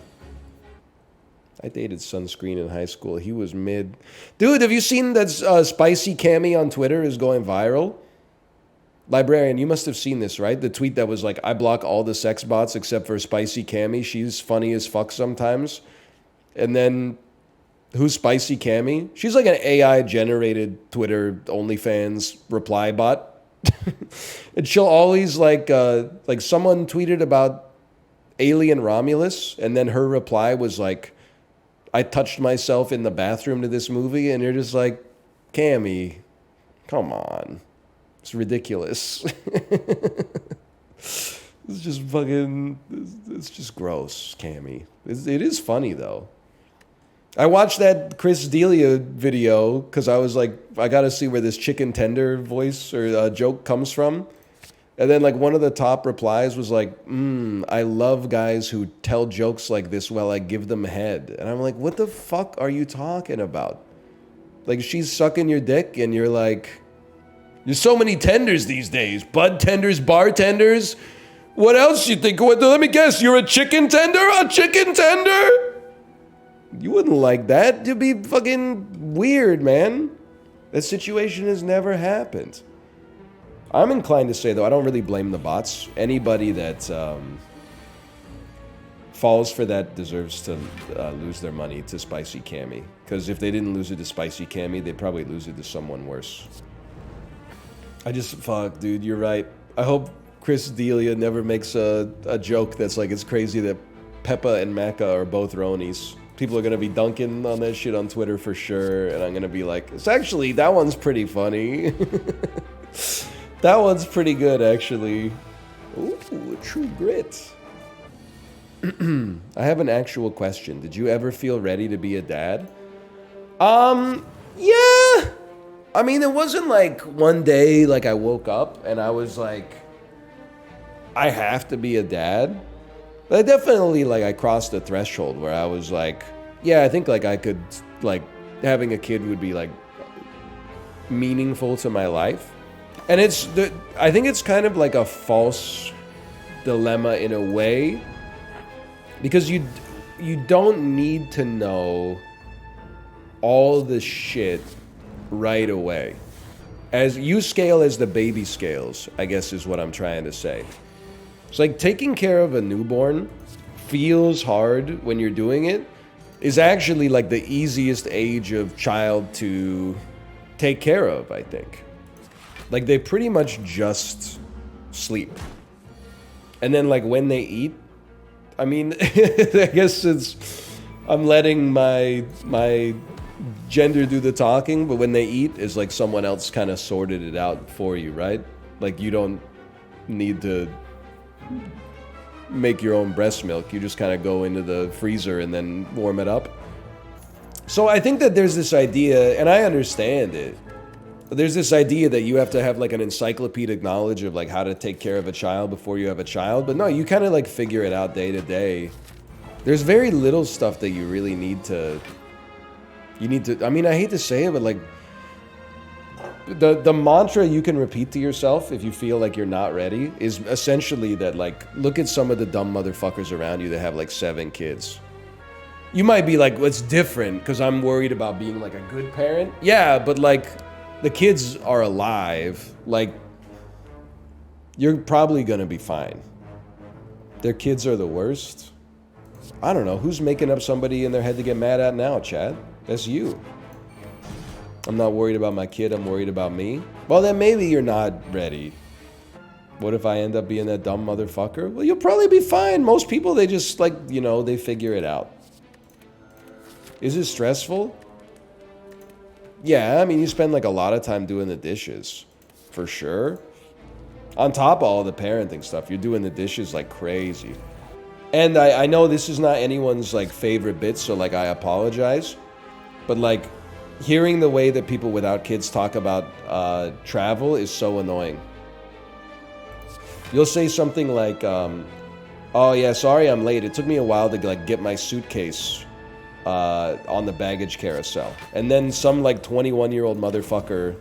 Speaker 1: I dated sunscreen in high school. He was mid. Dude, have you seen that Spicy Cammy on Twitter is going viral? Librarian, you must have seen this, right? The tweet that was like, I block all the sex bots except for Spicy Cammy. She's funny as fuck sometimes. And then, who's Spicy Cammy? She's like an AI-generated Twitter OnlyFans reply bot. And she'll always like someone tweeted about Alien Romulus, and then her reply was like, I touched myself in the bathroom to this movie, and you're just like, Cammy, come on. It's ridiculous. It's just fucking, it's just gross, Cammy. It is funny, though. I watched that Chri D'elia video because I was like, I got to see where this chicken tender voice or joke comes from. And then like one of the top replies was like, I love guys who tell jokes like this while I give them head. And I'm like, what the fuck are you talking about? Like, she's sucking your dick and you're like, there's so many tenders these days. Bud tenders, bartenders. What else you think? Let me guess, you're a chicken tender? A chicken tender? You wouldn't like that. You'd be fucking weird, man. That situation has never happened. I'm inclined to say, though, I don't really blame the bots. Anybody that falls for that deserves to lose their money to Spicy Cammy. Because if they didn't lose it to Spicy Cammy, they'd probably lose it to someone worse. Fuck, dude, you're right. I hope Chri D'elia never makes a joke that's like, it's crazy that Peppa and Macca are both Ronies. People are going to be dunking on that shit on Twitter for sure, and I'm going to be like, it's actually, that one's pretty funny. That one's pretty good, actually. Ooh, true grit. I have an actual question. Did you ever feel ready to be a dad? Yeah. I mean, it wasn't like one day, like I woke up and I was like, I have to be a dad. But I definitely, like, I crossed the threshold where I was like, yeah, I think, like, I could, like, having a kid would be, like, meaningful to my life. And I think it's kind of like a false dilemma in a way. Because you don't need to know all the shit right away. As you scale as the baby scales, I guess is what I'm trying to say. It's like taking care of a newborn feels hard when you're doing it, is actually like the easiest age of child to take care of, I think. Like they pretty much just sleep. And then like when they eat, I mean, I guess I'm letting my gender do the talking, but when they eat, it's like someone else kind of sorted it out for you, right? Like you don't need to make your own breast milk. You just kind of go into the freezer and then warm it up. So I think that there's this idea, and I understand it, but there's this idea that you have to have like an encyclopedic knowledge of like how to take care of a child before you have a child. But no, you kind of like figure it out day to day. There's very little stuff that you really need to, I mean, I hate to say it, but like the mantra you can repeat to yourself if you feel like you're not ready is essentially that like, look at some of the dumb motherfuckers around you that have like 7 kids. You might be like, what's different? Because I'm worried about being like a good parent. Yeah, but like, the kids are alive, like, you're probably gonna be fine. Their kids are the worst. I don't know. Who's making up somebody in their head to get mad at now, Chad? That's you. I'm not worried about my kid. I'm worried about me. Well, then maybe you're not ready. What if I end up being that dumb motherfucker? Well, you'll probably be fine. Most people, they just, like, you know, they figure it out. Is it stressful? Yeah, I mean, you spend, like, a lot of time doing the dishes. For sure. On top of all the parenting stuff, you're doing the dishes like crazy. And I know this is not anyone's, like, favorite bit, so, like, I apologize. But, like, hearing the way that people without kids talk about travel is so annoying. You'll say something like, oh yeah, sorry I'm late. It took me a while to, like, get my suitcase on the baggage carousel. And then some, like, 21-year-old motherfucker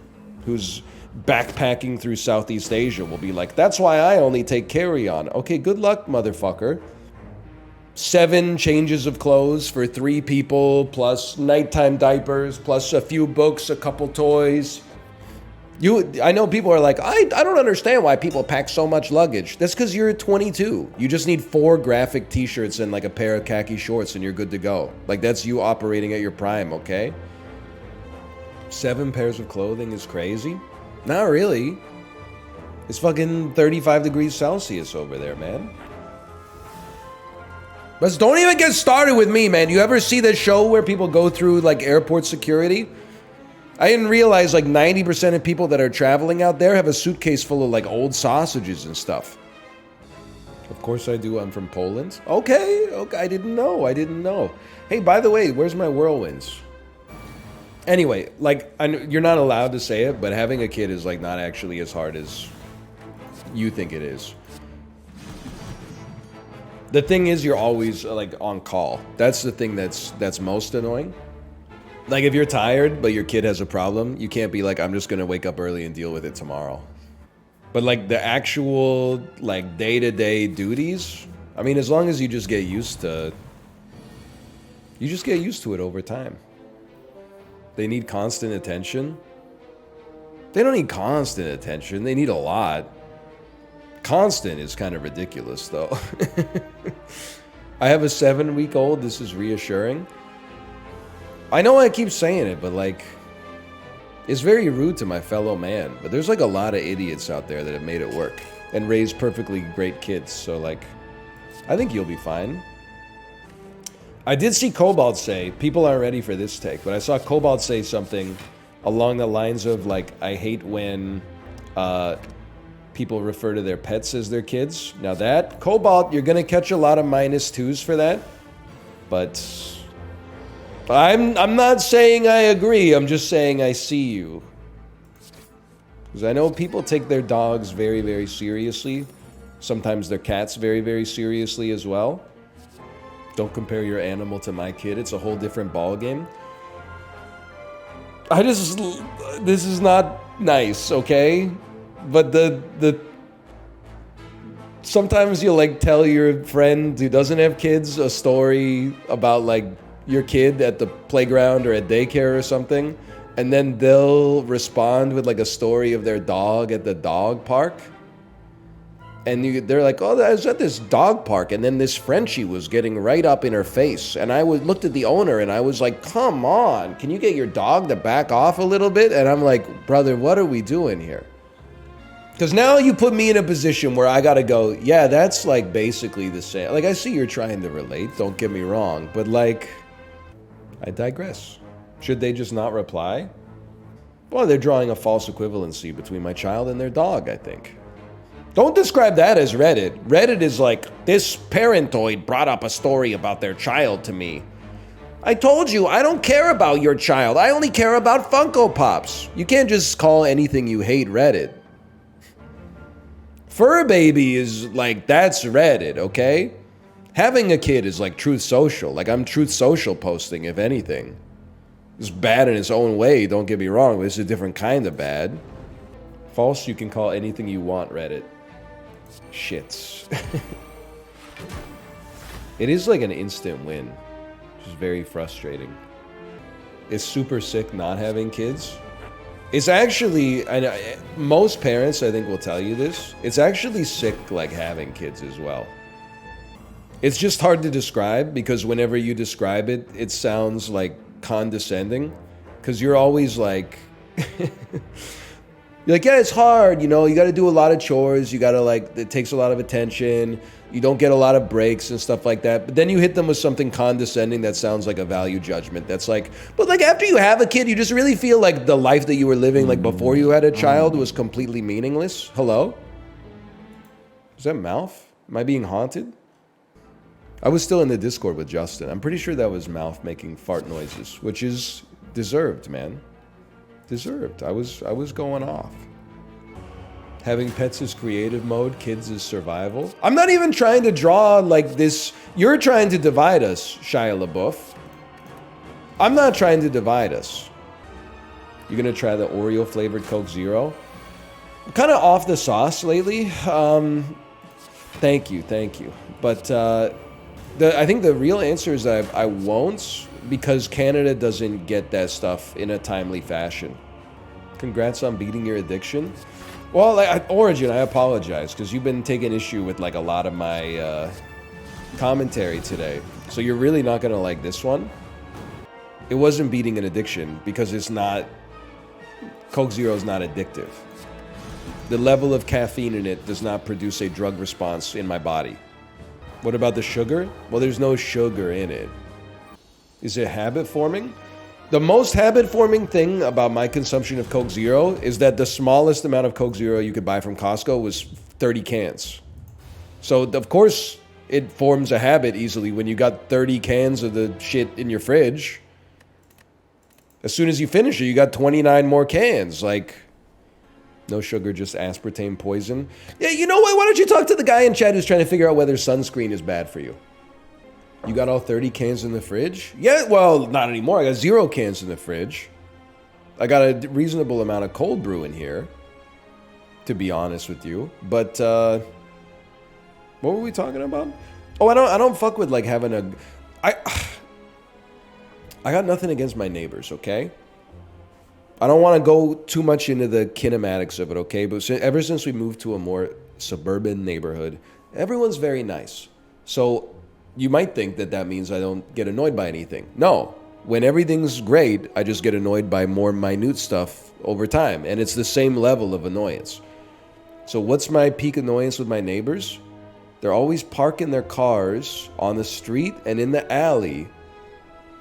Speaker 1: who's backpacking through Southeast Asia will be like, that's why I only take carry-on. Okay, good luck, motherfucker. 7 changes of clothes for 3 people, plus nighttime diapers, plus a few books, a couple toys. I know people are like, I don't understand why people pack so much luggage. That's because you're 22. You just need 4 graphic t-shirts and, like, a pair of khaki shorts and you're good to go. Like, that's you operating at your prime, okay? 7 pairs of clothing is crazy? Not really. It's fucking 35 degrees Celsius over there, man. But don't even get started with me, man. You ever see that show where people go through, like, airport security? I didn't realize, like, 90% of people that are traveling out there have a suitcase full of, like, old sausages and stuff. Of course I do. I'm from Poland. Okay. I didn't know. Hey, by the way, where's my whirlwinds? Anyway, like, you're not allowed to say it, but having a kid is, like, not actually as hard as you think it is. The thing is, you're always, like, on call. That's the thing that's most annoying. Like, if you're tired, but your kid has a problem, you can't be like, I'm just gonna wake up early and deal with it tomorrow. But, like, the actual, like, day-to-day duties, I mean, as long as you just get used to... You just get used to it over time. They need constant attention. They don't need constant attention. They need a lot. Constant is kind of ridiculous, though. I have a 7-week-old. This is reassuring. I know I keep saying it, but, like, it's very rude to my fellow man. But there's, like, a lot of idiots out there that have made it work and raised perfectly great kids. So, like, I think you'll be fine. I did see Cobalt say, people aren't ready for this take, but I saw Cobalt say something along the lines of, like, I hate when people refer to their pets as their kids. Now that, Cobalt, you're gonna catch a lot of -2s for that. But I'm not saying I agree, I'm just saying I see you. Because I know people take their dogs very, very seriously. Sometimes their cats very, very seriously as well. Don't compare your animal to my kid, it's a whole different ballgame. This is not nice, okay? But sometimes you'll, like, tell your friend who doesn't have kids a story about, like, your kid at the playground or at daycare or something, and then they'll respond with, like, a story of their dog at the dog park. And they're like, oh, I was at this dog park, and then this Frenchie was getting right up in her face. And I looked at the owner, and I was like, come on, can you get your dog to back off a little bit? And I'm like, brother, what are we doing here? Because now you put me in a position where I gotta go, yeah, that's, like, basically the same. Like, I see you're trying to relate, don't get me wrong, but, like, I digress. Should they just not reply? Well, they're drawing a false equivalency between my child and their dog, I think. Don't describe that as Reddit. Reddit is like, this parentoid brought up a story about their child to me. I told you, I don't care about your child. I only care about Funko Pops. You can't just call anything you hate Reddit. Fur baby is like, that's Reddit, okay? Having a kid is like Truth Social. Like, I'm Truth Social posting, if anything. It's bad in its own way, don't get me wrong, but it's a different kind of bad. False, you can call anything you want Reddit. Shits. It is like an instant win, which is very frustrating. It's super sick not having kids. It's actually, most parents I think will tell you this. It's actually sick like having kids as well. It's just hard to describe because whenever you describe it, it sounds like condescending. Because you're always like, you're like, yeah, it's hard, you know, you got to do a lot of chores. You got to like, it takes a lot of attention. You don't get a lot of breaks and stuff like that. But then you hit them with something condescending that sounds like a value judgment. That's like, but like after you have a kid, you just really feel like the life that you were living like before you had a child was completely meaningless. Hello? Is that Mouth? Am I being haunted? I was still in the Discord with Justin. I'm pretty sure that was Mouth making fart noises, which is deserved, man. Deserved. I was going off. Having pets is creative mode, kids is survival. I'm not even trying to draw like this. You're trying to divide us, Shia LaBeouf. I'm not trying to divide us. You're gonna try the Oreo flavored Coke Zero? I'm kind of off the sauce lately. Thank you. But I think the real answer is that I won't, because Canada doesn't get that stuff in a timely fashion. Congrats on beating your addiction. Well, Origin, I apologize, because you've been taking issue with like a lot of my commentary today. So you're really not going to like this one. It wasn't beating an addiction, because it's not... Coke Zero is not addictive. The level of caffeine in it does not produce a drug response in my body. What about the sugar? Well, there's no sugar in it. Is it habit forming? The most habit forming thing about my consumption of Coke Zero is that the smallest amount of Coke Zero you could buy from Costco was 30 cans. So, of course, it forms a habit easily when you got 30 cans of the shit in your fridge. As soon as you finish it, you got 29 more cans. Like, no sugar, just aspartame poison. Yeah, you know what? Why don't you talk to the guy in chat who's trying to figure out whether sunscreen is bad for you? You got all 30 cans in the fridge? Yeah, well, not anymore. I got 0 cans in the fridge. I got a reasonable amount of cold brew in here, to be honest with you. But, what were we talking about? Oh, I don't fuck with, like, having a... I got nothing against my neighbors, okay? I don't want to go too much into the kinematics of it, okay? But ever since we moved to a more suburban neighborhood, everyone's very nice. So you might think that that means I don't get annoyed by anything. No. When everything's great, I just get annoyed by more minute stuff over time. And it's the same level of annoyance. So what's my peak annoyance with my neighbors? They're always parking their cars on the street and in the alley,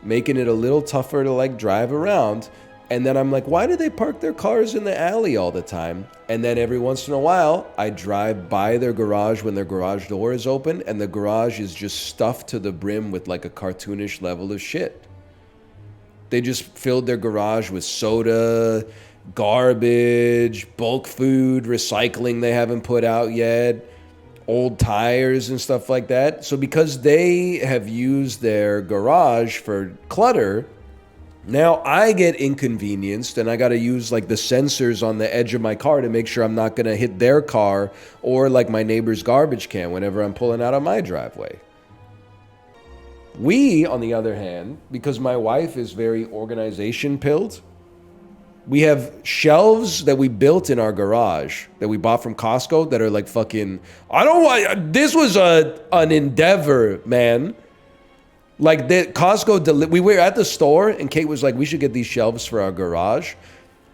Speaker 1: making it a little tougher to, like, drive around. And then I'm like, why do they park their cars in the alley all the time? And then every once in a while, I drive by their garage when their garage door is open, and the garage is just stuffed to the brim with like a cartoonish level of shit. They just filled their garage with soda, garbage, bulk food, recycling they haven't put out yet, old tires and stuff like that. So because they have used their garage for clutter, now I get inconvenienced and I got to use like the sensors on the edge of my car to make sure I'm not going to hit their car or like my neighbor's garbage can whenever I'm pulling out of my driveway. We, on the other hand, because my wife is very organization-pilled, we have shelves that we built in our garage that we bought from Costco that are like fucking... This was an endeavor, man. Like, the Costco, we were at the store, and Kate was like, we should get these shelves for our garage.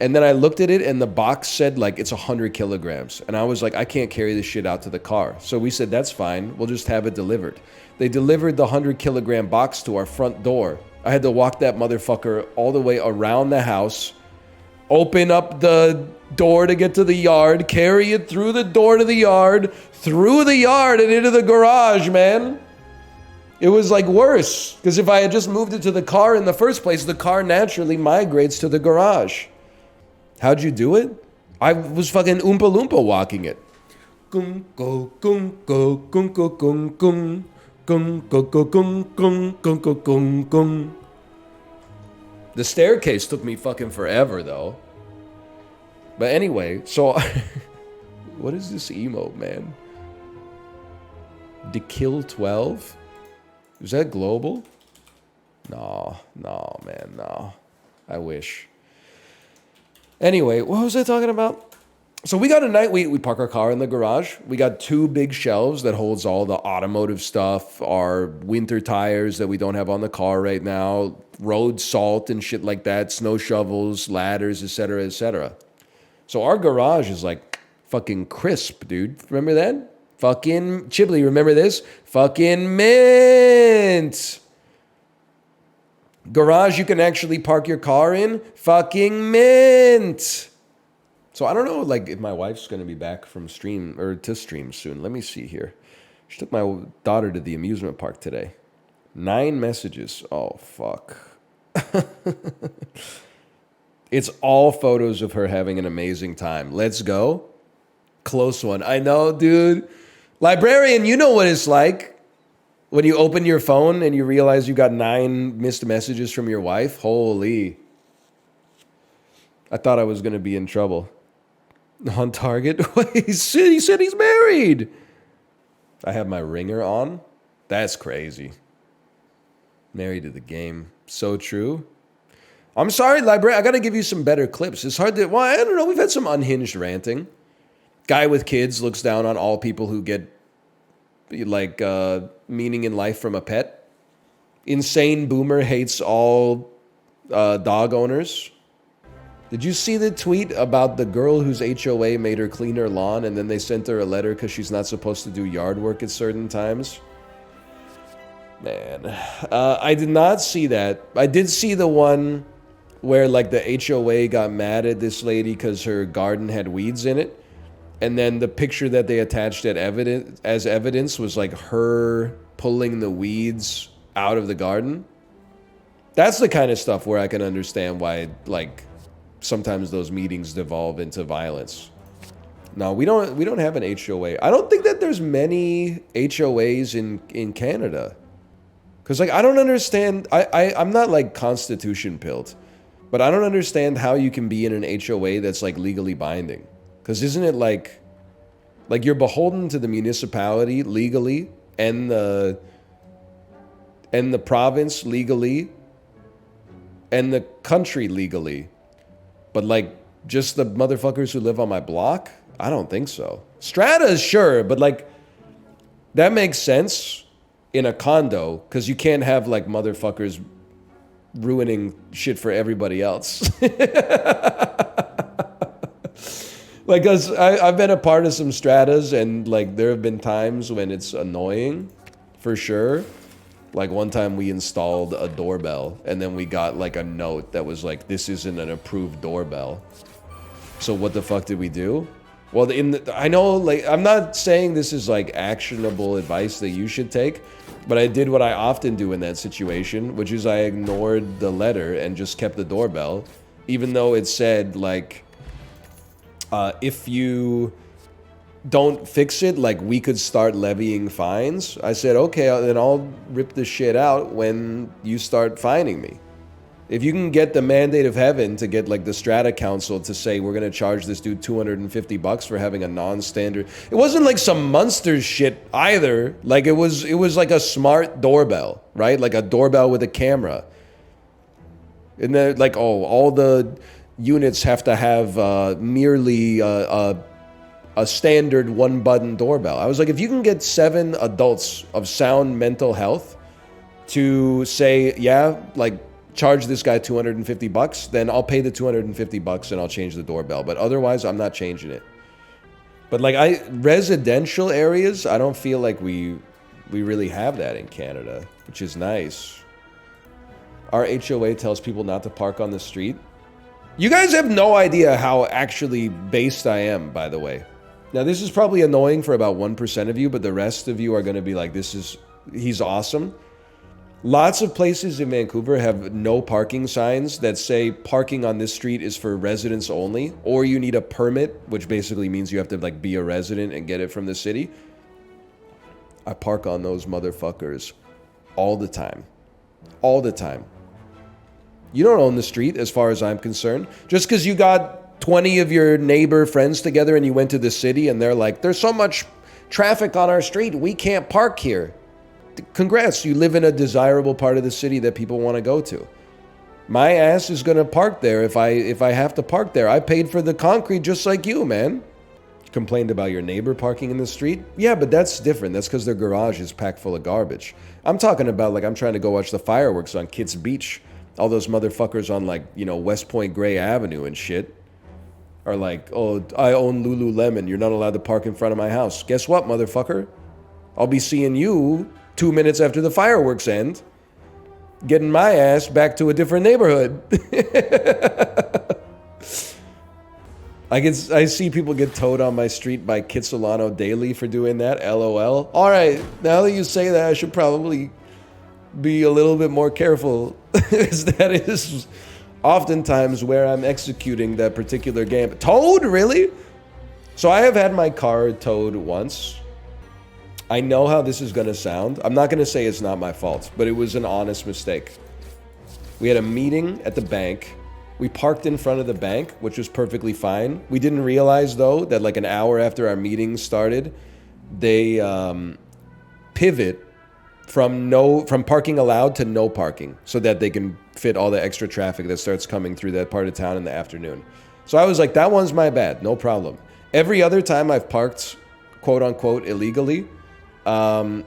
Speaker 1: And then I looked at it, and the box said, like, it's 100 kilograms. And I was like, I can't carry this shit out to the car. So we said, that's fine. We'll just have it delivered. They delivered the 100-kilogram box to our front door. I had to walk that motherfucker all the way around the house, open up the door to get to the yard, carry it through the door to the yard, through the yard, and into the garage, man. It was like worse, because if I had just moved it to the car in the first place, the car naturally migrates to the garage. How'd you do it? I was fucking Oompa Loompa walking it. Gung go gung go gung go gung gung gung go go gung gung gung go gung gung. The staircase took me fucking forever though. But anyway, so what is this emote, man? Dekill 12? Is that global? No, man, no. I wish. Anyway, what was I talking about? So we got a night, we park our car in the garage. We got 2 big shelves that holds all the automotive stuff, our winter tires that we don't have on the car right now, road salt and shit like that, snow shovels, ladders, etc., etc. So our garage is like fucking crisp, dude. Remember that? Fucking Chibli, remember this? Fucking mint. Garage you can actually park your car in? Fucking mint. So I don't know, like, if my wife's going to be back from stream, or to stream soon. Let me see here. She took my daughter to the amusement park today. 9 messages. Oh, fuck. It's all photos of her having an amazing time. Let's go. Close one. I know, dude. Librarian, you know what it's like when you open your phone and you realize you got 9 missed messages from your wife. Holy. I thought I was going to be in trouble. On target? He said he's married. I have my ringer on. That's crazy. Married to the game. So true. I'm sorry, librarian. I got to give you some better clips. It's hard to... Well, I don't know. We've had some unhinged ranting. Guy with kids looks down on all people who get, like, meaning in life from a pet. Insane boomer hates all dog owners. Did you see the tweet about the girl whose HOA made her clean her lawn and then they sent her a letter because she's not supposed to do yard work at certain times? Man, I did not see that. I did see the one where, like, the HOA got mad at this lady because her garden had weeds in it. And then the picture that they attached as evidence was, like, her pulling the weeds out of the garden. That's the kind of stuff where I can understand why, like, sometimes those meetings devolve into violence. No, we don't have an HOA. I don't think that there's many HOAs in Canada. Because, like, I don't understand. I'm not, like, constitution pilled. But I don't understand how you can be in an HOA that's, like, legally binding. Because isn't it, like, you're beholden to the municipality legally and the province legally and the country legally. But, like, just the motherfuckers who live on my block? I don't think so. Strata, sure, but, like, that makes sense in a condo because you can't have, like, motherfuckers ruining shit for everybody else. Like, because I've been a part of some stratas and, like, there have been times when it's annoying, for sure. Like, one time we installed a doorbell and then we got, like, a note that was like, this isn't an approved doorbell. So what the fuck did we do? Well, I know, like, I'm not saying this is, like, actionable advice that you should take, but I did what I often do in that situation, which is I ignored the letter and just kept the doorbell, even though it said, like, if you don't fix it, like, we could start levying fines. I said, okay, then I'll rip the shit out when you start fining me. If you can get the mandate of heaven to get, like, the strata council to say we're gonna charge this dude $250 for having a non-standard, it wasn't like some Munster shit either. Like, it was like a smart doorbell, right? Like a doorbell with a camera. And then, like, oh, all the units have to have merely a standard 1-button doorbell. I was like, if you can get 7 adults of sound mental health to say, yeah, like, charge this guy $250, then I'll pay the $250 and I'll change the doorbell. But otherwise, I'm not changing it. But, like, residential areas, I don't feel like we really have that in Canada, which is nice. Our HOA tells people not to park on the street. You guys have no idea how actually based I am, by the way. Now, this is probably annoying for about 1% of you, but the rest of you are going to be like, he's awesome. Lots of places in Vancouver have no parking signs that say parking on this street is for residents only, or you need a permit, which basically means you have to, like, be a resident and get it from the city. I park on those motherfuckers all the time. All the time. You don't own the street as far as I'm concerned. Just because you got 20 of your neighbor friends together and you went to the city and they're like, there's so much traffic on our street, we can't park here. Congrats, you live in a desirable part of the city that people want to go to. My ass is gonna park there if I have to park there. I paid for the concrete just like you, man. Complained about your neighbor parking in the street? Yeah, but that's different. That's because their garage is packed full of garbage. I'm talking about, like, I'm trying to go watch the fireworks on Kids Beach. All those motherfuckers on, like, you know, West Point Gray Avenue and shit are like, oh, I own Lululemon. You're not allowed to park in front of my house. Guess what, motherfucker? I'll be seeing you 2 minutes after the fireworks end, getting my ass back to a different neighborhood. I see people get towed on my street by Kitsilano daily for doing that. LOL. All right, now that you say that, I should probably be a little bit more careful. That is oftentimes where I'm executing that particular game. Towed, really? So I have had my car towed once. I know how this is going to sound. I'm not going to say it's not my fault, but it was an honest mistake. We had a meeting at the bank. We parked in front of the bank, which was perfectly fine. We didn't realize, though, that like an hour after our meeting started, they pivot from parking allowed to no parking so that they can fit all the extra traffic that starts coming through that part of town in the afternoon. So I was like, that one's my bad, no problem. Every other time I've parked, quote unquote, illegally, the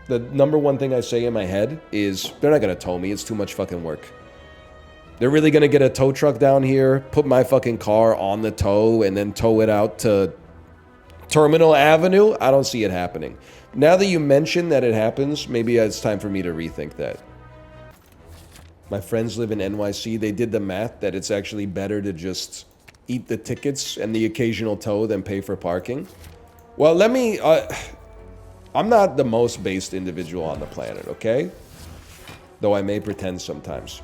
Speaker 1: number one thing I say in my head is, they're not going to tow me. It's too much fucking work. They're really going to get a tow truck down here, put my fucking car on the tow, and then tow it out to Terminal Avenue? I don't see it happening. Now that you mention that it happens, maybe it's time for me to rethink that. My friends live in NYC. They did the math that it's actually better to just eat the tickets and the occasional tow than pay for parking. Well, let me... I'm not the most based individual on the planet, okay? Though I may pretend sometimes.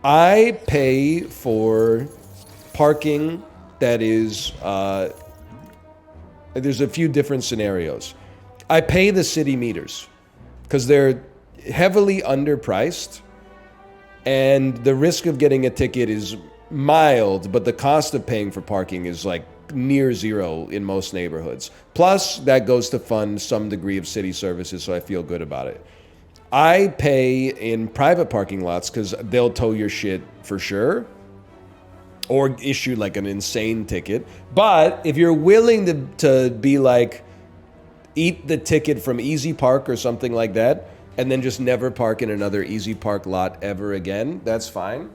Speaker 1: I pay for parking that is... there's a few different scenarios. I pay the city meters because they're heavily underpriced, and the risk of getting a ticket is mild, but the cost of paying for parking is like near zero in most neighborhoods. Plus, that goes to fund some degree of city services, so I feel good about it. I pay in private parking lots because they'll tow your shit for sure, or issue like an insane ticket. But if you're willing to be like, eat the ticket from Easy Park or something like that, and then just never park in another Easy Park lot ever again, that's fine.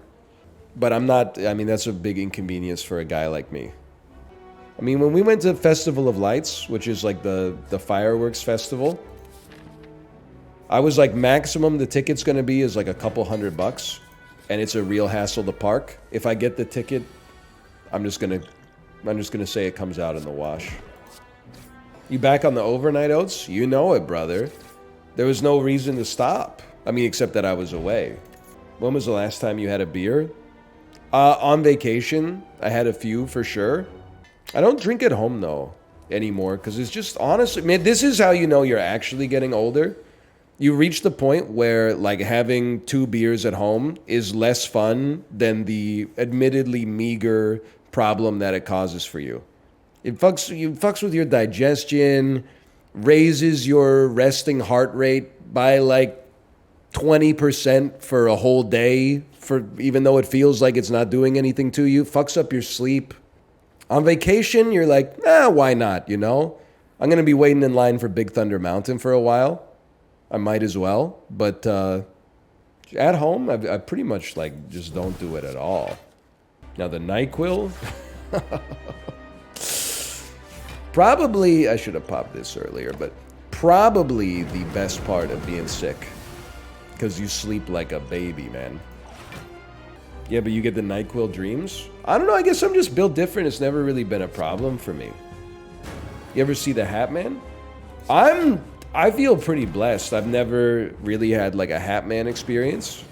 Speaker 1: But I'm not, I mean, that's a big inconvenience for a guy like me. I mean, when we went to Festival of Lights, which is like the fireworks festival, I was like, maximum the ticket's gonna be is like a couple $100, and it's a real hassle to park. If I get the ticket, I'm just gonna say it comes out in the wash. You back on the overnight oats? You know it, brother. There was no reason to stop. I mean, except that I was away. When was the last time you had a beer? On vacation, I had a few for sure. I don't drink at home though anymore because it's just honestly, man, this is how you know you're actually getting older. You reach the point where like having 2 beers at home is less fun than the admittedly meager problem that it causes for you. It fucks with your digestion, raises your resting heart rate by like 20% for a whole day, for even though it feels like it's not doing anything to you, fucks up your sleep. On vacation, you're like, why not, you know? I'm going to be waiting in line for Big Thunder Mountain for a while. I might as well. But at home, I pretty much like just don't do it at all. Now the NyQuil... Probably, I should have popped this earlier, but probably the best part of being sick. Because you sleep like a baby, man. Yeah, but you get the NyQuil dreams? I don't know, I guess I'm just built different. It's never really been a problem for me. You ever see the Hat Man? I feel pretty blessed. I've never really had like a Hat Man experience.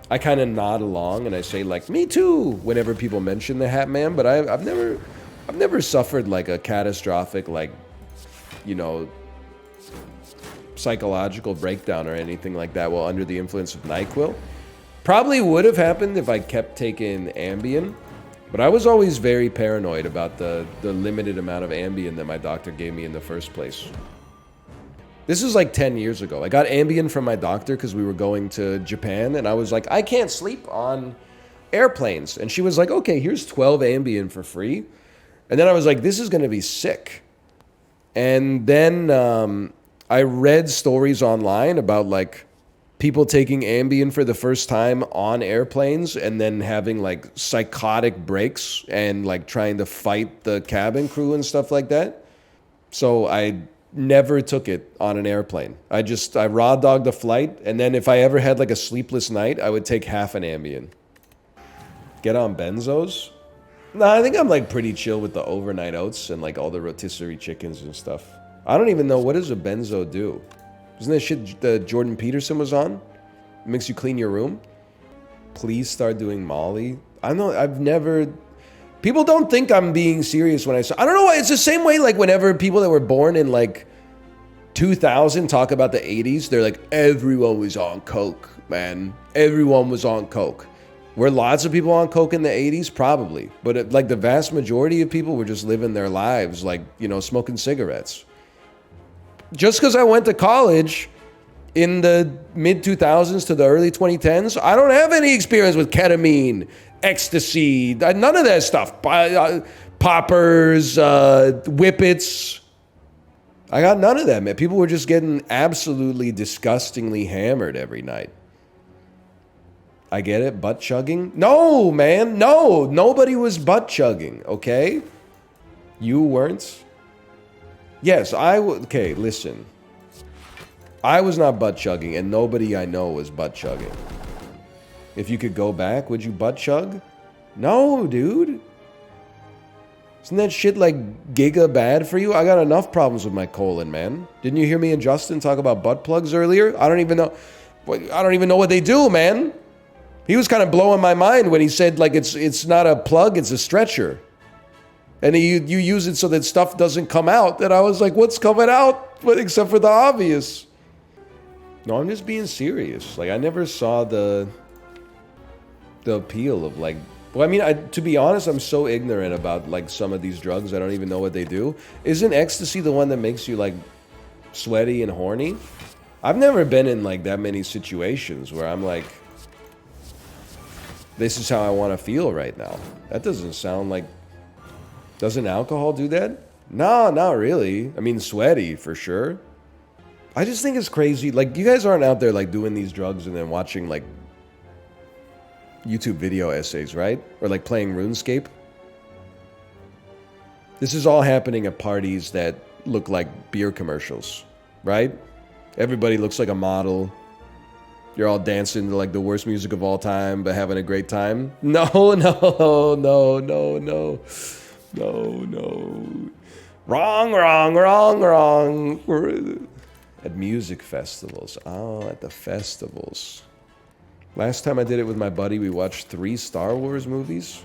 Speaker 1: I kind of nod along and I say like, me too, whenever people mention the Hat Man, but I've never suffered like a catastrophic, like, you know, psychological breakdown or anything like that while under the influence of NyQuil. Probably would have happened if I kept taking Ambien, but I was always very paranoid about the limited amount of Ambien that my doctor gave me in the first place. This is like 10 years ago. I got Ambien from my doctor because we were going to Japan, and I was like, I can't sleep on airplanes. And she was like, okay, here's 12 Ambien for free. And then I was like, this is going to be sick. And then I read stories online about like people taking Ambien for the first time on airplanes and then having like psychotic breaks and like trying to fight the cabin crew and stuff like that. So I never took it on an airplane. I raw dogged the flight, and then if I ever had like a sleepless night, I would take half an Ambien. Get on benzos? No, I think I'm like pretty chill with the overnight oats and like all the rotisserie chickens and stuff. I don't even know, what does a benzo do? Isn't that shit that Jordan Peterson was on? It makes you clean your room? Please start doing Molly. I've never... People don't think I'm being serious when I say... I don't know why. It's the same way like whenever people that were born in like 2000 talk about the 80s, they're like, everyone was on coke, man. Everyone was on coke. Were lots of people on coke in the 80s? Probably. But like the vast majority of people were just living their lives like, you know, smoking cigarettes. Just because I went to college in the mid-2000s to the early 2010s, I don't have any experience with ketamine, ecstasy, none of that stuff. Poppers, whippets. I got none of that, man. People were just getting absolutely disgustingly hammered every night. I get it, butt chugging? No, man, no. Nobody was butt chugging, okay? You weren't? Yes, okay, listen. I was not butt chugging, and nobody I know was butt chugging. If you could go back, would you butt chug? No, dude. Isn't that shit like giga bad for you? I got enough problems with my colon, man. Didn't you hear me and Justin talk about butt plugs earlier? I don't even know what they do, man. He was kind of blowing my mind when he said like it's not a plug, it's a stretcher. And you use it so that stuff doesn't come out. And I was like, what's coming out? But except for the obvious. No, I'm just being serious. Like I never saw the appeal of like, well, I mean, to be honest, I'm so ignorant about like some of these drugs. I don't even know what they do. Isn't ecstasy the one that makes you like sweaty and horny? I've never been in like that many situations where I'm like, this is how I want to feel right now. That doesn't sound like, doesn't alcohol do that? No, not really. I mean, sweaty for sure. I just think it's crazy. Like, you guys aren't out there like doing these drugs and then watching like YouTube video essays, right? Or like playing RuneScape. This is all happening at parties that look like beer commercials, right? Everybody looks like a model. You're all dancing to like the worst music of all time, but having a great time. No. Wrong. At music festivals. Oh, at the festivals. Last time I did it with my buddy, we watched 3 Star Wars movies.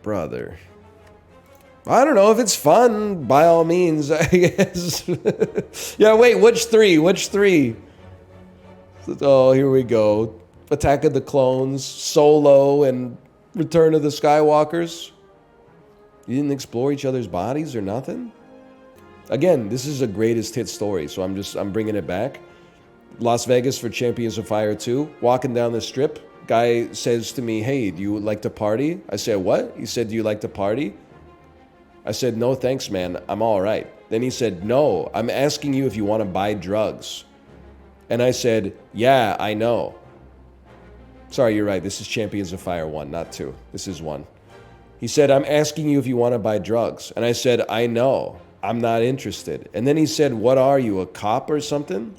Speaker 1: Brother. I don't know if it's fun, by all means, I guess. Yeah, wait, which 3? Which 3? Oh, here we go. Attack of the Clones, Solo, and Return of the Skywalkers. You didn't explore each other's bodies or nothing? Again, this is a greatest hit story, so I'm bringing it back. Las Vegas for Champions of Fire 2. Walking down the strip, guy says to me, hey, do you like to party? I said, what? He said, do you like to party? I said, no, thanks, man. I'm all right. Then he said, no, I'm asking you if you want to buy drugs. And I said, yeah, I know. Sorry, you're right. This is Champions of Fire 1, not 2. This is 1. He said, I'm asking you if you want to buy drugs. And I said, I know. I'm not interested. And then he said, what are you, a cop or something?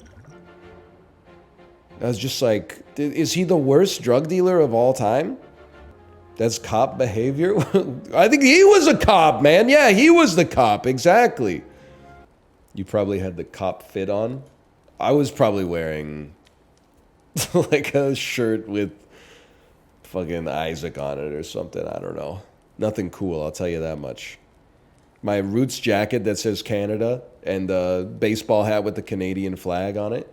Speaker 1: I was just like, is he the worst drug dealer of all time? That's cop behavior? I think he was a cop, man. Yeah, he was the cop. Exactly. You probably had the cop fit on. I was probably wearing like a shirt with fucking Isaac on it or something. I don't know. Nothing cool, I'll tell you that much. My Roots jacket that says Canada and a baseball hat with the Canadian flag on it.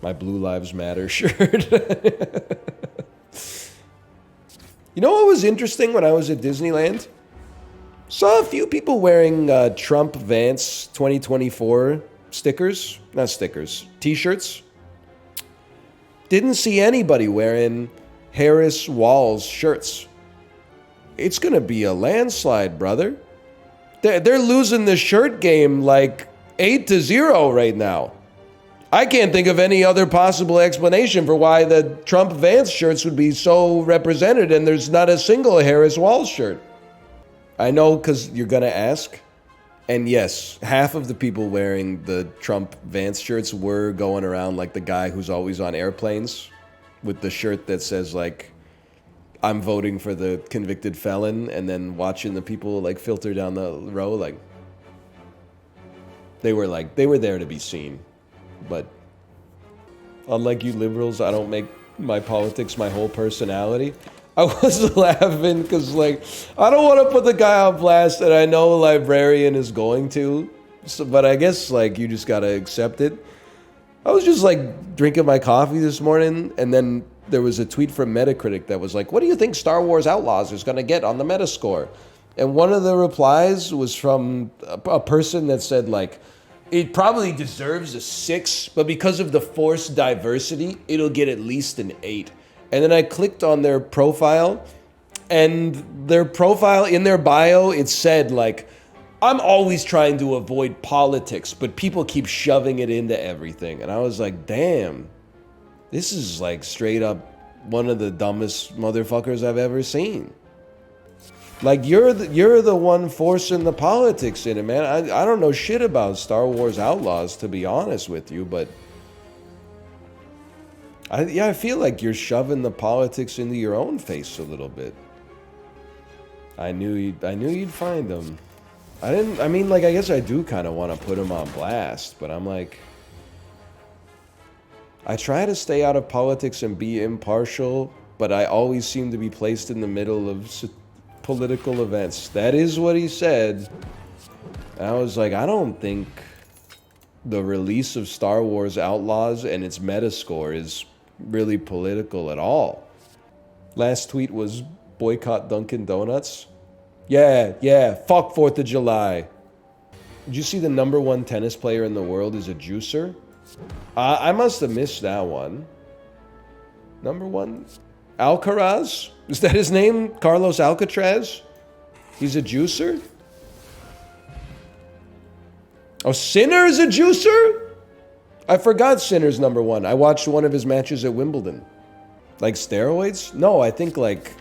Speaker 1: My Blue Lives Matter shirt. You know what was interesting when I was at Disneyland? Saw a few people wearing Trump Vance 2024 stickers. Not stickers. T-shirts. Didn't see anybody wearing Harris Walls shirts. It's gonna be a landslide, brother. They're losing the shirt game like 8-0 right now. I can't think of any other possible explanation for why the Trump Vance shirts would be so represented and there's not a single Harris Walls shirt. I know because you're gonna ask. And yes, half of the people wearing the Trump Vance shirts were going around like the guy who's always on airplanes with the shirt that says like, I'm voting for the convicted felon, and then watching the people like filter down the row. Like they were there to be seen. But unlike you liberals, I don't make my politics my whole personality. I was laughing because, like, I don't want to put the guy on blast, and I know a librarian is going to, so, but I guess, like, you just got to accept it. I was just, like, drinking my coffee this morning, and then there was a tweet from Metacritic that was like, what do you think Star Wars Outlaws is going to get on the Metascore? And one of the replies was from a person that said, like, it probably deserves a 6, but because of the forced diversity, it'll get at least an 8. And then I clicked on their profile, and their profile, in their bio, it said, like, I'm always trying to avoid politics, but people keep shoving it into everything. And I was like, damn, this is, like, straight up one of the dumbest motherfuckers I've ever seen. Like, you're the one forcing the politics in it, man. I don't know shit about Star Wars Outlaws, to be honest with you, but I feel like you're shoving the politics into your own face a little bit. I knew you'd find them. I guess I do kind of want to put them on blast, but I'm like, I try to stay out of politics and be impartial, but I always seem to be placed in the middle of political events. That is what he said. And I was like, I don't think the release of Star Wars Outlaws and its Metascore is really political at all. Last tweet was boycott Dunkin' Donuts. Yeah, fuck 4th of July. Did you see the #1 tennis player in the world is a juicer? I must have missed that one. #1? Alcaraz? Is that his name? Carlos Alcatraz? He's a juicer? Oh, Sinner is a juicer? I forgot Sinner's #1. I watched one of his matches at Wimbledon. Like steroids? No, I think like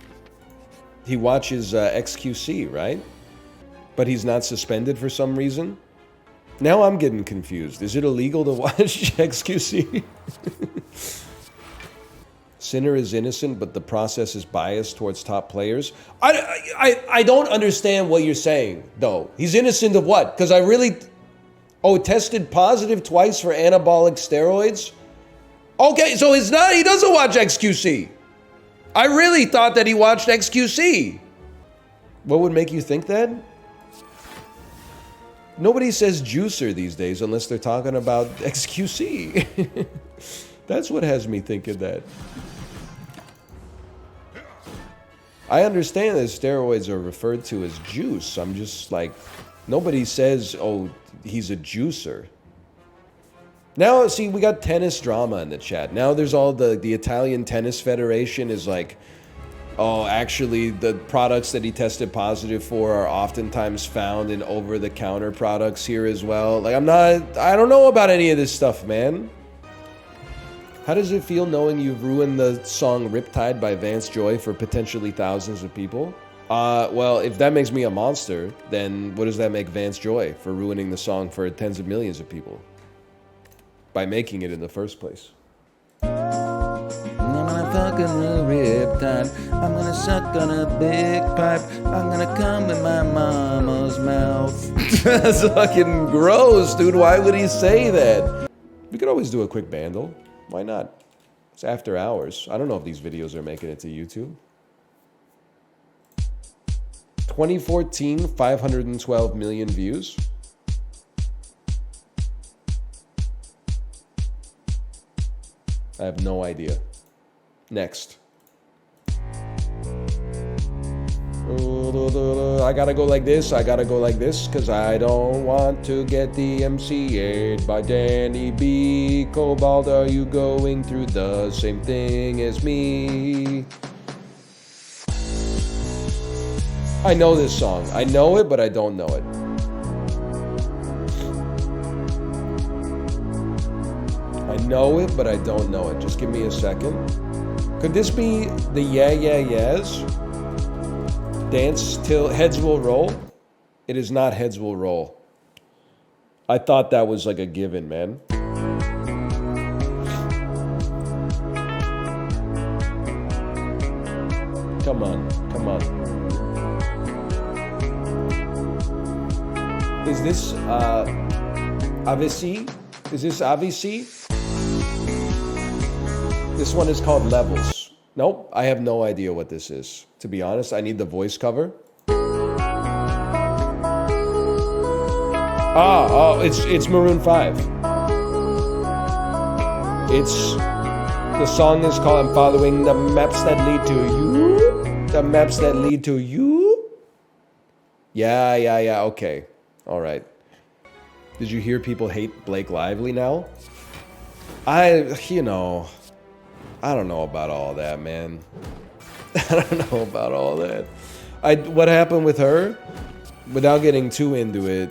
Speaker 1: he watches XQC, right? But he's not suspended for some reason. Now I'm getting confused. Is it illegal to watch XQC? Sinner is innocent, but the process is biased towards top players. I don't understand what you're saying, though. He's innocent of what? Because I really... Oh, tested positive twice for anabolic steroids? Okay, so he doesn't watch XQC. I really thought that he watched XQC. What would make you think that? Nobody says juicer these days unless they're talking about XQC. That's what has me thinking that. I understand that steroids are referred to as juice. I'm just like, nobody says, oh, he's a juicer. Now, see, we got tennis drama in the chat. Now there's all the Italian Tennis Federation is like, oh, actually, the products that he tested positive for are oftentimes found in over-the-counter products here as well. Like, I don't know about any of this stuff, man. How does it feel knowing you've ruined the song Riptide by Vance Joy for potentially thousands of people? Well, if that makes me a monster, then what does that make Vance Joy for ruining the song for tens of millions of people? By making it in the first place.
Speaker 9: I'm gonna fuck in the riptide. I'm gonna suck on a big pipe. I'm gonna come in my mama's mouth.
Speaker 1: That's fucking gross, dude. Why would he say that? We could always do a quick Bandle. Why not? It's after hours. I don't know if these videos are making it to YouTube. 2014, 512 million views. I have no idea. Next. I gotta go like this, I gotta go like this, cause I don't want to get DMCA'd by Danny B. Cobalt, are you going through the same thing as me? I know this song. I know it, but I don't know it. I know it, but I don't know it. Just give me a second. Could this be the Yeah Yeah Yeahs? Dance till heads will roll? It is not heads will roll. I thought that was like a given, man. Come on, come on. Is this AVC? Is this AVC? This one is called Levels. Nope, I have no idea what this is. To be honest, I need the voice cover. It's Maroon 5. The song is called I'm Following the Maps That Lead to You. The Maps That Lead to You? Yeah, okay. All right. Did you hear people hate Blake Lively now? I don't know about all that, man. I don't know about all that. What happened with her, without getting too into it,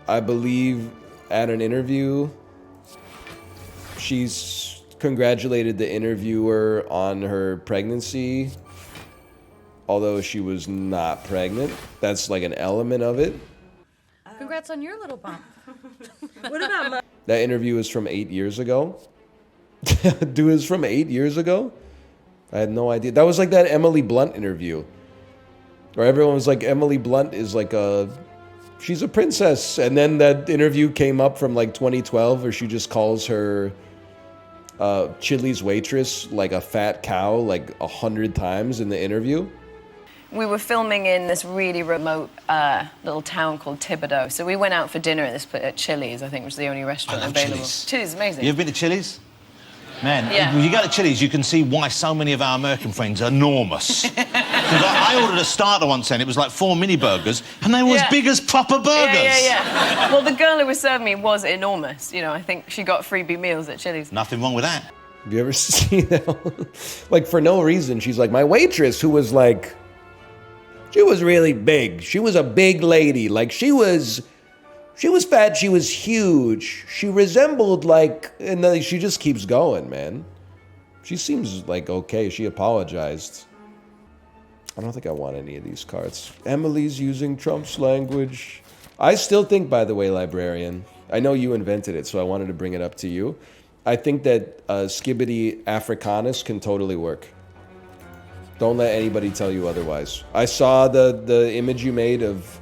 Speaker 1: I believe at an interview, she's congratulated the interviewer on her pregnancy, although she was not pregnant. That's like an element of it.
Speaker 10: Congrats on your little bump.
Speaker 5: What about my...
Speaker 1: That interview is from 8 years ago. Dude, it's from 8 years ago? I had no idea. That was like that Emily Blunt interview. Where everyone was like, Emily Blunt is like she's a princess. And then that interview came up from like 2012 where she just calls her Chili's waitress like a fat cow like 100 times in the interview.
Speaker 10: We were filming in this really remote little town called Thibodeau. So we went out for dinner at this place at Chili's, I think, which was the only restaurant available. Chili's is amazing.
Speaker 11: You ever been to Chili's? Man,
Speaker 10: Yeah.
Speaker 11: when you go to Chili's, you can see why so many of our American friends are enormous. 'Cause I ordered a starter once and it was like 4 mini burgers, and they were as big as proper burgers.
Speaker 10: Yeah. Well, the girl who was serving me was enormous. You know, I think she got freebie meals at Chili's.
Speaker 11: Nothing wrong with that.
Speaker 1: Have you ever seen that? Like, for no reason, she's like, my waitress, who was like, she was really big. She was a big lady. Like, she was fat, she was huge. She resembled like, and then she just keeps going, man. She seems like okay. She apologized. I don't think I want any of these cards. Emily's using Trump's language. I still think, by the way, librarian, I know you invented it, so I wanted to bring it up to you. I think that Skibbity Africanus can totally work. Don't let anybody tell you otherwise. I saw the image you made of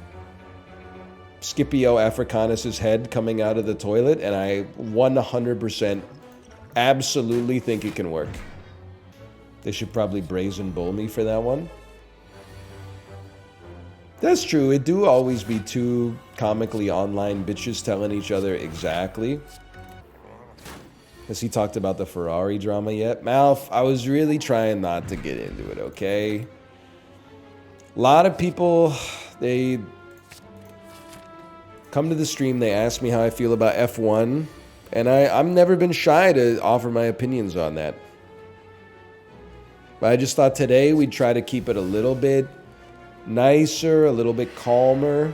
Speaker 1: Scipio Africanus's head coming out of the toilet, and I 100% absolutely think it can work. They should probably brazen bull me for that one. That's true. It do always be two comically online bitches telling each other exactly. Has he talked about the Ferrari drama yet? Malf, I was really trying not to get into it, okay? A lot of people, they come to the stream, they ask me how I feel about F1, and I've never been shy to offer my opinions on that. But I just thought today we'd try to keep it a little bit nicer, a little bit calmer,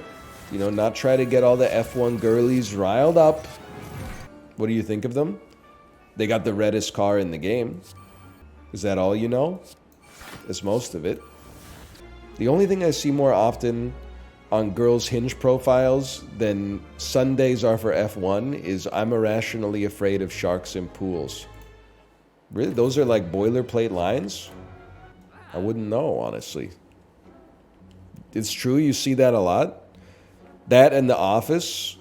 Speaker 1: you know, not try to get all the F1 girlies riled up. What do you think of them? They got the reddest car in the game. Is that all you know? It's most of it. The only thing I see more often on girls' Hinge profiles than Sundays are for F1 is I'm irrationally afraid of sharks in pools. Really? Those are like boilerplate lines? I wouldn't know, honestly. It's true, you see that a lot. That and The Office.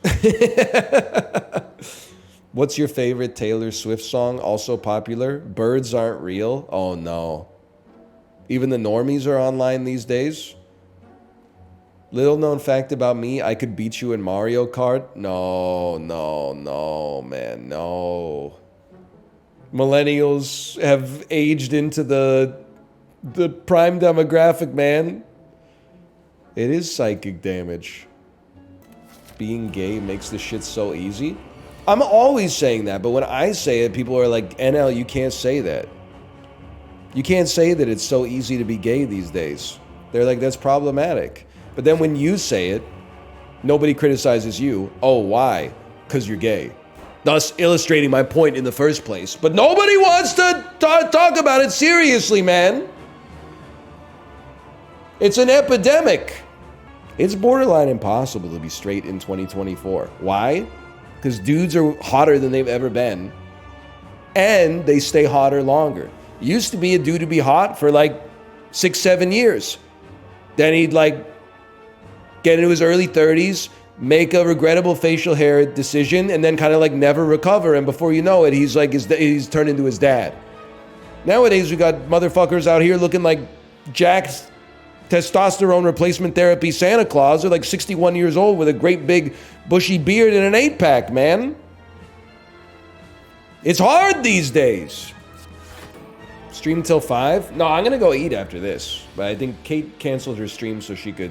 Speaker 1: What's your favorite Taylor Swift song? Also popular? Birds Aren't Real? Oh no. Even the normies are online these days? Little known fact about me, I could beat you in Mario Kart. No, man, no. Millennials have aged into the prime demographic, man. It is psychic damage. Being gay makes this shit so easy. I'm always saying that, but when I say it, people are like, NL, you can't say that. You can't say that it's so easy to be gay these days. They're like, that's problematic. But then when you say it, nobody criticizes you. Oh, why? Because you're gay. Thus illustrating my point in the first place. But nobody wants to talk about it seriously, man. It's an epidemic. It's borderline impossible to be straight in 2024. Why? Because dudes are hotter than they've ever been. And they stay hotter longer. Used to be a dude to be hot for like 6-7 years. Then he'd like get into his early 30s, make a regrettable facial hair decision, and then kind of like never recover. And before you know it, he's like he's turned into his dad. Nowadays, we got motherfuckers out here looking like jacked testosterone replacement therapy Santa Claus. They're like 61 years old with a great big bushy beard and an 8-pack, man. It's hard these days. Stream till 5? No, I'm gonna go eat after this. But I think Kate canceled her stream so she could...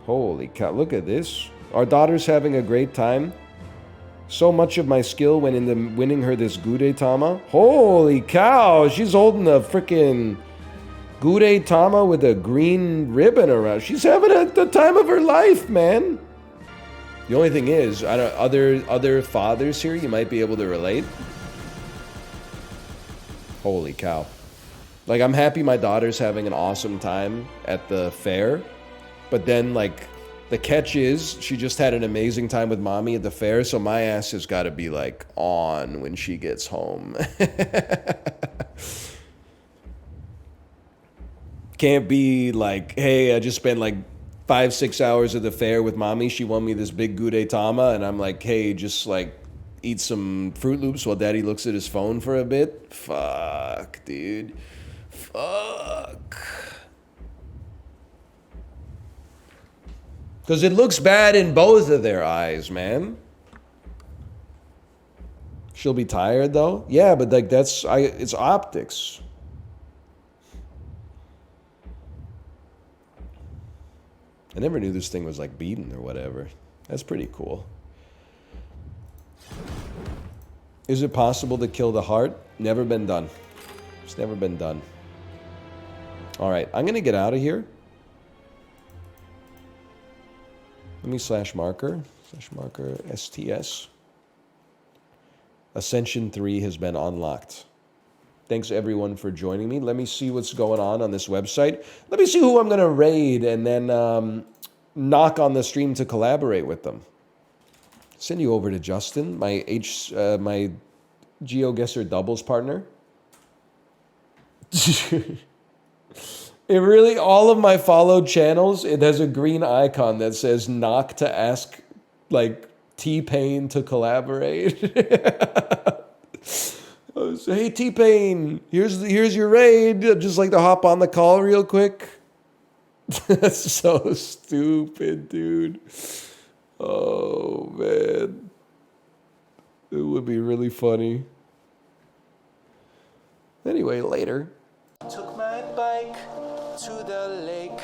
Speaker 1: Holy cow, look at this. Our daughter's having a great time. So much of my skill went into winning her this Gudetama. Holy cow, she's holding a freaking Gudetama with a green ribbon around. She's having the time of her life, man. The only thing is, I don't, other fathers here, you might be able to relate. Holy cow. Like, I'm happy my daughter's having an awesome time at the fair. But then, like, the catch is, she just had an amazing time with mommy at the fair, so my ass has got to be, like, on when she gets home. Can't be like, hey, I just spent, like, 5-6 hours at the fair with mommy. She won me this big Gudetama, and I'm like, hey, just, like, eat some Fruit Loops while daddy looks at his phone for a bit. Fuck, dude. Fuck. Because it looks bad in both of their eyes, man. She'll be tired, though. Yeah, but like it's optics. I never knew this thing was like beaten or whatever. That's pretty cool. Is it possible to kill the heart? Never been done. It's never been done. All right, I'm going to get out of here. Let me /marker STS. Ascension 3 has been unlocked. Thanks everyone for joining me. Let me see what's going on this website. Let me see who I'm going to raid and then knock on the stream to collaborate with them. Send you over to Justin, my GeoGuessr doubles partner. It really, all of my followed channels, it has a green icon that says knock to ask, like, T-Pain to collaborate. Hey, T-Pain, here's your raid. I'd just like to hop on the call real quick. That's so stupid, dude. Oh, man. It would be really funny. Anyway, later.
Speaker 8: Took my bike to the lake.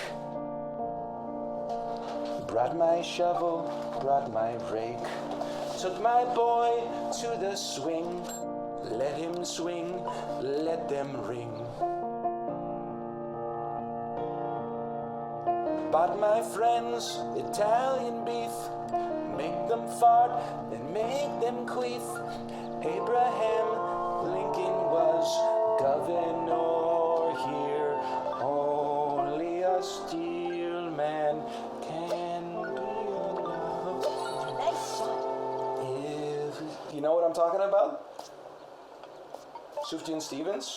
Speaker 8: Brought my shovel, brought my rake. Took my boy to the swing. Let him swing, let them ring. Bought my friends Italian beef. Make them fart and make them queef. Abraham Lincoln was governor here. Only a steel man can be enough. You know what I'm talking about? Sufjan Stevens?